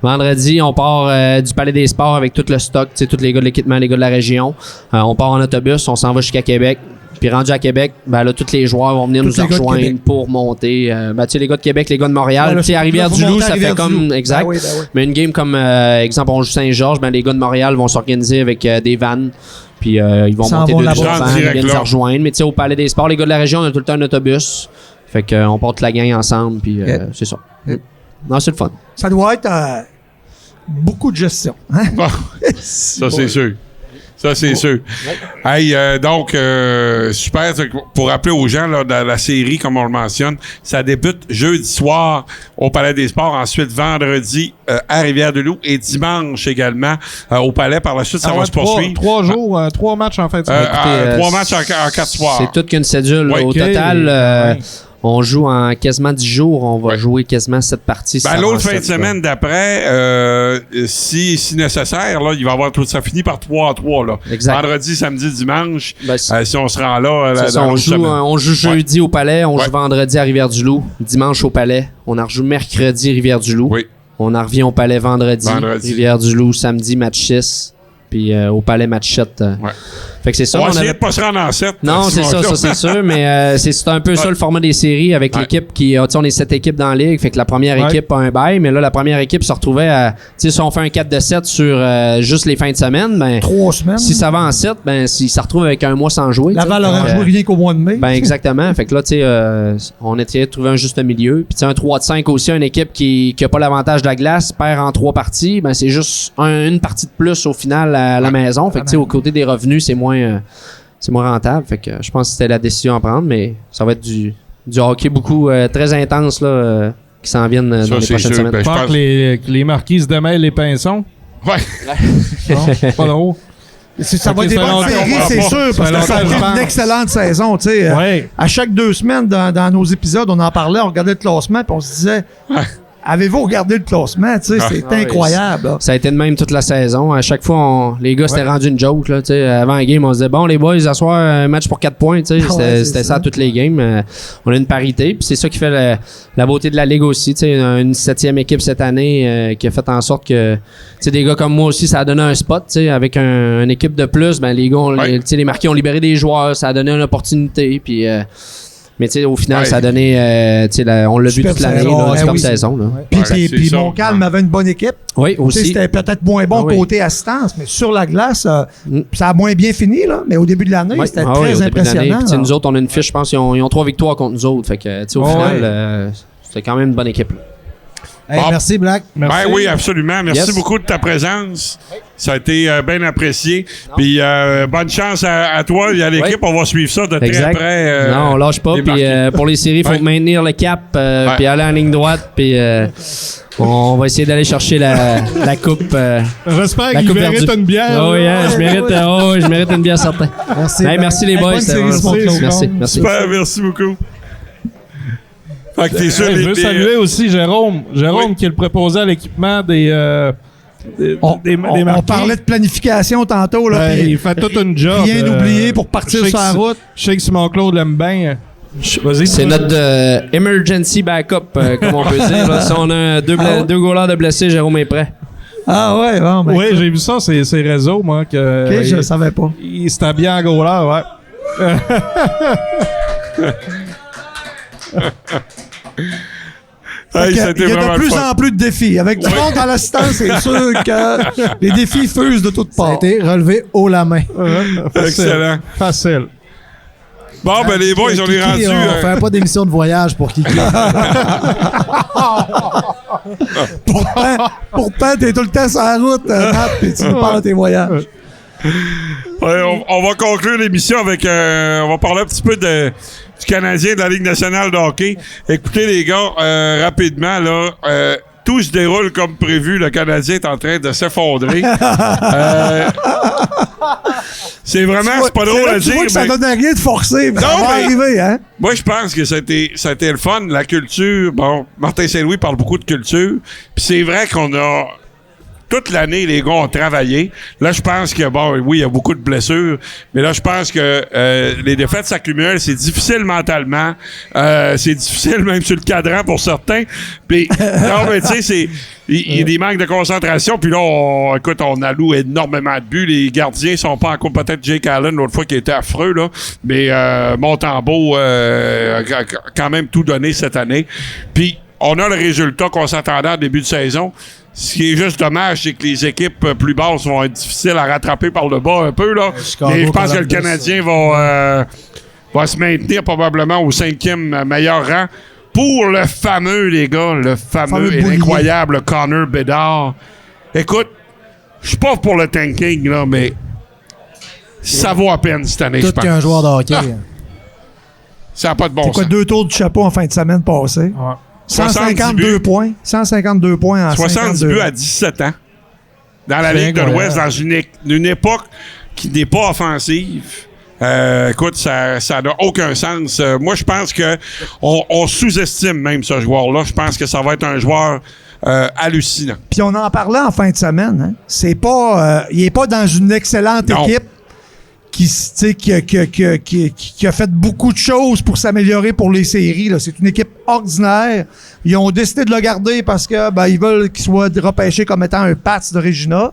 Vendredi, on part du Palais des Sports avec tout le stock, tous les gars de l'équipement, les gars de la région. On part en autobus, on s'en va jusqu'à Québec. Puis rendu à Québec, là, tous les joueurs vont venir nous rejoindre pour monter. Les gars de Québec, les gars de Montréal. À Rivière-du-Loup, ça fait comme... Exact. Oui. Mais une game comme, exemple, on joue Saint-Georges, les gars de Montréal vont s'organiser avec des vannes. Puis ils vont monter 2-3 vannes, ils viennent nous rejoindre. Mais au Palais des Sports, les gars de la région, on a tout le temps un autobus. Fait qu'on porte la gang ensemble, puis c'est ça. Non, c'est le fun. Ça doit être beaucoup de gestion. Hein? Ça, c'est sûr. Ça, c'est sûr. Hey, donc, super. Pour rappeler aux gens, là, dans la série, comme on le mentionne, ça débute jeudi soir au Palais des Sports, ensuite vendredi à Rivière-du-Loup et dimanche également au Palais. Par la suite, ça va se poursuivre. 3 jours, 3 matchs en fait. 3 matchs en 4 soirs. C'est toute qu'une cédule. Ouais, au total, on joue en quasiment 10 jours. On va jouer quasiment 7 parties. L'autre fin de semaine d'après, si nécessaire, là, il va y avoir tout ça fini par 3-3. Là. Vendredi, samedi, dimanche. Si on se rend là, on joue jeudi au Palais, on joue vendredi à Rivière-du-Loup, dimanche au Palais. On en rejoue mercredi Rivière-du-Loup. Oui. On en revient au Palais vendredi. Rivière-du-Loup, samedi, match 6. Puis au Palais, match 7. Fait que c'est ça. On va essayer de pas se rendre en 7. Non, c'est ça, c'est sûr. Mais c'est un peu ça le format des séries avec l'équipe qui. On est 7 équipes dans la ligue. Fait que la première équipe a un bail. Mais là, la première équipe se retrouvait à. Si on fait un 4-7 sur juste les fins de semaine, 3 semaines. Si ça va en 7, si ça retrouve avec un mois sans jouer. Laval aura joué rien qu'au mois de mai. Exactement. Fait que là, tu sais, on essayait de trouver un juste milieu. Puis un 3-5 aussi, une équipe qui a pas l'avantage de la glace, perd en 3 parties. C'est juste une partie de plus au final à la maison. Fait que tu sais, au côté des revenus, c'est moins c'est moins rentable. Fait que je pense que c'était la décision à prendre, mais ça va être du hockey beaucoup très intense là, qui s'en viennent dans les c'est prochaines sûr. semaines. Ben, Je pense que les marquises démêlent les pinsons. Ouais. Non, pas drôle. Ça Ok, va être des ça fait bonnes longtemps, séries, on c'est va sûr, pas. parce Ça que fait ça a longtemps, été je une pense. excellente saison. Tu sais, Ouais. à chaque 2 semaines, dans nos épisodes, on en parlait, on regardait le classement, puis on se disait, avez-vous regardé le classement? Tu sais, c'est Ah, incroyable. là. Ça a été de même toute la saison. À chaque fois, les gars, c'était rendu une joke. Là, tu sais. Avant la game, on se disait, bon, les boys, à soir, un match pour 4 points. Tu sais. C'était ça toutes les games. On a une parité. Puis c'est ça qui fait la beauté de la Ligue aussi. Tu sais. Une 7e équipe cette année qui a fait en sorte que tu sais, des gars comme moi aussi, ça a donné un spot. Tu sais. Avec une équipe de plus, ben, les gars, tu sais, les marqués ont libéré des joueurs. Ça a donné une opportunité. Puis... mais tu sais, au final, ça a donné, tu sais, on l'a vu Super toute l'année, saison, là, super oui. saison. Là. Puis, Ouais, c'est puis ça. Montcalm avait une bonne équipe. Oui, Tu sais, aussi. c'était peut-être moins bon Ah oui. côté assistance, mais sur la glace, ça a moins bien fini, là. Mais au début de l'année, Ouais. c'était Ah oui, très au début de l'année. impressionnant. Puis, tu sais, là. nous autres, on a une fiche, je pense, ils ont 3 victoires contre nous autres. Fait que, tu sais, au Ouais. final, c'était quand même une bonne équipe. Là. Hey, Bon. merci, Black. Merci. Ben oui, absolument. Merci Yes. beaucoup de ta présence. Ça a été bien apprécié. Puis bonne chance à toi et à l'équipe. On va suivre ça de très Exact. près. Non, on lâche pas. les Puis marqués. pour les séries, il faut Ouais. maintenir le cap, puis aller en ligne droite. Puis on va essayer d'aller chercher la coupe. J'espère La qu'il coupe mérite perdue. une bière. Oh, là. yeah, je mérite une bière certaine. Merci. Hey, Black. merci les boys. bonne c'était série, vraiment- Simon Claude. Merci. Super, merci beaucoup. Fait que t'es sûr, Hey, je veux saluer aussi Jérôme. Jérôme Oui. qui est le préposé à l'équipement des On marqués. parlait de planification tantôt, là. Ouais, puis il fait toute une job. rien oublié pour partir je sais sur la que route. Je sais que Simon Claude l'aime bien. Vas-y. C'est notre emergency backup, comme on peut dire. Là. Si on a deux goalers de blessés, Jérôme est prêt. Ah ouais, bon, ben, Oui, j'ai vu ça, ces réseaux, moi. Que, ok, je savais pas. il s'était bien en gros là, ouais. Hey, Fait que c'était il y a vraiment de le plus fun. en plus de défis. Avec du monde dans l'assistance, c'est sûr que les défis fusent de toutes Ça a parts. été relevé haut la main. Excellent. Facile. Bon, ben les boys, on est Kiki, rendus. on fait pas d'émission de voyage pour Kiki. Pourtant, t'es tout le temps sur la route, Matt, puis tu nous parles de tes voyages. On va conclure l'émission avec... on va parler un petit peu du Canadien de la Ligue nationale de hockey. Écoutez, les gars, rapidement, là... tout se déroule comme prévu. Le Canadien est en train de s'effondrer. C'est vraiment... C'est pas drôle à Tu vois dire, que ça mais... donne rien de forcer, mais ça Non, va mais- arriver, hein? Moi, je pense que ça a été le fun. La culture... Bon, Martin Saint-Louis parle beaucoup de culture. Puis c'est vrai qu'on a... Toute l'année, les gars ont travaillé. Là, je pense que, bon, oui, il y a beaucoup de blessures, mais là, je pense que les défaites s'accumulent. C'est difficile mentalement. C'est difficile même sur le cadran pour certains. Puis, non, mais tu sais, il y a des manques de concentration. Puis là, on alloue énormément de buts. Les gardiens sont pas encore... Peut-être Jake Allen, l'autre fois, qui était affreux, là. Mais Montembeault a quand même tout donné cette année. Puis, on a le résultat qu'on s'attendait en début de saison. Ce qui est juste dommage, c'est que les équipes plus basses vont être difficiles à rattraper par le bas un peu, là. Chicago, Mais je pense que le Columbus, Canadien va se maintenir probablement au 5e meilleur rang pour le fameux, les gars, le fameux et boulier. incroyable Connor Bedard. Écoute, je suis pas pour le tanking, là, mais ça vaut à peine cette année, je Tout pense. qu'un joueur de hockey. Ça n'a pas de bon C'est quoi, sens. 2 tours du chapeau en fin de semaine passée? Ouais. 152 points. 152 points en 70 52. buts à 17 ans. Dans la C'est Ligue de incroyable. l'Ouest, dans une époque qui n'est pas offensive. Écoute, ça n'a aucun sens. Moi, je pense que on sous-estime même ce joueur-là. Je pense que ça va être un joueur hallucinant. Puis on en parlait en fin de semaine. Hein? C'est pas, il est pas dans une excellente Non. équipe qui, tu sais, qui a fait beaucoup de choses pour s'améliorer pour les séries. Là. C'est une équipe ordinaire. Ils ont décidé de le garder parce que ils veulent qu'il soit repêché comme étant un Pats de Regina.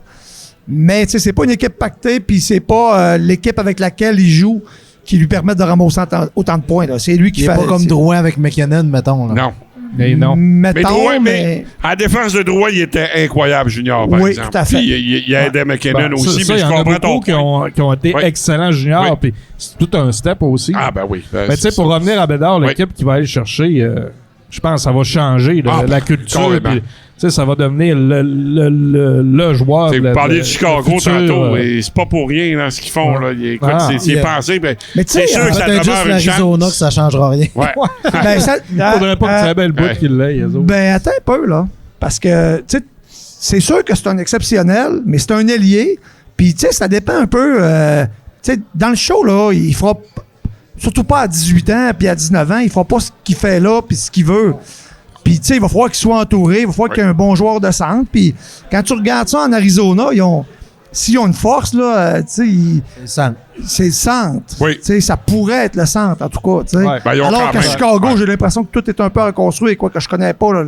Mais tu sais, c'est pas une équipe pactée, puis c'est pas l'équipe avec laquelle il joue qui lui permet de ramasser autant de points. Là. C'est lui qui Il est fait. pas comme c'est- Drouin avec McKinnon, mettons. Là. Non. Mais non. Mais Mettons, Drouin, mais... à la défense de Drouin, il était incroyable, Junior, par Oui, exemple. tout à fait. Puis il aidait McKinnon Ben, aussi, ça, mais il y je en a comprends ton beaucoup point. qui ont été Oui. excellents juniors, Oui. puis c'est tout un step aussi. Ah, ben oui. Mais tu sais, pour revenir à Bédard, Oui. l'équipe qui va aller chercher, je pense que ça va changer Ah, la culture. carrément. Puis sais, ça va devenir le joueur. Vous parliez de du Chicago futur, tantôt, et c'est pas pour rien dans ce qu'ils font. Là. Écoute, c'est pensé. Ben, Mais tu c'est sais, sûr que ça Peut-être juste demeure une l'Arizona que chance. ça changera rien. Ouais. Ben, ça, Il faudrait pas que tu belle bout ouais. qu'il l'ait, eux autres. Ben, attends un peu, là. Parce que, tu sais, c'est sûr que c'est un exceptionnel, mais c'est un ailier. Puis, tu sais, ça dépend un peu. Tu sais, dans le show, là, il fera. Surtout pas à 18 ans, puis à 19 ans, il fera pas ce qu'il fait là, puis ce qu'il veut. Puis, tu sais, il va falloir qu'il soit entouré, il va falloir qu'il y ait un bon joueur de centre. Puis, quand tu regardes ça en Arizona, s'ils ont une force, là, tu sais, c'est le centre. Oui. Tu sais, ça pourrait être le centre, en tout cas. Tu sais. Ouais. Ben, ils ont Alors quand qu'à même- Chicago, ouais. j'ai l'impression que tout est un peu reconstruit, quoi que je connais pas, là,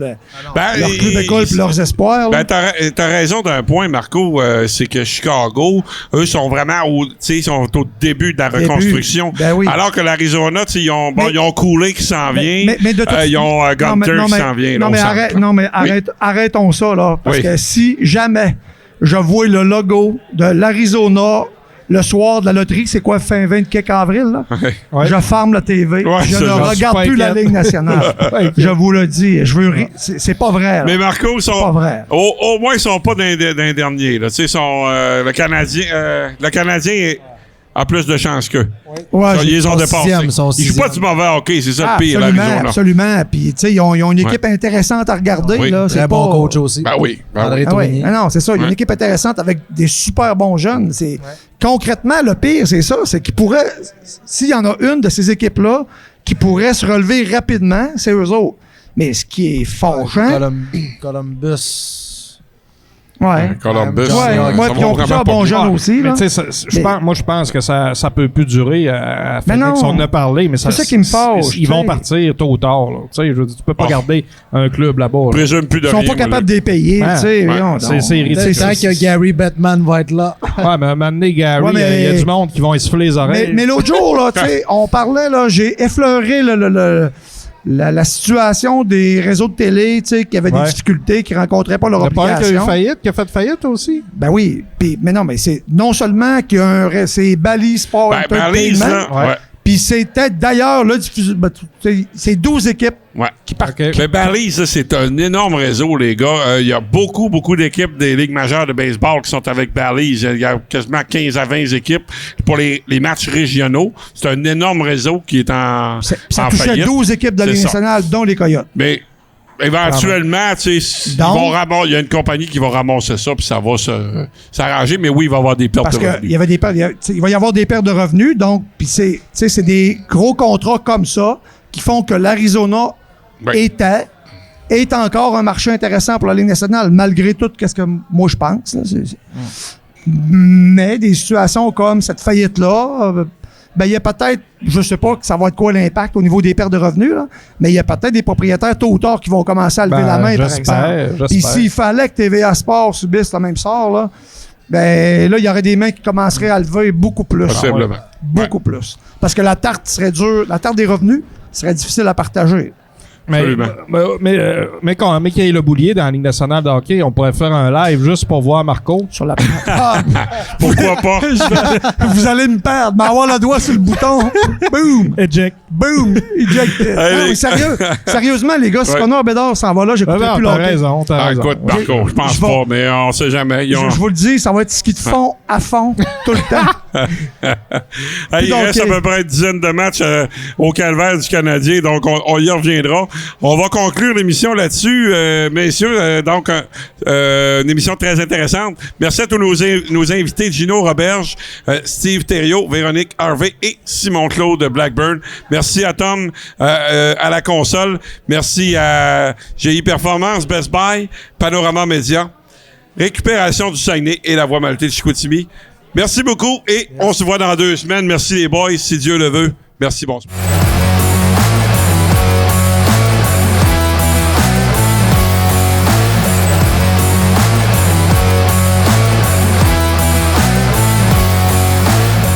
Ben, leur club école puis leurs espoirs. là. Ben, t'as raison d'un point, Marco. C'est que Chicago, eux, sont vraiment sont au début de la Début. reconstruction. Ben oui. Alors que l'Arizona, tu sais, ils ont Cooley qui s'en vient. Mais de toute- Ils ont Gunter qui s'en vient. Non, là, mais, au centre. arrêtons ça, là. Parce Oui. que si jamais je vois le logo de l'Arizona le soir de la loterie, c'est quoi, fin 24 avril, là? Ouais. Je ferme la TV. Ouais, je ça, ne j'en suis regarde pas plus la inquiète. Ligue nationale. Je vous le dis. Je veux c'est pas vrai, là. Mais Marco, ils C'est pas sont. vrai. Au moins, ils sont pas dans les derniers. Là. Tu sais, le Canadien a plus de chance qu'eux. Ouais, Ils ont sont dépassé. sixième, ils sont Ils jouent pas du sixième. mauvais hockey, c'est ça le pire, absolument, l'Arizona. absolument. Puis, tu sais, ils ont une équipe intéressante à regarder, Oui. là. Très C'est bon pas- coach aussi. Ben oui. Ben André oui. Ah oui. Tourigny. Ah non, c'est ça. Il y a une Ouais. équipe intéressante avec des super bons jeunes. Concrètement, le pire, c'est ça. C'est qu'ils pourraient, s'il y en a une de ces équipes-là qui pourrait se relever rapidement, c'est eux autres. Mais ce qui est fâchant. Columbus. Ouais. Columbus. Ouais, ça ouais, va puis ils ont vraiment plusieurs pas bons bien. jeunes aussi. Mais Là. tu sais, moi, je pense que ça peut plus durer. Mais non. On en a parlé, mais C'est ça qui me fâche, Ils vont tu sais. partir tôt ou tard. Là. Tu sais, je veux dire, tu peux pas Oh. garder un club là-bas. Je là. présume plus de Ils sont rien, pas moi, capables là. de les payer. Ouais. Tu sais, Ouais. voyons C'est donc. ridicule. Tant que Gary Bettman va être là. Ouais, mais à un moment donné, Gary, Ouais, mais- il y a du monde qui vont essouffler les oreilles. Mais l'autre jour, là, tu sais, on parlait, là, j'ai effleuré la situation des réseaux de télé, tu sais, qui avaient des Ouais. difficultés, qui rencontraient pas leur Il y a pas un qui a eu obligation. faillite, qui a fait faillite aussi. Ben oui, mais non, mais c'est non seulement qu'il y a c'est Bally Sport Ben, Balise, Entertainment, là. Ouais. puis c'était d'ailleurs là, c'est 12 équipes Ouais. qui partent. OK. Mais Balise, ça, c'est un énorme réseau, les gars. Il y a beaucoup d'équipes des ligues majeures de baseball qui sont avec Balise. Il y a quasiment 15 à 20 équipes pour les matchs régionaux. C'est un énorme réseau qui est en Ça en touchait faillite. 12 équipes de la C'est Ligue ça. nationale, dont les Coyotes. Mais éventuellement, tu sais, ils Donc- vont ramasser. Il y a une compagnie qui va ramasser ça, puis ça va s'arranger. Mais oui, il va y avoir des pertes Parce de qu'il revenus. y avait des pertes, il va y avoir des pertes de revenus, donc, puis c'est des gros contrats comme ça qui font que l'Arizona Oui. est encore un marché intéressant pour la Ligue nationale, malgré tout ce que moi je pense. Là. Mais des situations comme cette faillite-là, ben il y a peut-être, je sais pas que ça va être quoi l'impact au niveau des pertes de revenus, là, mais il y a peut-être des propriétaires tôt ou tard qui vont commencer à lever Ben, la main, par j'espère, exemple. j'espère. Puis s'il fallait que TVA Sport subisse le même sort, là, ben là, il y aurait des mains qui commenceraient à lever beaucoup plus. Possiblement. Beaucoup plus. Parce que la tarte serait dure, la tarte des revenus serait difficile à partager. Absolument. Mais qu'il y ait le boulier dans la Ligue nationale de hockey, on pourrait faire un live juste pour voir Marco. Sur la Ah, Pourquoi pas? vous allez me perdre, m'avoir le doigt sur le bouton. Boom! Eject. Boom! Eject. Non, mais sérieusement, les gars, si Ouais. Connor Bedard s'en va là, j'écouterai Non, plus t'as longtemps. raison, t'as Ah, raison. écoute, Marco, je pense Je vais- pas, mais on sait jamais. Ils ont- Je vous le dis, ça va être ski de fond à fond tout le temps. Hey, il donc, reste à peu près une dizaine de matchs au calvaire du Canadien, donc on y reviendra. On va conclure l'émission là-dessus, messieurs. Donc, une émission très intéressante. Merci à tous nos invités, Gino Roberge, Steve Thériault, Véronique Harvey et Simon-Claude Blackburn. Merci à Tom à la console. Merci à GI Performance, Best Buy, Panorama Média, Récupération du Saguenay et La Voix Maltais de Chicoutimi. Merci beaucoup et on se voit dans 2 semaines. Merci les boys, si Dieu le veut. Merci, bonsoir.